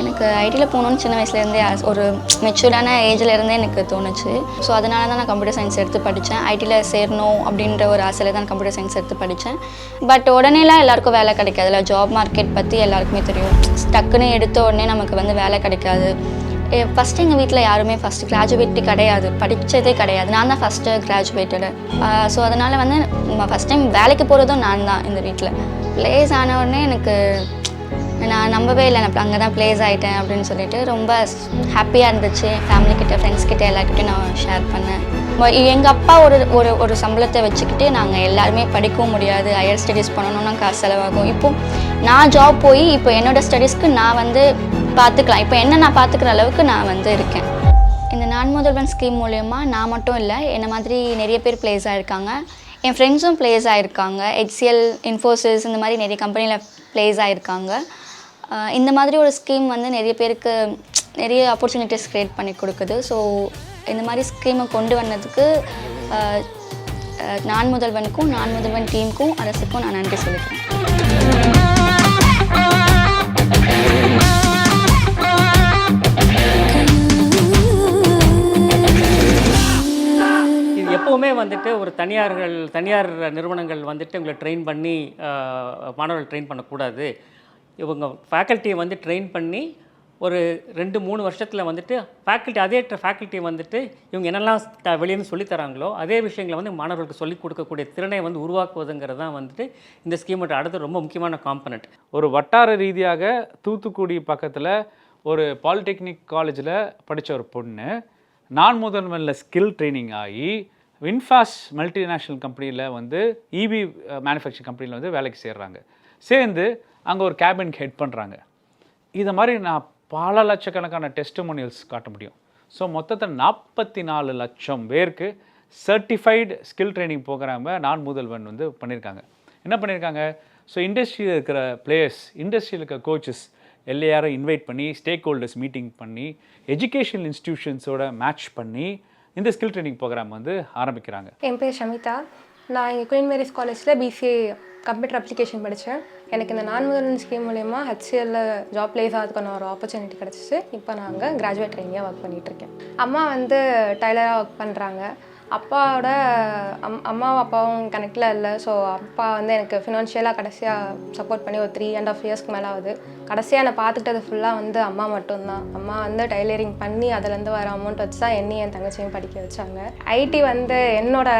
எனக்கு ஐடியில் போகணுன்னு சின்ன வயசுலேருந்தே ஒரு மெச்சூர்டான ஏஜ்லேருந்தே எனக்கு தோணுச்சு. ஸோ அதனால தான் நான் கம்ப்யூட்டர் சயின்ஸ் எடுத்து படித்தேன். ஐடியில் சேரணும் அப்படின்ற ஒரு ஆசையில் தான் கம்ப்யூட்டர் சயின்ஸ் எடுத்து படித்தேன். பட் உடனேலாம் எல்லாருக்கும் வேலை கிடைக்காதுல்ல. ஜாப் மார்க்கெட் பற்றி எல்லாருக்குமே தெரியும். டக்குன்னு எடுத்த உடனே நமக்கு வந்து வேலை கிடைக்காது. ஃபஸ்ட்டு எங்கள் வீட்டில் யாருமே ஃபஸ்ட்டு கிராஜுவேட்டு கிடையாது, படித்ததே கிடையாது. நான் தான் ஃபஸ்ட்டு கிராஜுவேட்டடு. ஸோ அதனால் வந்து ஃபஸ்ட் டைம் வேலைக்கு போகிறதும் நான் தான் இந்த வீட்டில். ப்ளேஸ் ஆன உடனே எனக்கு நான் நம்பவே இல்லை, நான் அங்கே தான் ப்ளேஸ் ஆகிட்டேன் அப்படின்னு சொல்லிட்டு ரொம்ப ஹாப்பியாக இருந்துச்சு. ஃபேமிலிக்கிட்ட, ஃப்ரெண்ட்ஸ்கிட்ட எல்லாருக்கிட்டையும் நான் ஷேர் பண்ணேன். எங்கள் அப்பா ஒரு சம்பளத்தை வச்சுக்கிட்டு நாங்கள் எல்லாருமே படிக்கவும் முடியாது, ஹையர் ஸ்டடீஸ் பண்ணணும்னா காசு செலவாகும். இப்போது நான் ஜாப் போய் இப்போ என்னோடய ஸ்டடீஸ்க்கு நான் வந்து பார்த்துக்கலாம். இப்போ என்ன நான் பார்த்துக்கிற அளவுக்கு நான் வந்து இருக்கேன். இந்த நான் முதல்வன் ஸ்கீம் மூலயமா நான் மட்டும் இல்லை, என்னை மாதிரி நிறைய பேர் ப்ளேஸ் ஆகிருக்காங்க. என் ஃப்ரெண்ட்ஸும் ப்ளேஸ் ஆகிருக்காங்க. HCL, இன்ஃபோசிஸ், இந்த மாதிரி நிறைய கம்பெனியில் ப்ளேஸ் ஆகிருக்காங்க. இந்த மாதிரி ஒரு ஸ்கீம் வந்து நிறைய பேருக்கு நிறைய ஆப்பர்ச்சுனிட்டிஸ் க்ரியேட் பண்ணி கொடுக்குது. ஸோ இந்த மாதிரி ஸ்கீமை கொண்டு வந்ததுக்கு நான் முதல்வனுக்கும், நான் முதல்வன் டீமுக்கும், அரசுக்கும் நான் நன்றி சொல்லிக்கிறேன். எப்போவுமே வந்துட்டு ஒரு தனியார் நிறுவனங்கள் வந்துட்டு உங்களை ட்ரெயின் பண்ணி மாணவர்கள் ட்ரெயின் பண்ணக்கூடாது. இவங்க ஃபேக்கல்ட்டியை வந்து ட்ரெயின் பண்ணி ஒரு 2-3 வருஷத்தில் வந்துட்டு அதே ஃபேக்கல்ட்டி வந்துட்டு இவங்க என்னெல்லாம் வெளியேன்னு சொல்லித்தராங்களோ அதே விஷயங்களை வந்து மாணவர்களுக்கு சொல்லிக் கொடுக்கக்கூடிய திறனை வந்து உருவாக்குவதுங்கிறது தான் வந்துட்டு இந்த ஸ்கீமோட அடுத்து ரொம்ப முக்கியமான காம்பனண்ட். ஒரு வட்டார ரீதியாக தூத்துக்குடி பக்கத்தில் ஒரு பாலிடெக்னிக் காலேஜில் படித்த ஒரு பொண்ணு நான் முதல்வனில் ஸ்கில் ட்ரைனிங் ஆகி வின்ஃபாஸ் மல்டிநேஷ்னல் கம்பெனியில் வந்து EV மேனுஃபேக்சரிங் கம்பெனியில் வந்து வேலைக்கு சேர்ந்து அங்கே ஒரு கேபின் ஹெட் பண்ணுறாங்க. இதை மாதிரி நான் பல லட்சக்கணக்கான டெஸ்டிமோனியல்ஸ் காட்ட முடியும். ஸோ மொத்தத்தை 44 லட்சம் பேருக்கு சர்டிஃபைடு ஸ்கில் ட்ரைனிங் ப்ரோக்ராமை நான் முதல்வன் வந்து பண்ணியிருக்காங்க. என்ன பண்ணியிருக்காங்க? ஸோ இண்டஸ்ட்ரியில் இருக்கிற பிளேயர்ஸ், இண்டஸ்ட்ரியில் இருக்கிற கோச்சஸ் எல்லாரும் இன்வைட் பண்ணி ஸ்டேக் ஹோல்டர்ஸ் மீட்டிங் பண்ணி எஜுகேஷனல் இன்ஸ்டிடியூஷன்ஸோட மேட்ச் பண்ணி இந்த ஸ்கில் ட்ரைனிங் ப்ரோக்ராம் வந்து ஆரம்பிக்கிறாங்க. என் பேர் ஷமிதா. நான் இங்கே குயின் மேரிஸ் காலேஜில் பிசிஏ கம்ப்யூட்டர் அப்ளிகேஷன் படித்தேன். எனக்கு இந்த நான் முதல்வன் ஸ்கீம் மூலயமா HCLல ஜாப் பிளேஸ் ஆகிறதுக்கான ஒரு ஆப்பர்ச்சுனிட்டி கிடச்சிச்சு. இப்போ நான் அங்கே கிராஜுவேட் ட்ரெயினியாக ஒர்க் பண்ணிகிட்ருக்கேன். அம்மா வந்து டைலராக ஒர்க் பண்ணுறாங்க. அப்பாவோட அம்மாவும் அப்பாவும் கனெக்டில் இல்லை. ஸோ அப்பா வந்து எனக்கு ஃபினான்ஷியலாக கடைசியாக சப்போர்ட் பண்ணி ஒரு 3.5 இயர்ஸ்க்கு மேலே ஆகுது. கடைசியாக என்னை பார்த்துக்கிட்டது ஃபுல்லாக வந்து அம்மா மட்டும்தான். அம்மா வந்து டைலரிங் பண்ணி அதுலேருந்து வர அமௌண்ட் வச்சு தான் என்னையும் என் தங்கச்சியும் படிக்க வச்சாங்க. ஐடி வந்து என்னோட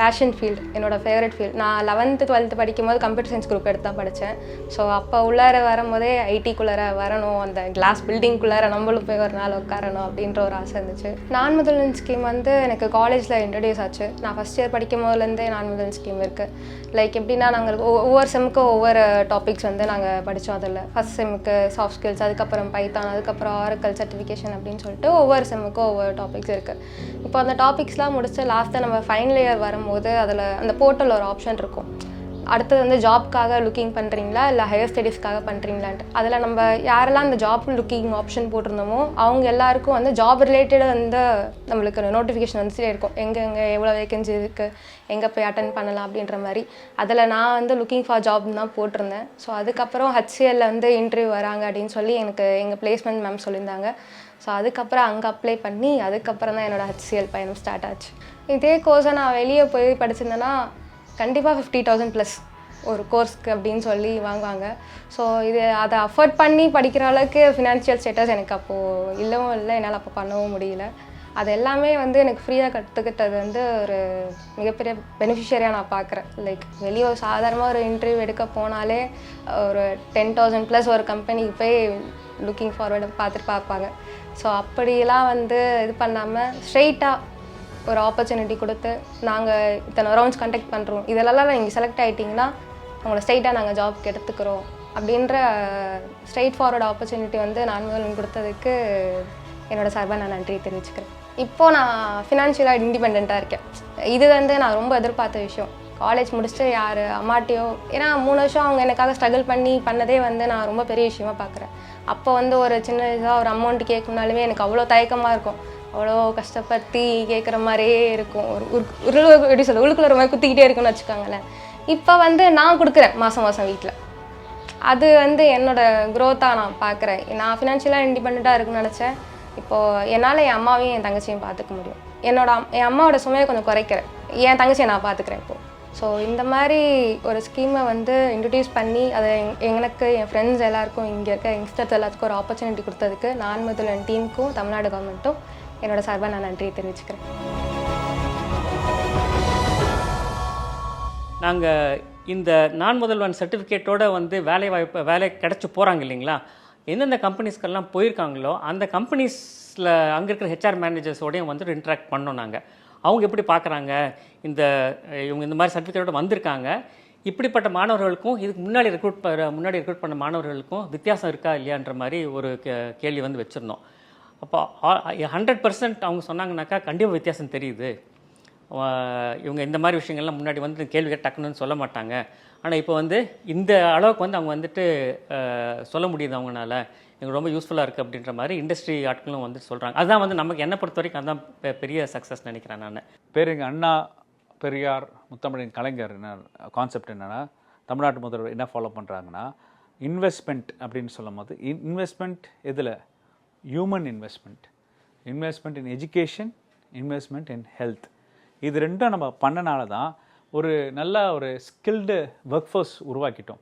பேஷன் ஃபீல்டு, என்னோட ஃபேவரட் ஃபீல்டு. நான் 11th 12th படிக்கும்போது கம்ப்யூட்டர் சயின்ஸ் குரூப் எடுத்து தான் படித்தேன். ஸோ அப்போ உள்ளார வரும்போதே ஐடிக்குள்ளார வரணும், அந்த கிளாஸ் பில்டிங்குள்ளார நம்மளும் போய் ஒரு நாள் உட்காரணும் அப்படின்ற ஒரு ஆசை இருந்துச்சு. நான் முதல்வன் ஸ்கீம் வந்து எனக்கு காலேஜில் இன்ட்ரடியூஸ் ஆச்சு. நான் ஃபஸ்ட் இயர் படிக்கும் போதுலேருந்தே நான் முதல் ஸ்கீம் இருக்குது. லைக் எப்படின்னா நாங்கள் ஒவ்வொரு செம்முக்கும் ஒவ்வொரு டாபிக்ஸ் வந்து நாங்கள் படித்தோம். அதில் ஃபஸ்ட் செம்முக்கு சாஃப்ட் ஸ்கில்ஸ், அதுக்கப்புறம் பைத்தான், அதுக்கப்புறம் ஆரக்கல் சர்டிஃபிகேஷன் அப்படின்னு சொல்லிட்டு ஒவ்வொரு செம்முக்கும் ஒவ்வொரு டாபிக்ஸ் இருக்குது. இப்போ அந்த டாபிக்ஸ்லாம் முடிச்சு லாஸ்ட்டாக நம்ம ஃபைனல் இயர் வரும்போது அதில் அந்த போர்ட்டல் ஒரு ஆப்ஷன் இருக்கும். அடுத்தது வந்து ஜாப்க்காக லுக்கிங் பண்ணுறீங்களா இல்லை ஹையர் ஸ்டடீஸ்க்காக பண்ணுறீங்களான்ட்டு. அதில் நம்ம யாரெல்லாம் அந்த ஜாப் லுக்கிங் ஆப்ஷன் போட்டிருந்தோமோ அவங்க எல்லாருக்கும் வந்து ஜாப் ரிலேட்டடாக வந்து நம்மளுக்கு நோட்டிஃபிகேஷன் வந்துட்டே இருக்கும். எங்கே எவ்வளோ வேகன்சி இருக்குது, எங்கே போய் அட்டன் பண்ணலாம் அப்படின்ற மாதிரி. அதில் நான் வந்து லுக்கிங் ஃபார் ஜாப் தான் போட்டிருந்தேன். ஸோ அதுக்கப்புறம் HCLல வந்து இன்டர்வியூ வராங்க அப்படின்னு சொல்லி எனக்கு எங்கள் பிளேஸ்மெண்ட் மேம் சொல்லியிருந்தாங்க. ஸோ அதுக்கப்புறம் அங்கே அப்ளை பண்ணி அதுக்கப்புறம் தான் என்னோடய HCL பயணம் ஸ்டார்ட் ஆச்சு. இதே கோர்ஸை நான் வெளியே போய் படிச்சிருந்தேன்னா கண்டிப்பாக 50,000 ப்ளஸ் ஒரு கோர்ஸ்க்கு அப்படின்னு சொல்லி வாங்குவாங்க. ஸோ அதை அஃபோர்ட் பண்ணி படிக்கிற அளவுக்கு ஃபினான்ஷியல் ஸ்டேட்டஸ் எனக்கு அப்போது இல்லவும் இல்லை, என்னால் அப்போ பண்ணவும் முடியல. அது எல்லாமே வந்து எனக்கு ஃப்ரீயாக கற்றுக்கிட்டது வந்து ஒரு மிகப்பெரிய பெனிஃபிஷரியாக நான் பார்க்குறேன். லைக் வெளியே ஒரு சாதாரணமாக ஒரு இன்டர்வியூ எடுக்க போனாலே ஒரு 10,000 ப்ளஸ் ஒரு கம்பெனிக்கு போய் லுக்கிங் ஃபார்வர்டு பார்ப்பாங்க. ஸோ அப்படிலாம் வந்து இது பண்ணாமல் ஸ்ட்ரெயிட்டாக ஒரு ஆப்பர்ச்சுனிட்டி கொடுத்து நாங்கள் இத்தனை ரவுண்ட்ஸ் கண்டக்ட் பண்ணுறோம், இதெல்லாம் நீங்கள் செலக்ட் ஆகிட்டிங்கன்னா உங்களை ஸ்ட்ரெயிட்டாக நாங்கள் ஜாப்க்கு எடுத்துக்கிறோம் அப்படின்ற ஸ்ட்ரெயிட் ஃபார்வர்டு ஆப்பர்ச்சுனிட்டி வந்து நான் முதல்வன் கொடுத்ததுக்கு என்னோடய சார்பாக நான் நன்றி தெரிவிச்சுக்கிறேன். இப்போது நான் ஃபினான்ஷியலாக இண்டிபெண்ட்டாக இருக்கேன். இது வந்து நான் ரொம்ப எதிர்பார்த்த விஷயம். காலேஜ் முடிச்சுட்டு யார் அம்மாட்டியோ, ஏன்னா 3 வருஷம் அவங்க எனக்காக ஸ்ட்ரகிள் பண்ணதே வந்து நான் ரொம்ப பெரிய விஷயமாக பார்க்குறேன். அப்போ வந்து ஒரு சின்ன இதாக ஒரு அமௌண்ட் கேட்கணுனாலுமே எனக்கு அவ்வளோ தயக்கமாக இருக்கும். அவ்வளோ கஷ்டப்பட்டு கேட்குற மாதிரியே இருக்கும். எப்படி சொல்ல, உள்ளுக்குள்ள ஒரு மாதிரி குத்திக்கிட்டே இருக்குன்னு வச்சுக்கோங்களேன். இப்போ வந்து நான் கொடுக்குறேன் மாதம் வீட்டில். அது வந்து என்னோடய க்ரோத்தாக நான் பார்க்குறேன். நான் ஃபினான்ஷியலாக இண்டிபெண்ட்டாக இருக்குன்னு நினச்சேன். இப்போது என்னால் என் அம்மாவையும் என் தங்கச்சியும் பார்த்துக்க முடியும். என் அம்மாவோட சுமையை கொஞ்சம் குறைக்கிறேன், என் தங்கச்சியை நான் பார்த்துக்கிறேன் இப்போது. ஸோ இந்த மாதிரி ஒரு ஸ்கீமை வந்து இன்ட்ரடியூஸ் பண்ணி அதை எனக்கு என் ஃப்ரெண்ட்ஸ் எல்லாருக்கும் இங்கே இருக்க யங்ஸ்டர்ஸ் எல்லாத்துக்கும் ஒரு ஆப்பர்ச்சுனிட்டி கொடுத்ததுக்கு நான் முதல்வன் டீமுக்கும் தமிழ்நாடு கவர்மெண்ட்டும் என்னோட சார்பாக நான் நன்றி தெரிவிச்சுக்கிறேன். நாங்கள் இந்த நான் முதல்வன் சர்டிஃபிகேட்டோட வந்து வேலை கிடச்சி போகிறாங்க இல்லைங்களா, எந்தெந்த கம்பெனிஸ்க்கெல்லாம் போயிருக்காங்களோ அந்த கம்பெனிஸில் அங்கே இருக்கிற ஹெச்ஆர் மேனேஜர்ஸோடையும் வந்து இன்ட்ராக்ட் பண்ணோம். நாங்கள் அவங்க எப்படி பார்க்குறாங்க, இவங்க இந்த மாதிரி சர்டிஃபிகேட்டோட வந்திருக்காங்க, இப்படிப்பட்ட மாணவர்களுக்கும் இதுக்கு முன்னாடி ரெக்ரூட் பண்ண மாணவர்களுக்கும் வித்தியாசம் இருக்கா இல்லையான்ற மாதிரி ஒரு கேள்வி வந்து வச்சுருந்தோம். அப்போ 100% அவங்க சொன்னாங்கனாக்கா கண்டிப்பாக வித்தியாசம் தெரியுது. இவங்க இந்த மாதிரி விஷயங்கள்லாம் முன்னாடி வந்து கேள்வி டக்குன்னு சொல்ல மாட்டாங்க. ஆனால் இப்போ வந்து இந்த அளவுக்கு வந்து அவங்க வந்துட்டு சொல்ல முடியுது அவங்களால, எங்களுக்கு ரொம்ப யூஸ்ஃபுல்லாக இருக்குது அப்படின்ற மாதிரி இண்டஸ்ட்ரி ஆட்களும் வந்து சொல்கிறாங்க. அதுதான் வந்து நமக்கு என்னை பொறுத்த வரைக்கும் அதுதான் பெரிய சக்ஸஸ் நினைக்கிறேன் நான். பேருங்க அண்ணா பெரியார் முத்தமிழின் கலைஞர் கான்செப்ட் என்னென்னா, தமிழ்நாட்டு முதல்வர் என்ன ஃபாலோ பண்ணுறாங்கன்னா, இன்வெஸ்ட்மெண்ட் அப்படின்னு சொல்லும் போது இன்வெஸ்ட்மெண்ட் எதில், human investment in education, investment in health. இது ரெண்டும் நம்ம பண்ணனால தான் ஒரு நல்ல ஒரு ஸ்கில்டு ஒர்க் ஃபோர்ஸ் உருவாக்கிட்டோம்.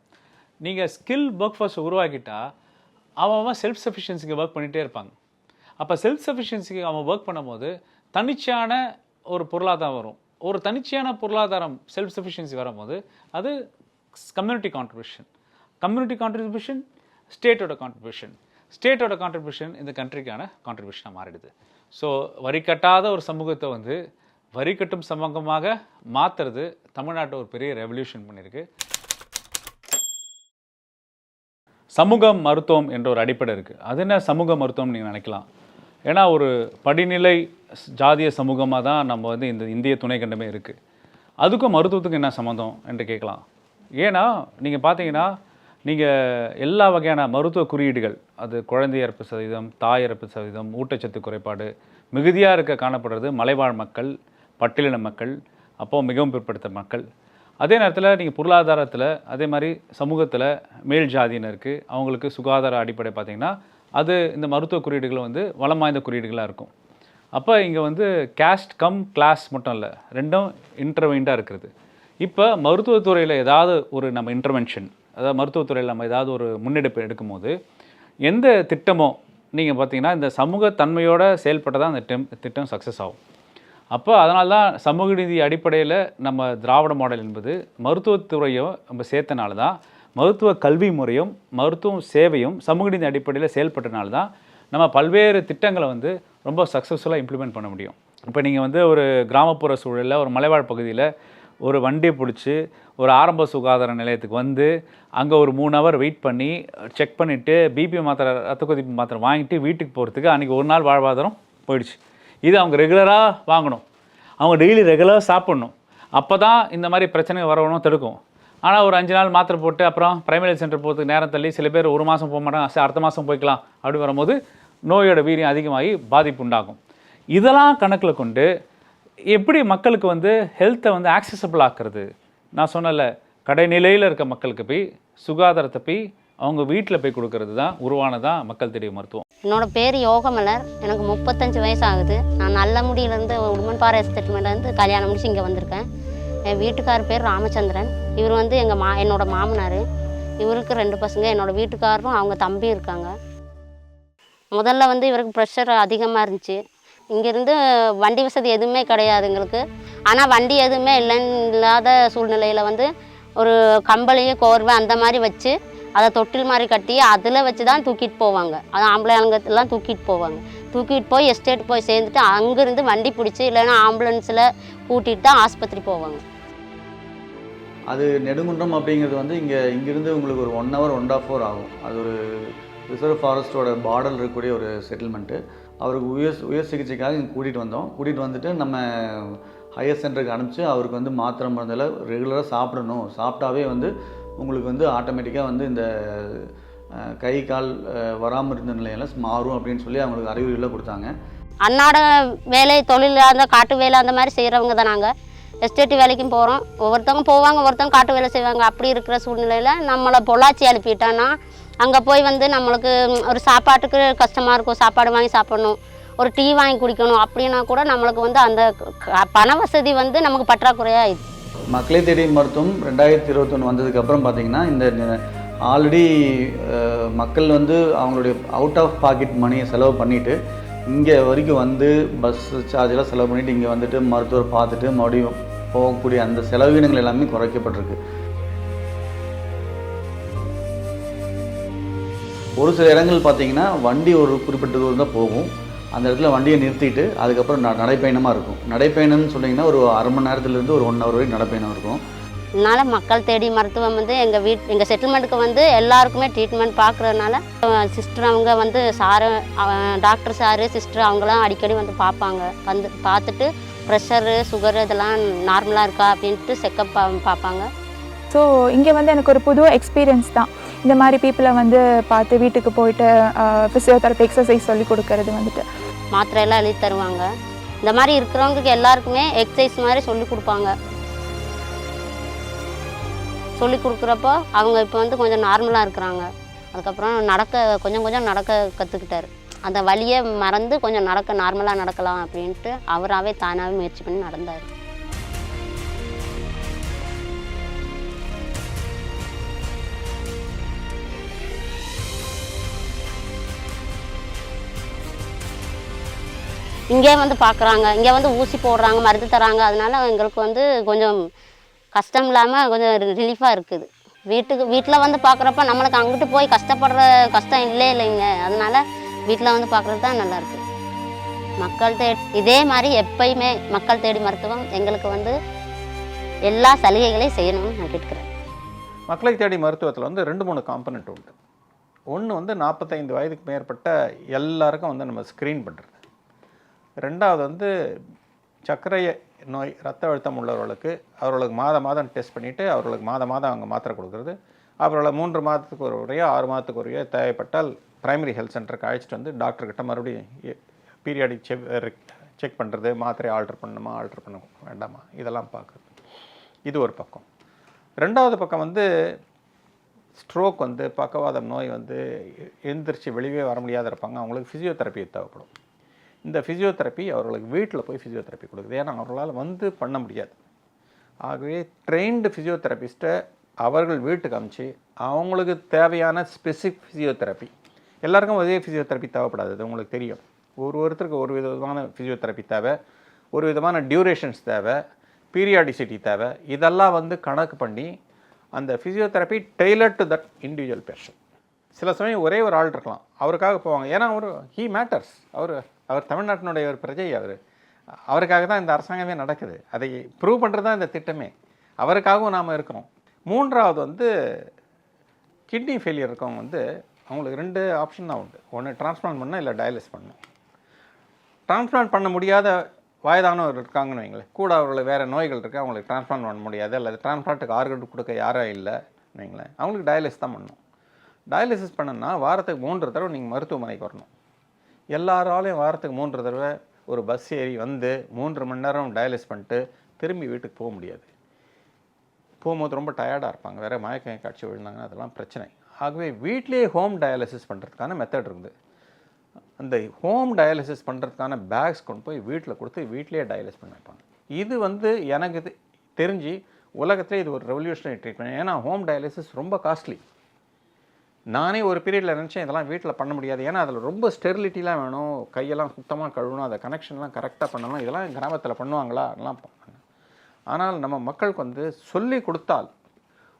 நீங்கள் ஸ்கில் ஒர்க் ஃபோர்ஸை உருவாக்கிட்டால் அவன் செல்ஃப் சஃபிஷியன்சிக்கு ஒர்க் பண்ணிகிட்டே இருப்பாங்க. அப்போ செல்ஃப் சஃபிஷியன்சிக்கு அவன் ஒர்க் பண்ணும்போது தன்னிச்சையான ஒரு பொருளாதாரம் வரும். ஒரு தன்னிச்சையான பொருளாதாரம் செல்ஃப் சஃபிஷியன்சி வரும்போது அது கம்யூனிட்டி கான்ட்ரிபியூஷன், ஸ்டேட்டோட கான்ட்ரிபியூஷன் இந்த கண்ட்ரிக்கான கான்ட்ரிபியூஷனாக மாறிடுது. ஸோ வரி கட்டாத ஒரு சமூகத்தை வந்து வரி கட்டும் சமூகமாக மாற்றுறது தமிழ்நாட்டை ஒரு பெரிய ரெவல்யூஷன் பண்ணியிருக்கு. சமூக மருத்துவம் என்ற ஒரு அடிப்படை இருக்குது. அது என்ன சமூக மருத்துவம் நீங்கள் நினைக்கலாம். ஏன்னா ஒரு படிநிலை ஜாதிய சமூகமாக தான் நம்ம வந்து இந்த இந்திய துணைக்கண்டமே இருக்குது. அதுக்கும் மருத்துவத்துக்கும் என்ன சம்மந்தம் என்று கேட்கலாம். ஏன்னா நீங்கள் பார்த்தீங்கன்னா நீங்கள் எல்லா வகையான மருத்துவ குறியீடுகள், அது குழந்தை இறப்பு சதவீதம், தாய் இறப்பு சதவீதம், ஊட்டச்சத்து குறைபாடு மிகுதியாக காணப்படுறது மலைவாழ் மக்கள், பட்டியலின மக்கள், அப்போது மிகவும் பிற்படுத்த மக்கள். அதே நேரத்தில் நீங்கள் பொருளாதாரத்தில் அதே மாதிரி சமூகத்தில் மேல் ஜாதியினருக்கு அவங்களுக்கு சுகாதார அடிப்படை பார்த்திங்கன்னா அது இந்த மருத்துவ குறியீடுகள் வந்து வளம் வாய்ந்த குறியீடுகளாக இருக்கும். அப்போ இங்கே வந்து கேஸ்ட் கம் கிளாஸ் மட்டும் இல்லை, ரெண்டும் இன்டர்வைண்டாக இருக்கிறது. இப்போ மருத்துவத்துறையில் ஏதாவது ஒரு நம்ம இன்டர்வென்ஷன், அதாவது மருத்துவத்துறையில் நம்ம ஏதாவது ஒரு முன்னெடுப்பு எடுக்கும்போது எந்த திட்டமோ நீங்கள் பார்த்தீங்கன்னா இந்த சமூக தன்மையோடு செயல்பட்டால் தான் அந்த திட்டம் சக்ஸஸ் ஆகும். அப்போ அதனால தான் சமூக நீதி அடிப்படையில் நம்ம திராவிட மாடல் என்பது மருத்துவத்துறையும் நம்ம சேர்த்தனால தான் மருத்துவ கல்வி முறையும் மருத்துவ சேவையும் சமூக நீதி அடிப்படையில் செயல்பட்டனால தான் நம்ம பல்வேறு திட்டங்களை வந்து ரொம்ப சக்ஸஸ்ஃபுல்லாக இம்ப்ளிமெண்ட் பண்ண முடியும். இப்போ நீங்கள் வந்து ஒரு கிராமப்புற சூழலில் ஒரு மலைவாழ் பகுதியில் ஒரு வண்டியை பிடிச்சி ஒரு ஆரம்ப சுகாதார நிலையத்துக்கு வந்து அங்கே ஒரு 3 ஹவர் வெயிட் பண்ணி செக் பண்ணிவிட்டு பிபி மாத்திரை ரத்த கொதிப்பு மாத்திரை வாங்கிட்டு வீட்டுக்கு போகிறதுக்கு அன்றைக்கி ஒரு நாள் வாழ்வாதாரம் போயிடுச்சு. இது அவங்க ரெகுலராக வாங்கணும், அவங்க டெய்லி ரெகுலராக சாப்பிட்ணும். அப்போ தான் இந்த மாதிரி பிரச்சனை வரணும் தடுக்கும். ஆனால் ஒரு 5 நாள் மாத்திரை போட்டு அப்புறம் பிரைமரி ஹெல்த் சென்டர் போகிறதுக்கு நேரம் தள்ளி சில பேர் 1 மாதம் போக மாட்டாங்க, சரி அடுத்த மாதம் போய்க்கலாம் அப்படி வரும்போது நோயோட வீரியம் அதிகமாகி பாதிப்பு உண்டாகும். இதெல்லாம் கணக்கில் கொண்டு எப்படி மக்களுக்கு வந்து ஹெல்த்தை வந்து ஆக்சசபிள் ஆக்குறது? நான் சொன்னல, கடைநிலையில் இருக்க மக்களுக்கு போய் சுகாதாரத்தை போய் அவங்க வீட்டில் போய் கொடுக்கறது தான் உருவானதான் மக்கள் தேடிய மருத்துவம். என்னோட பேர் யோகமலர், எனக்கு 35 வயசு ஆகுது. நான் நல்லமுடியிலேருந்து உடுமன்பாறை எஸ்டேட்மெண்ட்லேருந்து கல்யாணம் முடிச்சு இங்கே வந்திருக்கேன். என் வீட்டுக்கார் பேர் ராமச்சந்திரன். இவர் வந்து என்னோட மாமனார். இவருக்கு 2 பசங்க, என்னோட வீட்டுக்காரரும் அவங்க தம்பி இருக்காங்க. முதல்ல வந்து இவருக்கு ப்ரெஷர் அதிகமாக இருந்துச்சு. இங்கேருந்து வண்டி வசதி எதுவுமே கிடையாது எங்களுக்கு. ஆனால் வண்டி எதுவுமே இல்லாத சூழ்நிலையில் வந்து ஒரு கம்பளியே கோர்வை அந்த மாதிரி வச்சு அதை தொட்டில் மாதிரி கட்டி அதில் வச்சு தான் தூக்கிட்டு போவாங்க. அது ஆம்புலன்ஸ் எல்லாம் தூக்கிட்டு போவாங்க. தூக்கிட்டு போய் எஸ்டேட் போய் சேர்ந்துட்டு அங்கேருந்து வண்டி பிடிச்சி இல்லைன்னா ஆம்புலன்ஸில் கூட்டிகிட்டு தான் ஆஸ்பத்திரி போவாங்க. அது நெடுங்குன்றம் அப்படிங்கிறது வந்து இங்கேருந்து உங்களுக்கு ஒரு 1 hour 1.5 hour ஆகும். அது ஒரு ரிசர்வ் ஃபாரஸ்ட்டோட பார்டரில் இருக்கக்கூடிய ஒரு செட்டில்மெண்ட்டு. அவருக்கு உயர் சிகிச்சைக்காக இங்கே கூட்டிகிட்டு வந்துட்டு நம்ம ஹையர் சென்டருக்கு அனுப்பிச்சு அவருக்கு வந்து மாத்திரை மருந்தில் ரெகுலராக சாப்பிடணும். சாப்பிட்டாவே வந்து உங்களுக்கு வந்து ஆட்டோமேட்டிக்காக வந்து இந்த கை கால் வராமல் இருந்த நிலையெல்லாம் மாறும் அப்படின்னு சொல்லி அவங்களுக்கு அறிவுரைலாம் கொடுத்தாங்க. அன்னாட வேலை தொழில் அந்த காட்டு வேலை அந்த மாதிரி செய்கிறவங்க தான் நாங்கள். எஸ்டேட் வேலைக்கும் போகிறோம். ஒவ்வொருத்தவங்க போவாங்க, ஒருத்தவங்க காட்டு வேலை செய்வாங்க. அப்படி இருக்கிற சூழ்நிலையில் நம்மளை பொள்ளாச்சி அனுப்பிட்டான்னா அங்கே போய் வந்து நம்மளுக்கு ஒரு சாப்பாட்டுக்கு கஷ்டமாக இருக்கும். சாப்பாடு வாங்கி சாப்பிடணும், ஒரு டீ வாங்கி குடிக்கணும் அப்படின்னா கூட நம்மளுக்கு வந்து அந்த பண வசதி வந்து நமக்கு பற்றாக்குறையாக இது. மக்களை தேடி மருத்துவம் 2021 வந்ததுக்கப்புறம் பார்த்திங்கன்னா இந்த ஆல்ரெடி மக்கள் வந்து அவங்களுடைய அவுட் ஆஃப் பாக்கெட் மணியை செலவு பண்ணிவிட்டு இங்கே வரைக்கும் வந்து பஸ் சார்ஜெலாம் செலவு பண்ணிவிட்டு இங்கே வந்துட்டு மருத்துவர் பார்த்துட்டு மறுபடியும் போகக்கூடிய அந்த செலவினங்கள் எல்லாமே குறைக்கப்பட்டிருக்கு. ஒரு சில இடங்கள் பார்த்திங்கன்னா வண்டி ஒரு குறிப்பிட்ட தூரம் தான் போகும். அந்த இடத்துல வண்டியை நிறுத்திட்டு அதுக்கப்புறம் நடைப்பயணமாக இருக்கும். நடைப்பயணம்னு சொன்னிங்கன்னா ஒரு அரை மணி நேரத்துலேருந்து ஒரு 1 hour வரைக்கும் நடைப்பயணம் இருக்கும். அதனால் மக்கள் தேடி மருத்துவம் வந்து எங்கள் செட்டில்மெண்ட்டுக்கு வந்து எல்லாருக்குமே ட்ரீட்மெண்ட் பார்க்குறதுனால சிஸ்டர் அவங்க வந்து டாக்டர் சாரு சிஸ்டர் அவங்களாம் அடிக்கடி வந்து பார்ப்பாங்க. வந்து பார்த்துட்டு ப்ரெஷரு சுகரு இதெல்லாம் நார்மலாக இருக்கா அப்படின்ட்டு செக்கப் பார்ப்பாங்க. ஸோ இங்கே வந்து எனக்கு ஒரு புது எக்ஸ்பீரியன்ஸ் தான். இந்த மாதிரி பீப்புளை வந்து பார்த்து வீட்டுக்கு போயிட்டு ஃபிசியோதெரப்பி எக்ஸசைஸ் சொல்லி கொடுக்கறது வந்துட்டு மாத்திரையெல்லாம் எழுதி தருவாங்க. இந்த மாதிரி இருக்கிறவங்களுக்கு எல்லாருக்குமே எக்ஸசைஸ் மாதிரி சொல்லி கொடுப்பாங்க. சொல்லி கொடுக்குறப்போ அவங்க இப்போ வந்து கொஞ்சம் நார்மலாக இருக்கிறாங்க. அதுக்கப்புறம் கொஞ்சம் நடக்க கற்றுக்கிட்டாரு. அந்த வலியை மறந்து கொஞ்சம் நார்மலாக நடக்கலாம் அப்படின்ட்டு அவராகவே தானாகவே முயற்சி பண்ணி நடந்தார். இங்கே வந்து பார்க்குறாங்க, இங்கே வந்து ஊசி போடுறாங்க, மருந்து தராங்க. அதனால எங்களுக்கு வந்து கொஞ்சம் கஷ்டம் இல்லாமல் கொஞ்சம் ரிலீஃபாக இருக்குது. வீட்டில் வந்து பார்க்குறப்ப நம்மளுக்கு அங்கிட்டு போய் கஷ்டப்படுற கஷ்டம் இல்லைங்க. அதனால வீட்டில் வந்து பார்க்குறது தான் நல்லாயிருக்கு. மக்கள் இதே மாதிரி எப்பயுமே மக்கள் தேடி மருத்துவம் எங்களுக்கு வந்து எல்லா சலுகைகளையும் செய்யணும்னு நான் கேட்குறேன். மக்களை தேடி மருத்துவத்தில் வந்து 2-3 காம்பனண்ட் உண்டு. ஒன்று வந்து 45 வயதுக்கு மேற்பட்ட எல்லாருக்கும் வந்து நம்ம ஸ்க்ரீன் பண்ணுறது. 2வது வந்து சர்க்கரை நோய் ரத்த அழுத்தம் உள்ளவர்களுக்கு அவர்களுக்கு மாதம் டெஸ்ட் பண்ணிவிட்டு அவர்களுக்கு மாதம் அவங்க மாத்திரை கொடுக்குறது. அப்புறம் 3 மாதத்துக்கு ஒரு முறையோ 6 மாதத்துக்கு ஒரு முறையோ தேவைப்பட்டால் பிரைமரி ஹெல்த் சென்டருக்கு அழைச்சிட்டு வந்து டாக்டர்கிட்ட மறுபடியும் பீரியாடிக் செக் பண்ணுறது, மாத்திரை ஆல்ட்ரு பண்ணணுமா ஆல்ட்ரு பண்ண வேண்டாமா இதெல்லாம் பார்க்குறது. இது ஒரு பக்கம். ரெண்டாவது பக்கம் வந்து ஸ்ட்ரோக் வந்து பக்கவாதம் நோய் வந்து எழுந்திரிச்சு வெளியே வர முடியாத இருப்பாங்க, அவங்களுக்கு ஃபிசியோதெரப்பி தேவைப்படும். இந்த ஃபிசியோதெரப்பி அவர்களுக்கு வீட்டில் போய் ஃபிசியோதெரப்பி கொடுக்குது. ஏன்னா அவர்களால் வந்து பண்ண முடியாது. ஆகவே ட்ரெயின்டு ஃபிசியோதெரபிஸ்ட்டை அவர்கள் வீட்டுக்கு அனுப்பிச்சு அவங்களுக்கு தேவையான ஸ்பெசிஃபிக் ஃபிசியோதெரப்பி, எல்லாருக்கும் ஒரே ஃபிசியோதெரப்பி தேவைப்படாது, அது உங்களுக்கு தெரியும். ஒருத்தருக்கு ஒரு விதமான ஃபிசியோதெரப்பி தேவை, ஒரு விதமான டியூரேஷன்ஸ் தேவை, பீரியாடிசிட்டி தேவை. இதெல்லாம் வந்து கணக்கு பண்ணி அந்த physiotherapy tailored to that individual patient. சில சமயம் ஒரே ஒரு ஆள் இருக்கலாம், அவருக்காக போவாங்க. ஏன்னா ஹீ மேட்டர்ஸ், அவர் தமிழ்நாட்டினுடைய ஒரு பிரஜை, அவருக்காக தான் இந்த அரசாங்கமே நடக்குது. அதை ப்ரூவ் பண்ணுறது தான் இந்த திட்டமே. அவருக்காகவும் நாம் இருக்கிறோம். மூன்றாவது வந்து கிட்னி ஃபெயிலியர் இருக்கவங்க வந்து அவங்களுக்கு 2 ஆப்ஷன் தான் உண்டு. ஒன்று டிரான்ஸ்பிளான்ட் பண்ணணும், இல்லை டயாலிசிஸ் பண்ணணும். டிரான்ஸ்பிளான்ட் பண்ண முடியாத வயதானவர் இருக்காங்கன்னு வைங்களேன், கூட அவர்களுக்கு வேறு நோய்கள் இருக்குது, அவங்களுக்கு டிரான்ஸ்பிளான்ட் பண்ண முடியாது, அல்லது டிரான்ஸ்பிளான்ட்டுக்கு ஆர்கன் கொடுக்க யாரும் இல்லை வைங்களேன், அவங்களுக்கு டயாலிசிஸ் தான் பண்ணணும். டயாலிசிஸ் பண்ணணும்னா வாரத்துக்கு 3 தடவை நீங்கள் மருத்துவமனைக்கு வரணும். எல்லாராலையும் வாரத்துக்கு 3 தடவை ஒரு பஸ் ஏறி வந்து 3 மணி நேரம் டயாலிசிஸ் பண்ணிட்டு திரும்பி வீட்டுக்கு போக முடியாது. போகும்போது ரொம்ப டயர்டாக இருப்பாங்க, வேறு மயக்கம் காட்சி விழுந்தாங்கன்னா அதெல்லாம் பிரச்சனை. ஆகவே வீட்லேயே ஹோம் டயாலிசிஸ் பண்ணுறதுக்கான மெத்தட் இருக்குது. அந்த ஹோம் டயாலிசிஸ் பண்ணுறதுக்கான பேக்ஸ் கொண்டு போய் வீட்டில் கொடுத்து வீட்லேயே டயாலிசிஸ் பண்ண வைப்பாங்க. இது வந்து எனக்கு தெரிஞ்சு உலகத்திலே இது ஒரு ரெவல்யூஷனரி ட்ரீட்மெண்ட். ஏன்னா ஹோம் டயாலிசிஸ் ரொம்ப காஸ்ட்லி. நானே ஒரு பீரியடில் நினச்சேன் இதெல்லாம் வீட்டில் பண்ண முடியாது, ஏன்னா அதில் ரொம்ப ஸ்டெரிலிட்டிலாம் வேணும், கையெல்லாம் சுத்தமாக கழுவணும், அதை கனெக்ஷன்லாம் கரெக்டாக பண்ணணும், இதெல்லாம் கிராமத்தில் பண்ணுவாங்களா அதெல்லாம் பண்ணாங்க. ஆனால் நம்ம மக்களுக்கு வந்து சொல்லி கொடுத்தால்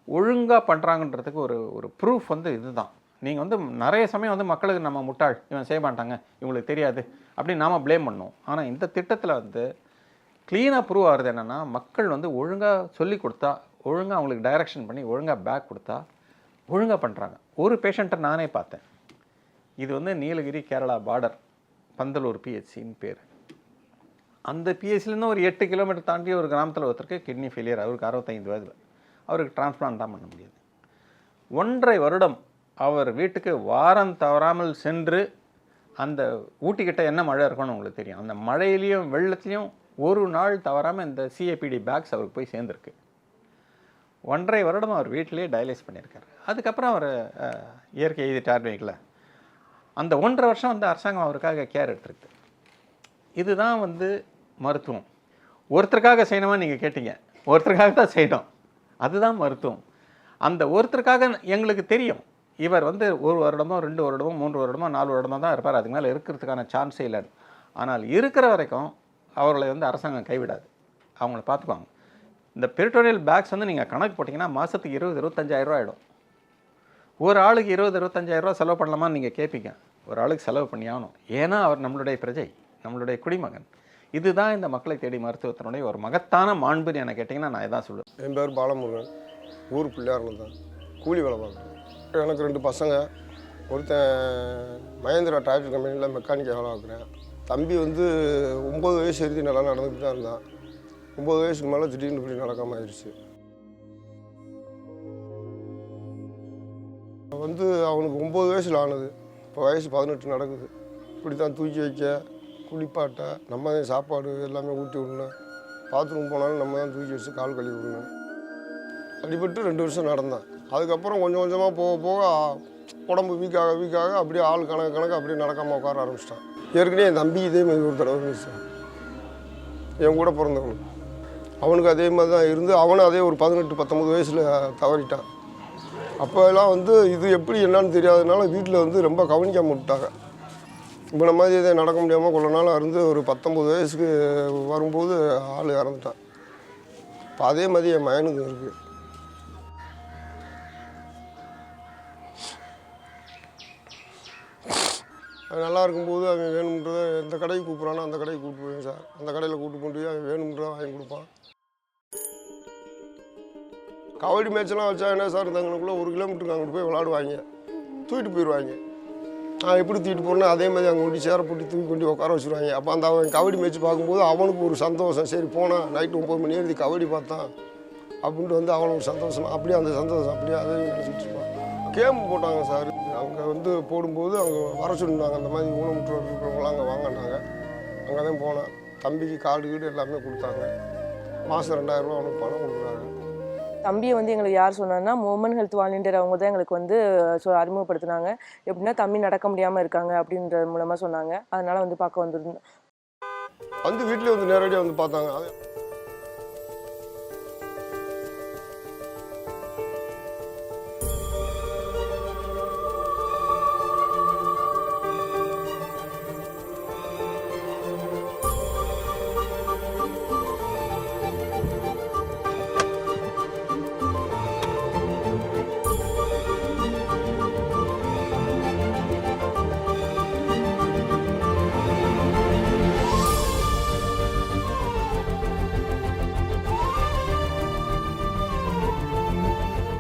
ஒழுங்காக பண்ணுறாங்கன்றதுக்கு ஒரு ப்ரூஃப் வந்து இதுதான். நீங்கள் வந்து நிறைய சமயம் வந்து மக்களுக்கு நம்ம முட்டாள், இவன் செய்ய மாட்டாங்க, இவங்களுக்கு தெரியாது அப்படின்னு நாம் ப்ளேம் பண்ணோம். ஆனால் இந்த திட்டத்தில் வந்து க்ளீனாக ப்ரூவ் ஆகுது என்னென்னா, மக்கள் வந்து ஒழுங்காக சொல்லி கொடுத்தா, ஒழுங்காக அவங்களுக்கு டைரக்ஷன் பண்ணி ஒழுங்காக பேக் கொடுத்தா ஒழுங்காக பண்ணுறாங்க. ஒரு பேஷண்ட்டை நானே பார்த்தேன். இது வந்து நீலகிரி கேரளா பார்டர் பந்தலூர் பிஹெச்சின்னு பேர். அந்த பிஹெச்சிலேருந்து ஒரு 8 கிலோமீட்டர் தாண்டி ஒரு கிராமத்தில் ஒருத்தருக்கு கிட்னி ஃபெயிலியர், அவருக்கு 65 வயது, அவருக்கு டிரான்ஸ்பிளான்ட் தான் பண்ண முடியாது. 1.5 வருடம் அவர் வீட்டுக்கு வாரம் தவறாமல் சென்று, அந்த ஊட்டிக்கிட்ட என்ன மழை இருக்குன்னு உங்களுக்கு தெரியும், அந்த மழையிலையும் வெள்ளத்துலேயும் ஒரு நாள் தவறாமல் இந்த சிஏபிடி பேக்ஸ் அவருக்கு போய் சேர்ந்துருக்கு. 1.5 வருடம் அவர் வீட்டிலே டயாலிசிஸ் பண்ணியிருக்காரு. அதுக்கப்புறம் அவர் இயற்கை எழுதிட்டார்னு வைக்கல, அந்த 1.5 வருஷம் வந்து அரசாங்கம் அவருக்காக கேர் எடுத்துருக்கு. இதுதான் வந்து மருத்துவம். ஒருத்தருக்காக செய்யணுமா நீங்கள் கேட்டீங்க, ஒருத்தருக்காக தான் செய்யணும், அதுதான் மருத்துவம். அந்த ஒருத்தருக்காக எங்களுக்கு தெரியும், இவர் வந்து 1 வருடமோ 2 வருடமோ 3 வருடமோ 4 வருடமோ தான் இருப்பார், அதுக்கு மேலே இருக்கிறதுக்கான சான்ஸே இல்லைன்னு. ஆனால் இருக்கிற வரைக்கும் அவர்களை வந்து அரசாங்கம் கைவிடாது, அவங்கள பார்த்துக்குவாங்க. இந்த பெரிட்டோனியல் பேக்ஸ் வந்து நீங்கள் கணக்கு போட்டிங்கன்னா மாதத்துக்கு 20-25 ரூபா ஆகிடும். ஒரு ஆளுக்கு 20-25 ரூபா செலவு பண்ணலாமான்னு நீங்கள் கேட்பீங்க. ஒரு ஆளுக்கு செலவு பண்ணி ஆகணும், ஏன்னா அவர் நம்மளுடைய பிரஜை, நம்மளுடைய குடிமகன். இதுதான் இந்த மக்களை தேடி மருத்துவத்தினுடைய ஒரு மகத்தான மாண்புன்னு என்ன கேட்டிங்கன்னா நான் இதான் சொல்லுவேன். என் பேர் பாலமுருகன், ஊர் பிள்ளையாரில் தான் கூலி வேலை பார்க்குறேன். எனக்கு 2 பசங்க, ஒருத்தன் மகேந்திரா டிராக்டர் கம்பெனியில் மெக்கானிக்கல் வேலை பார்க்குறேன். தம்பி வந்து 9 வயசு வரைக்கும் நல்லா நடந்துக்கிட்டு தான் இருந்தான். 9 வயசுக்கு மேலே திடீர்னு இப்படி நடக்காமல் ஆயிடுச்சு. வந்து அவனுக்கு 9 வயசில் ஆனது, இப்போ வயசு 18 நடக்குது. இப்படி தான் தூக்கி வைக்க, குளிப்பாட்ட, நம்ம தான் சாப்பாடு எல்லாமே ஊட்டி விடணும், பாத்ரூம் போனாலும் நம்ம தான் தூக்கி வச்சு கால் கழுவி விடணும். அடிபட்டு 2 வருஷம் நடந்தேன். அதுக்கப்புறம் கொஞ்சம் கொஞ்சமாக போக போக உடம்பு வீக்காக அப்படியே ஆள் கணக்கு அப்படியே நடக்காமல் உட்கார ஆரம்பிச்சிட்டான். ஏற்கனவே என் தம்பி இதே மாதிரி ஒரு தடவை இருந்துச்சு, என் கூட பிறந்தவனுக்கு. அவனுக்கு அதே மாதிரி தான் இருந்து அவனும் அதே ஒரு 18-19 வயசில் தவறிட்டான். அப்போல்லாம் வந்து இது எப்படி என்னன்னு தெரியாததுனால வீட்டில் வந்து ரொம்ப கவனிக்காம விட்டாங்க. இப்போ நம்ம மாதிரி இதை நடக்க முடியாமல் கொஞ்ச நாள் இருந்து ஒரு 19 வயசுக்கு வரும்போது ஆள் இறந்துட்டான். இப்போ அதே மாதிரி என் மகனுக்கு இருக்குது. அது நல்லா இருக்கும்போது அவன் வேணும்ன்றத எந்த கடைக்கு கூப்பிட்றானோ அந்த கடைக்கு கூப்பிட்டு போவேன் சார். அந்த கடையில் கூப்பிட்டு போய் அவன் வேணும்ன்றத வாங்கி கொடுப்பான். கபடி மேட்செல்லாம் வச்சா என்ன சார், தங்களுக்குள்ளே 1 கிலோமீட்டருக்கு அங்கிட்டு போய் விளாடுவாங்க, தூக்கிட்டு போயிடுவாங்க. நான் எப்படி தூக்கிட்டு போகிறேன்னா அதே மாதிரி அங்கே கொண்டு சேரை போட்டு தூக்கி கொண்டு உட்கார வச்சுருவாங்க. அப்போ அந்த அவன் கபடி மேட்ச் பார்க்கும்போது அவனுக்கு ஒரு சந்தோஷம், சரி போனால் நைட்டு 9 மணி எழுதி கபடி பார்த்தான் அப்படின்ட்டு வந்து அவனுக்கு ஒரு சந்தோஷம். அப்படியே அந்த சந்தோஷம் அப்படியே அதை நினச்சிட்டு இருப்பான். கேம் போட்டாங்க சார், அங்கே வந்து போடும்போது அவங்க வர சொல்லிட்டாங்க, அந்த மாதிரி ஊனமுற்றோர் இருக்கிறவங்களாம் அங்கே வாங்கினாங்க. அங்கே தான் போனேன். தம்பிக்கு கார்டு கீடு எல்லாமே கொடுத்தாங்க. மாதம் 2000 ரூபா அவனுக்கு பணம் கொடுக்குறாங்க. தம்பியை வந்து எங்களுக்கு யார் சொன்னாங்கன்னா உமன் ஹெல்த் வாலண்டியர் அவங்க தான் எங்களுக்கு வந்து அறிமுகப்படுத்தினாங்க. எப்படின்னா தம்பி நடக்க முடியாமல் இருக்காங்க அப்படின்ற மூலமாக சொன்னாங்க. அதனால் வந்து பார்க்க வந்துருந்தோம். வந்து வீட்டிலே வந்து நேரடியாக வந்து பார்த்தாங்க.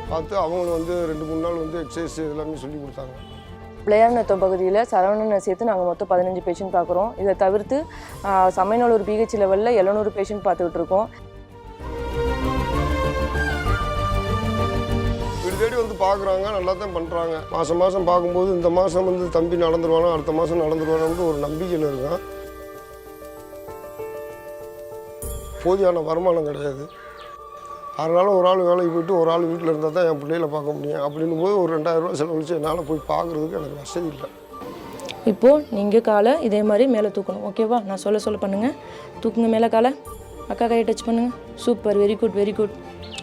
பார்த்து அவங்களும் வந்து 2-3 நாள் வந்து எக்ஸசைஸ் எல்லாமே சொல்லி கொடுத்தாங்க. பிள்ளையார்நத்தம் பகுதியில் சரவணனை சேர்த்து நாங்கள் மொத்தம் 15 பேஷண்ட் பார்க்குறோம். இதை தவிர்த்து சமயநல்லூர் பிஹெச் லெவலில் 700 பேஷண்ட் பார்த்துக்கிட்டு இருக்கோம். வீடு தேடி வந்து பார்க்குறாங்க, நல்லா தான் பண்ணுறாங்க. மாதம் மாதம் பார்க்கும்போது இந்த மாதம் வந்து தம்பி நடந்துருவானா, அடுத்த மாதம் நடந்துருவானான்னு ஒரு நம்பிக்கையில் இருக்கான். போதியான வருமானம் கிடையாது. அதனால ஒரு ஆள் வேலைக்கு போயிட்டு ஒரு ஆள் வீட்டில் இருந்தால் தான் என் பிள்ளைகளை பார்க்க முடியும். அப்படின்னும் போது ஒரு 2000 ரூபா செலவழிச்சு என்னால் போய் பார்க்குறதுக்கு எனக்கு வசதி இல்லை. இப்போது நீங்கள் காலை இதே மாதிரி மேலே தூக்கணும். ஓகேவா? நான் சொல்ல பண்ணுங்கள். தூக்குங்க மேலே காலை. அக்கா கையை டச் பண்ணுங்கள். Super, very good very good.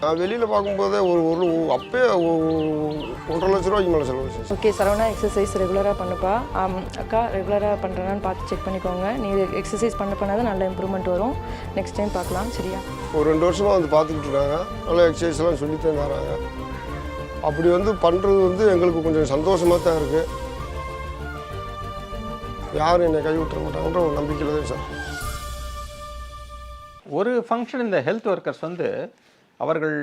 நான் வெளியில் பார்க்கும்போதே ஒரு அப்பே 1.5 லட்ச ரூபாய்க்கு மேலே செலவழிச்சு. ஓகே சரவணா, எக்ஸசைஸ் ரெகுலராக பண்ணுப்பா. அக்கா ரெகுலராக பண்ணுறேன்னு பார்த்து செக் பண்ணிக்கோங்க. நீங்கள் எக்ஸசைஸ் பண்ணதான் நல்ல இம்ப்ரூவ்மெண்ட் வரும். நெக்ஸ்ட் டைம் பார்க்கலாம். சரியா? ஒரு 2 வருஷமாக வந்து பார்த்துக்கிட்டு இருக்காங்க. நல்லா எக்ஸசைஸ்லாம் சொல்லித்தான் தராங்க. அப்படி வந்து பண்ணுறது வந்து எங்களுக்கு கொஞ்சம் சந்தோஷமாக தான் இருக்குது. யாரும் என்னை கைவிட்டுற மாட்டாங்கன்ற ஒரு நம்பிக்கையில் தான் சார். ஒரு ஃபங்க்ஷன் இந்த ஹெல்த் ஒர்க்கர்ஸ் வந்து அவர்கள்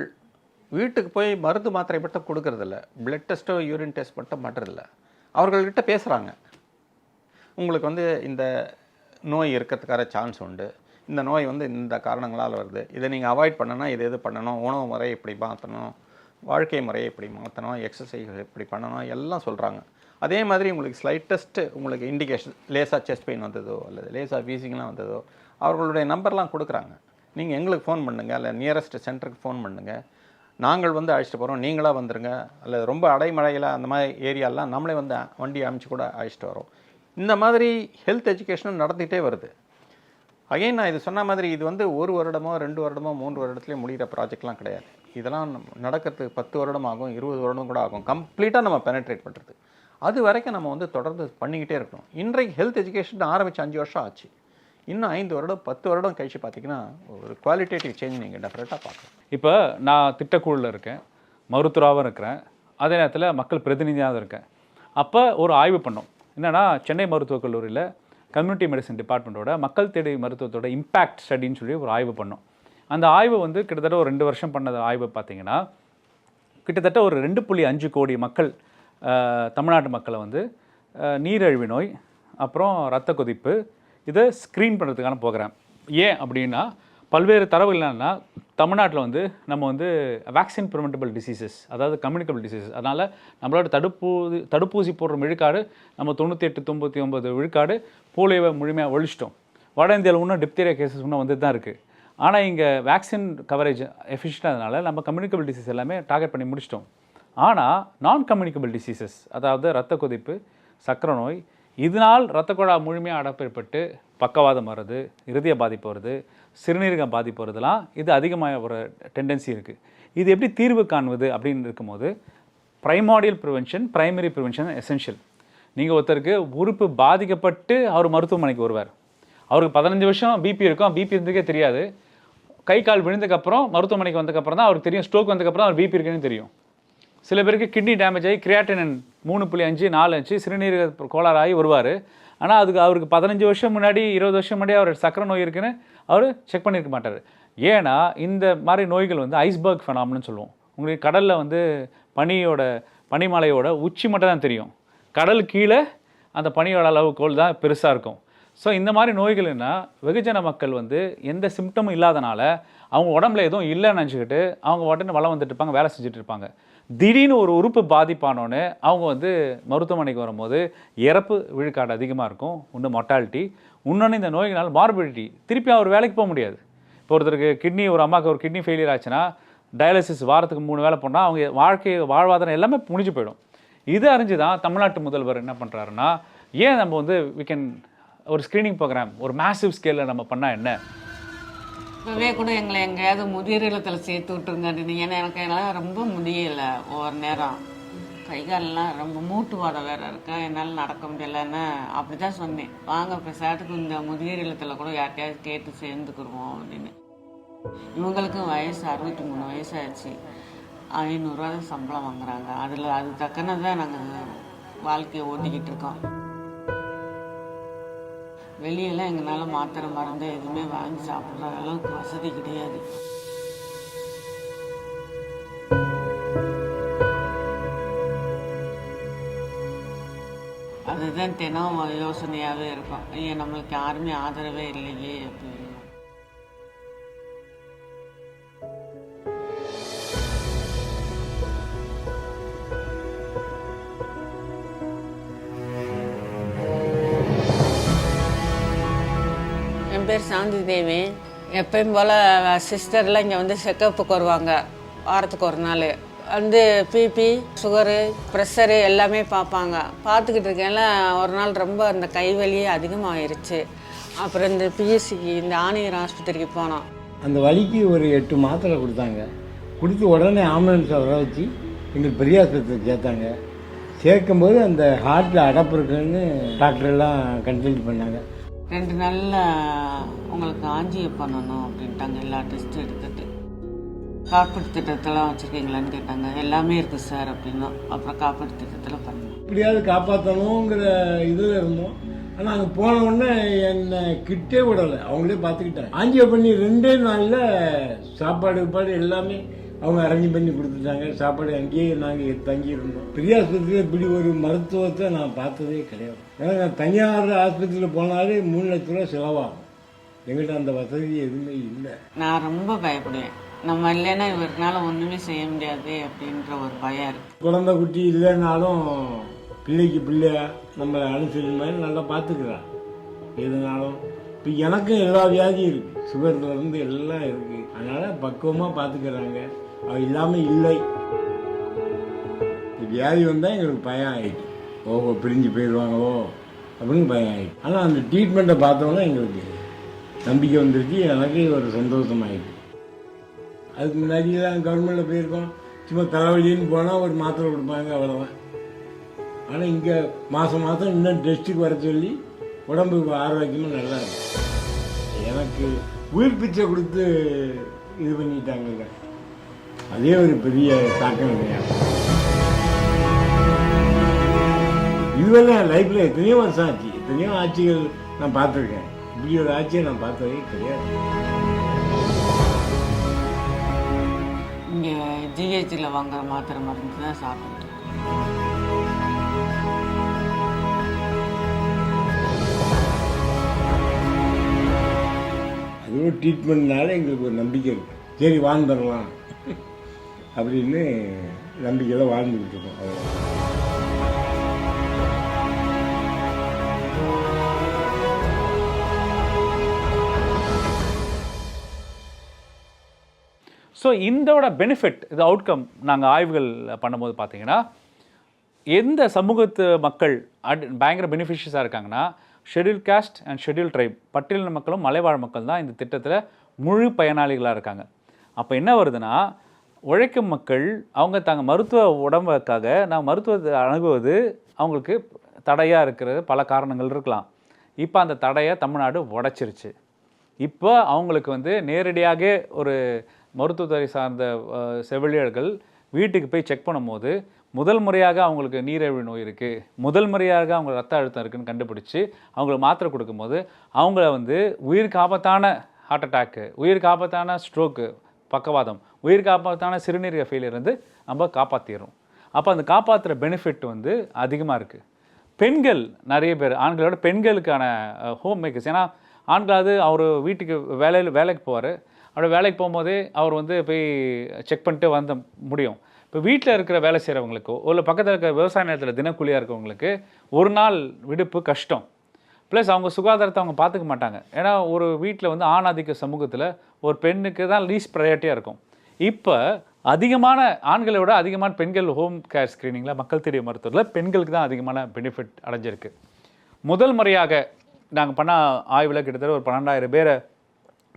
வீட்டுக்கு போய் மருந்து மாத்திரை மட்டும் கொடுக்கறதில்ல, பிளட் டெஸ்ட்டோ யூரின் டெஸ்ட் மட்டும் பண்ணுறதில்ல, அவர்கள்கிட்ட பேசுகிறாங்க. உங்களுக்கு வந்து இந்த நோய் இருக்கிறதுக்கான சான்ஸ் உண்டு, இந்த நோய் வந்து இந்த காரணங்களால் வருது, இதை நீங்கள் அவாய்ட் பண்ணணும்னா இது பண்ணணும், உணவு முறையை எப்படி மாற்றணும், வாழ்க்கை முறையை எப்படி மாற்றணும், எக்ஸசைஸ் எப்படி பண்ணணும், எல்லாம் சொல்கிறாங்க. அதே மாதிரி உங்களுக்கு ஸ்லைட்டஸ்ட்டு உங்களுக்கு இண்டிகேஷன், லேசாக செஸ்ட் பெயின் வந்ததோ அல்லது லேசாக வீசிங்லாம் வந்ததோ அவர்களுடைய நம்பர்லாம் கொடுக்குறாங்க. நீங்கள் எங்களுக்கு ஃபோன் பண்ணுங்கள், இல்லை நியரஸ்ட் சென்டருக்கு ஃபோன் பண்ணுங்கள், நாங்கள் வந்து அழைச்சிட்டு போகிறோம், நீங்களாக வந்துடுங்க, அல்லது ரொம்ப அடைமழையில் அந்த மாதிரி ஏரியாலாம் நம்மளே வந்து வண்டி அமைச்சு கூட அழைச்சிட்டு வரோம். இந்த மாதிரி ஹெல்த் எஜுகேஷனும் நடந்துகிட்டே வருது. அகைன் நான் இது சொன்ன மாதிரி இது வந்து 1 வருடமோ 2 வருடமோ 3 வருடத்துலேயே முடிகிற ப்ராஜெக்ட்லாம் கிடையாது. இதெல்லாம் நடக்கிறதுக்கு 10 வருடம் ஆகும், 20 வருடம் கூட ஆகும் கம்ப்ளீட்டாக நம்ம பெனட்ரேட் பண்ணுறது. அது வரைக்கும் நம்ம வந்து தொடர்ந்து பண்ணிக்கிட்டே இருக்கணும். இன்றைக்கு ஹெல்த் எஜுகேஷன் ஆரம்பித்து 5 வருஷம் ஆச்சு. இன்னும் 5 வருடம் 10 வருடம் கழிச்சு பார்த்தீங்கன்னா ஒரு குவாலிட்டேட்டிவ் சேஞ்ச் நீங்கள் டெஃபினட்டாக பார்க்கலாம். இப்போ நான் திட்டக்குழுவில் இருக்கேன், மருத்துவராகவும் இருக்கிறேன், அதே நேரத்தில் மக்கள் பிரதிநிதியாகவும் இருக்கேன். அப்போ ஒரு ஆய்வு பண்ணோம். என்னென்னா சென்னை மருத்துவக் கல்லூரியில் கம்யூனிட்டி மெடிசன் டிபார்ட்மெண்ட்டோட மக்கள் தேடி மருத்துவத்தோட இம்பேக்ட் ஸ்டடின்னு சொல்லி ஒரு ஆய்வு பண்ணோம். அந்த ஆய்வு வந்து கிட்டத்தட்ட ஒரு 2 வருஷம் பண்ண ஆய்வு பார்த்தீங்கன்னா கிட்டத்தட்ட ஒரு 2.5 கோடி மக்கள், தமிழ்நாட்டு மக்களை வந்து நீரிழிவு நோய், அப்புறம் இரத்த கொதிப்பு, இதை ஸ்க்ரீன் பண்ணுறதுக்கான ப்ரோக்ராம். ஏன் அப்படின்னா பல்வேறு தரவு என்னன்னா தமிழ்நாட்டில் வந்து நம்ம வந்து வேக்சின் ப்ரிவென்டபிள் டிசீசஸ், அதாவது கம்யூனிகபிள் டிசீசஸ், அதனால் நம்மளோட தடுப்பூசி போடுற விழுக்காடு நம்ம 98-99 விழுக்காடு போலியோவை முழுமையாக ஒழிச்சிட்டோம். வட இந்தியாவில் இன்னும் டிப்தீரியா கேசஸ் இன்னும் வந்துட்டு தான் இருக்குது. ஆனால் இங்கே வேக்சின் கவரேஜ் எஃபிஷியண்டாக நம்ம கம்யூனிகபிள் டிசீஸ் எல்லாமே டார்கெட் பண்ணி முடிச்சிட்டோம். ஆனால் நான் கம்யூனிகபிள் டிசீசஸ், அதாவது இரத்த கொதிப்பு, சக்கரை நோய், இதனால் இரத்த குழாய் முழுமையாக அடைப்பட்டு பக்கவாதம் வருது, இருதய பாதிப்பு வருது, சிறுநீரகம் பாதிப்பு வருதுலாம் இது அதிகமாக ஒரு டெண்டன்சி இருக்குது. இது எப்படி தீர்வு காணுவது அப்படின்னு இருக்கும்போது primordial prevention, primary prevention essential. நீங்கள் ஒருத்தருக்கு உறுப்பு பாதிக்கப்பட்டு அவர் மருத்துவமனைக்கு வருவார், அவருக்கு 15 வருஷம் பிபி இருக்கும், பிபி இருந்ததுக்கே தெரியாது. கை கால் விழுந்ததுக்கப்புறம் மருத்துவமனைக்கு வந்ததுக்கப்புறம் தான் அவருக்கு தெரியும், ஸ்ட்ரோக் வந்ததுக்கப்புறம் அவர் பிபி இருக்குன்னு தெரியும். சில பேருக்கு கிட்னி டேமேஜ் ஆகி கிரியாட்டினின் 3.5 4 சிறுநீரக கோளாறாகி வருவார். ஆனால் அதுக்கு அவருக்கு 15 வருஷம் முன்னாடி 20 வருஷம் முன்னாடி அவர் சக்கரை நோய் இருக்குன்னு அவர் செக் பண்ணியிருக்க மாட்டார். ஏன்னா இந்த மாதிரி நோய்கள் வந்து ஐஸ்பர்க் ஃபெனாமினு சொல்லுவோம். உங்களுக்கு கடலில் வந்து பனிமலையோட உச்சி மட்டும் தான் தெரியும், கடல் கீழே அந்த பனியோட அளவுகோல் தான் பெருசாக இருக்கும். ஸோ இந்த மாதிரி நோய்கள்னா வெகுஜன மக்கள் வந்து எந்த சிம்டமும் இல்லாதனால அவங்க உடம்புல எதுவும் இல்லைன்னு நினச்சிக்கிட்டு அவங்க உடனே வளம் வந்துட்டு இருப்பாங்க, வேலை செஞ்சுட்டு இருப்பாங்க. திடீர்னு ஒரு உறுப்பு பாதிப்பானோன்னு அவங்க வந்து மருத்துவமனைக்கு வரும்போது இறப்பு விழுக்காடு அதிகமாக இருக்கும். ஒன்று மொர்டாலிட்டி, இன்னொன்று இந்த நோய்களால் மார்பிலிட்டி. திருப்பி அவர் வேலைக்கு போக முடியாது. இப்போ ஒருத்தருக்கு கிட்னி, ஒரு அம்மாவுக்கு ஒரு கிட்னி ஃபெயிலியர் ஆச்சுன்னா டயாலிசிஸ் வாரத்துக்கு 3 வேளை போனால் அவங்க வாழ்வாதாரம் எல்லாமே முடிஞ்சு போயிடும். இது அறிஞ்சு தான் தமிழ்நாட்டு முதல்வர் என்ன பண்ணுறாருன்னா, ஏன் நம்ம வந்து ஒரு ஸ்க்ரீனிங் ப்ரோக்ராம் ஒரு மேசிவ் ஸ்கேலில் நம்ம பண்ணால் என்ன? இப்போவே கூட எங்களை எங்கேயாவது முதியோர் இல்லத்தில் சேர்த்து விட்டுருங்க. ஏன்னா எனக்கு என்னால் ரொம்ப முடியலை. ஒவ்வொரு நேரம் கை காலெலாம் ரொம்ப மூட்டு வாடை வேறு இருக்கா, என்னால் நடக்க முடியலைன்னு அப்படி தான் சொன்னேன். வாங்க பேசாட்டுக்கு இந்த முதியோர் இல்லத்தில் கூட யார்கிட்டயாவது கேட்டு சேர்ந்துக்குருவோம் அப்படின்னு. இவங்களுக்கும் வயசு 63 வயசாகிடுச்சு. 500 ரூபா தான் சம்பளம் வாங்குறாங்க. அது தக்கனதான் நாங்கள் வாழ்க்கையை ஓட்டிக்கிட்டு இருக்கோம். வெளியெல்லாம் எங்களால் மாத்திரை மருந்து எதுவுமே வாங்கி சாப்பிட்ற அளவுக்கு வசதி கிடையாது. அதுதான் தினம் யோசனையாகவே இருக்கும். ஐயா, நம்மளுக்கு யாருமே ஆதரவே இல்லையே அப்படின்னு. என் பேர் சாந்தி தேவி. எப்பயும் போல் சிஸ்டர்லாம் இங்கே வந்து செக்கப்புக்கு வருவாங்க. வாரத்துக்கு ஒரு நாள் வந்து பிபி, சுகரு, ப்ரெஷரு எல்லாமே பார்ப்பாங்க. பார்த்துக்கிட்டு இருக்கேன்ல ஒரு நாள் ரொம்ப அந்த கைவலியே அதிகமாகிருச்சு. அப்புறம் இந்த பிஎஸ்சிக்கு இந்த ஆணையர் ஆஸ்பத்திரிக்கு போனோம். அந்த வலிக்கு ஒரு 8 மாத்திரை கொடுத்தாங்க. கொடுத்து உடனே ஆம்புலன்ஸை வர வச்சு எங்களுக்கு பெரிய ஆஸ்பத்திரிக்கு சேர்த்தாங்க. சேர்க்கும்போது அந்த ஹார்ட்டில் அடப்பு இருக்குன்னு டாக்டரெல்லாம் கன்சல்ட் பண்ணாங்க. 2 நாளில் உங்களுக்கு ஆஞ்சியோ பண்ணணும் அப்படின்ட்டாங்க. எல்லா டெஸ்ட்டும் எடுத்துட்டு காப்பீட்டு திட்டத்தெல்லாம் வச்சுருக்கீங்களான்னு கேட்டாங்க. எல்லாமே இருக்குது சார் அப்படின்னா. அப்புறம் காப்பீட்டு திட்டத்தில் பண்ணோம். எப்படியாவது காப்பாற்றணுங்கிற இதில் இருந்தோம். ஆனால் அங்கே போன உடனே என்னை கிட்டே விடலை. அவங்களே பார்த்துக்கிட்டாங்க. ஆஞ்சியோ பண்ணி 2 நாளில் சாப்பாடு எல்லாமே அவங்க அரேஞ்ச் பண்ணி கொடுத்துட்டாங்க. சாப்பாடு அங்கேயே நாங்கள் தங்கியிருந்தோம். பெரிய ஆஸ்பத்திரியில் இப்படி ஒரு மருத்துவத்தை நான் பார்த்ததே கிடையாது. ஏன்னா நான் தனியார் ஆஸ்பத்திரியில் போனாலே 3 லட்ச ரூபா செலவாகும். எங்கள்கிட்ட அந்த வசதி எதுவுமே இல்லை. நான் ரொம்ப பயப்படுவேன். நம்ம இல்லைன்னா இவருனால ஒன்றுமே செய்ய முடியாது அப்படின்ற ஒரு பயம் இருக்குது. குழந்தை குட்டி இல்லைன்னாலும் பிள்ளைக்கு பிள்ளையா நம்மளை அனுசரிக்கிற மாதிரி நல்லா பார்த்துக்கிறான். எதுனாலும் இப்போ எனக்கும் எல்லா வியாதியும் இருக்குது. சுகர்லேருந்து எல்லாம் இருக்குது. அதனால் பக்குவமாக பார்த்துக்கிறாங்க. அவள் இல்லாமல் இல்லை. வியாதி வந்தால் எங்களுக்கு பயம் ஆகிடுச்சு. பிரிஞ்சு போயிடுவாங்களோ அப்படின்னு பயம் ஆகிடுச்சு. ஆனால் அந்த ட்ரீட்மெண்ட்டை பார்த்தோன்னா எங்களுக்கு நம்பிக்கை வந்துருச்சு. எனக்கு ஒரு சந்தோஷமாயிடுச்சு. அதுக்கு முன்னாடியெல்லாம் கவர்மெண்ட்டில் போயிருக்கோம். சும்மா தலைவலின்னு போனால் ஒரு மாத்திரை கொடுப்பாங்க, அவ்வளோதான். ஆனால் இங்கே மாதம் இன்னும் டெஸ்ட்டுக்கு வர சொல்லி உடம்பு ஆரோக்கியமாக நல்லா இருக்கும். எனக்கு உயிர் பிச்சை கொடுத்து இது பண்ணிட்டாங்க. அதே ஒரு பெரிய தாக்கம் கிடையாது. இதுவரை என் லைஃப்பில் எத்தனையோ வருஷம் ஆச்சு. எத்தனையோ ஆட்சிகள் நான் பார்த்துருக்கேன். இப்படி ஒரு ஆட்சியை நான் பார்த்ததே கிடையாது. இங்கே ஜிஹெச்சில் வாங்குற மாத்திரை மருந்து தான் சாப்பிட்டு. அது ஒரு ட்ரீட்மெண்ட்னால எங்களுக்கு ஒரு நம்பிக்கை இருக்குது. சரி வாழ்ந்துடலாம் அப்படின்னு நம்பிக்கையில் வாழ்ந்துக்கிட்டு இருக்கோம். அவ்வளோ. ஸோ இதோட பெனிஃபிட், இது அவுட்கம் நாங்கள் ஆய்வுகள் பண்ணும்போது பார்த்தீங்கன்னா எந்த சமூகத்து மக்கள் பயங்கர பெனிஃபிஷியஸாக இருக்காங்கன்னா schedule cost and schedule try, பட்டியலின மக்களும் மலைவாழ் மக்கள் தான் இந்த திட்டத்தில் முழு பயனாளிகளாக இருக்காங்க. அப்போ என்ன வருதுன்னா, உழைக்கும் மக்கள் அவங்க தாங்க மருத்துவ உடம்புக்காக நான் மருத்துவத்தை அணுகுவது அவங்களுக்கு தடையாக இருக்கிறது பல காரணங்கள் இருக்கலாம். இப்போ அந்த தடையை தமிழ்நாடு உடைச்சிருச்சு. இப்போ அவங்களுக்கு வந்து நேரடியாக ஒரு மருத்துவத்துறை சார்ந்த செவிலியர்கள் வீட்டுக்கு போய் செக் பண்ணும்போது முதல் முறையாக அவங்களுக்கு நீரிழிவு நோய் இருக்குது, முதல் முறையாக அவங்க ரத்த அழுத்தம் இருக்குதுன்னு கண்டுபிடிச்சி அவங்களுக்கு மாத்திரை கொடுக்கும்போது அவங்கள வந்து உயிருக்கு ஆபத்தான ஹார்ட் அட்டாக்கு, உயிருக்கு ஆபத்தான ஸ்ட்ரோக்கு, பக்கவாதம், உயிருக்கு ஆபத்தான சிறுநீரக ஃபெயிலியர் வந்து நம்ம காப்பாற்றிடுறோம். அப்போ அந்த காப்பாற்றுற பெனிஃபிட் வந்து அதிகமாக இருக்குது. பெண்கள் நிறைய பேர், ஆண்களோட பெண்களுக்கான ஹோம் மேக்கர்ஸ். ஏன்னா ஆண்களாவது அவர் வீட்டுக்கு வேலைக்கு போவார். அப்படி வேலைக்கு போகும்போதே அவர் வந்து போய் செக் பண்ணிட்டு வந்த முடியும். இப்போ வீட்டில் இருக்கிற வேலை செய்கிறவங்களுக்கோ இல்லை பக்கத்தில் இருக்கிற விவசாய நிலத்தில் தினக்கூலியாக இருக்கிறவங்களுக்கு ஒரு நாள் விடுப்பு கஷ்டம். ப்ளஸ் அவங்க சுகாதாரத்தை அவங்க பார்த்துக்க மாட்டாங்க. ஏன்னா ஒரு வீட்டில் வந்து ஆணாதிக்க சமூகத்தில் ஒரு பெண்ணுக்கு தான் லீஸ்ட் ப்ரையாரிட்டியாக இருக்கும். இப்போ அதிகமான ஆண்களை விட அதிகமான பெண்கள் ஹோம் கேர் ஸ்க்ரீனிங்கில் மக்கள் தேடிய மருத்துவத்தில் பெண்களுக்கு தான் அதிகமான பெனிஃபிட் அடைஞ்சிருக்கு. முதல் முறையாக நாங்கள் பண்ண ஆய்வில் கிட்டத்தட்ட ஒரு 12,000 பேரை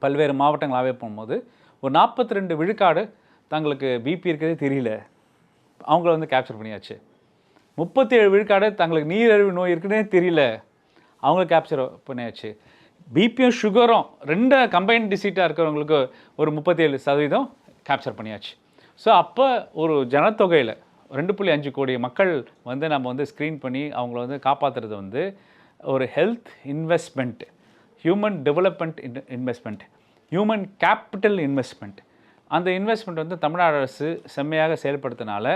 பல்வேறு மாவட்டங்கள் ஆய்வு பண்ணும்போது ஒரு 42 விழுக்காடு தங்களுக்கு பிபி இருக்கிறதே தெரியல, அவங்கள வந்து கேப்சர் பண்ணியாச்சு. 37 விழுக்காடு தங்களுக்கு நீரிழிவு நோய் இருக்குன்னே தெரியல, அவங்கள கேப்சர் பண்ணியாச்சு. பிபியும் சுகரும் 2 கம்பைன் டிசீட்டாக இருக்கிறவங்களுக்கு ஒரு 37% கேப்சர் பண்ணியாச்சு. ஸோ அப்போ ஒரு ஜனத்தொகையில் 2.5 கோடி மக்கள் வந்து நம்ம வந்து ஸ்க்ரீன் பண்ணி அவங்கள வந்து காப்பாற்றுறது வந்து ஒரு health investment, human development investment, human capital investment. அந்த இன்வெஸ்ட்மெண்ட் வந்து தமிழ்நாடு அரசு செம்மையாக செயல்படுத்தினால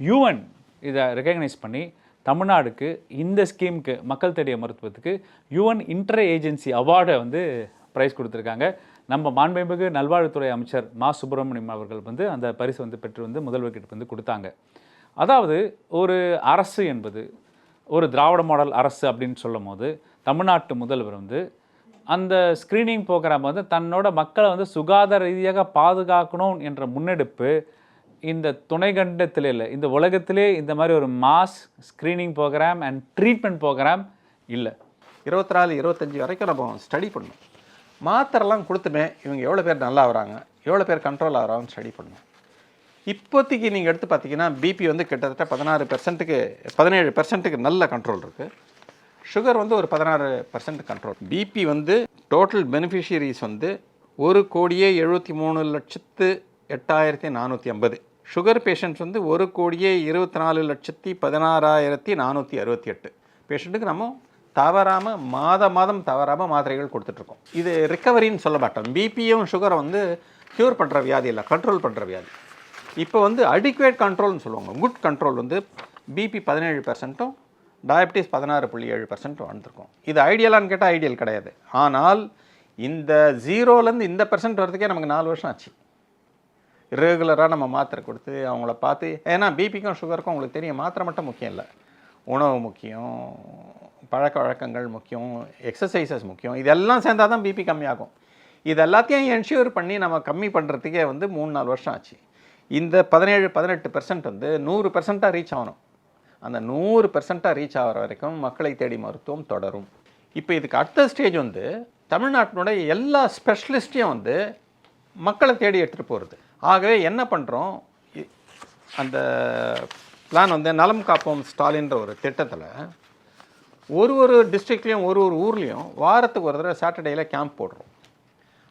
யுஎன் இதை ரெகக்னைஸ் பண்ணி தமிழ்நாடுக்கு இந்த ஸ்கீமுக்கு மக்கள் தேடிய மருத்துவத்துக்கு யுஎன் இன்டர் ஏஜென்சி அவார்டை வந்து ப்ரைஸ் கொடுத்துருக்காங்க. நம்ம மாண்புமிகு நல்வாழ்வுத்துறை அமைச்சர் மா சுப்பிரமணியம் அவர்கள் வந்து அந்த பரிசு வந்து பெற்று வந்து முதல்வர்கிட்ட வந்து கொடுத்தாங்க. அதாவது ஒரு அரசு என்பது ஒரு திராவிட மாடல் அரசு அப்படின்னு சொல்லும் போது தமிழ்நாட்டு முதல்வர் வந்து அந்த ஸ்க்ரீனிங் ப்ரோக்ராம் வந்து தன்னோட மக்களை வந்து சுகாதார ரீதியாக பாதுகாக்கணும் என்ற முன்னெடுப்பு இந்த துணைக்கண்டத்தில் இல்லை, இந்த உலகத்திலே இந்த மாதிரி ஒரு mass screening program and treatment program இல்லை. 24-25 வரைக்கும் நம்ம ஸ்டடி பண்ணோம். மாத்திரைலாம் கொடுத்துமே இவங்க எவ்வளோ பேர் நல்லா ஆகிறாங்க, எவ்வளோ பேர் கண்ட்ரோல் ஆகிறாங்கன்னு ஸ்டடி பண்ணோம். இப்போதைக்கு நீங்கள் எடுத்து பார்த்தீங்கன்னா பிபி வந்து கிட்டத்தட்ட 17% நல்ல கண்ட்ரோல் இருக்குது. சுகர் வந்து ஒரு 16% கண்ட்ரோல். பிபி வந்து டோட்டல் பெனிஃபிஷியரிஸ் வந்து 1,73,08,450. சுகர் பேஷண்ட்ஸ் வந்து 1,24,16,468 பேஷண்ட்டுக்கு நம்ம தவறாமல் மாதம் தவறாமல் மாத்திரைகள் கொடுத்துட்ருக்கோம். இது ரிக்கவரின்னு சொல்ல மாட்டோம். பிபியும் சுகரை வந்து க்யூர் பண்ணுற வியாதி இல்லை, கண்ட்ரோல் பண்ணுற வியாதி. இப்போ வந்து அடிக்குவேட் கண்ட்ரோல்னு சொல்லுவாங்க. குட் கண்ட்ரோல் வந்து பிபி 17%, டயபிட்டிஸ் 16.7% வந்திருக்கும். இது ஐடியலான்னு கேட்டால் ஐடியல் கிடையாது. ஆனால் இந்த 0லேருந்து இந்த % வரதுக்கே நமக்கு 4 வருஷம் ஆச்சு. ரெகுலராக நம்ம மாத்திரை கொடுத்து அவங்கள பார்த்து, ஏன்னா பிபிக்கும் சுகருக்கும் உங்களுக்கு தெரியும், மாத்திரை மட்டும் முக்கியம் இல்லை, உணவு முக்கியம், பழக்க வழக்கங்கள் முக்கியம், எக்ஸசைசஸ் முக்கியம். இதெல்லாம் சேர்ந்தால் தான் பிபி கம்மியாகும். இது எல்லாத்தையும் என்ஷூர் பண்ணி நம்ம கம்மி பண்ணுறதுக்கே வந்து 3-4 வருஷம் ஆச்சு. இந்த 17-18% வந்து 100% ரீச் ஆகணும். அந்த 100% ரீச் ஆகிற வரைக்கும் மக்களை தேடி மருத்துவம் தொடரும். இப்போ இதுக்கு அடுத்த ஸ்டேஜ் வந்து தமிழ்நாட்டினுடைய எல்லா ஸ்பெஷலிஸ்ட்டையும் வந்து மக்களை தேடி எடுத்துகிட்டு போகிறது. ஆகவே என்ன பண்ணுறோம், அந்த பிளான் வந்து நலம் காப்போம் ஸ்டாலின்ற ஒரு திட்டத்தில் ஒரு டிஸ்ட்ரிக்ட்லேயும் ஒரு ஊர்லேயும் வாரத்துக்கு ஒரு தடவை சாட்டர்டேயில் கேம்ப் போடுறோம்.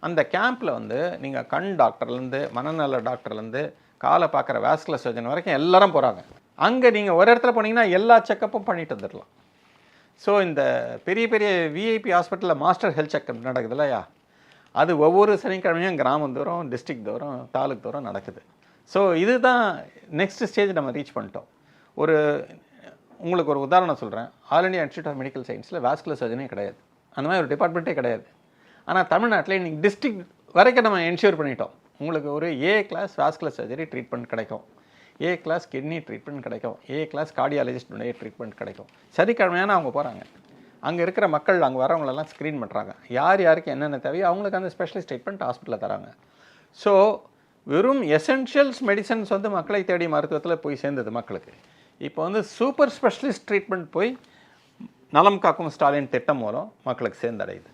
அந்த கேம்பில் வந்து நீங்கள் கண் டாக்டர்லேருந்து மனநல டாக்டர்லேருந்து காலை பார்க்குற வாஸ்குலர் சர்ஜன் வரைக்கும் எல்லாரும் போகிறாங்க. அங்கே நீங்கள் ஒரு இடத்துல போனீங்கன்னா எல்லா செக்கப்பும் பண்ணிட்டு வந்துடலாம். ஸோ இந்த பெரிய பெரிய விஐபி ஹாஸ்பிட்டலில் மாஸ்டர் ஹெல்த் செக்கப் நடக்குது இல்லையா, அது ஒவ்வொரு சனிக்கிழமையும் கிராமம் தூரம், டிஸ்ட்ரிக்ட் தூரம், தாலுக் தூரம் நடக்குது. ஸோ இதுதான் நெக்ஸ்ட் ஸ்டேஜ் நம்ம ரீச் பண்ணிட்டோம். உங்களுக்கு ஒரு உதாரணம் சொல்கிறேன். All India institute of medical சயின்ஸில் வாஸ்குலர் சர்ஜனே கிடையாது, அந்த மாதிரி ஒரு டிபார்ட்மெண்ட்டே கிடையாது. ஆனால் தமிழ்நாட்டில் இன்றைக்கி டிஸ்ட்ரிக்ட் வரைக்கும் நம்ம என்ஷூர் பண்ணிட்டோம். உங்களுக்கு ஒரு A class vascular surgery treatment கிடைக்கும், ஏ கிளாஸ் கிட்னி ட்ரீட்மெண்ட் கிடைக்கும், ஏ கிளாஸ் கார்டியாலஜிஸ்டுடைய ட்ரீட்மெண்ட் கிடைக்கும். சனிக்கிழமையான அவங்க போகிறாங்க, அங்கே இருக்கிற மக்கள் அங்கே வரவங்களெல்லாம் ஸ்க்ரீன் பண்ணுறாங்க, யாருக்கு என்னென்ன தேவையோ அவங்களுக்கு அந்த ஸ்பெஷலிஸ்ட் ட்ரீட்மெண்ட் ஹாஸ்பிட்டலில் தராங்க. ஸோ வெறும் எசென்ஷியல்ஸ் மெடிசன்ஸ் வந்து மக்களை தேடி மருத்துவத்தில் போய் சேர்ந்தது மக்களுக்கு. இப்போ வந்து சூப்பர் ஸ்பெஷலிஸ்ட் ட்ரீட்மெண்ட் போய் நலம் காக்கும் ஸ்டாலின் திட்டம் மூலம் மக்களுக்கு சேர்ந்தடையுது.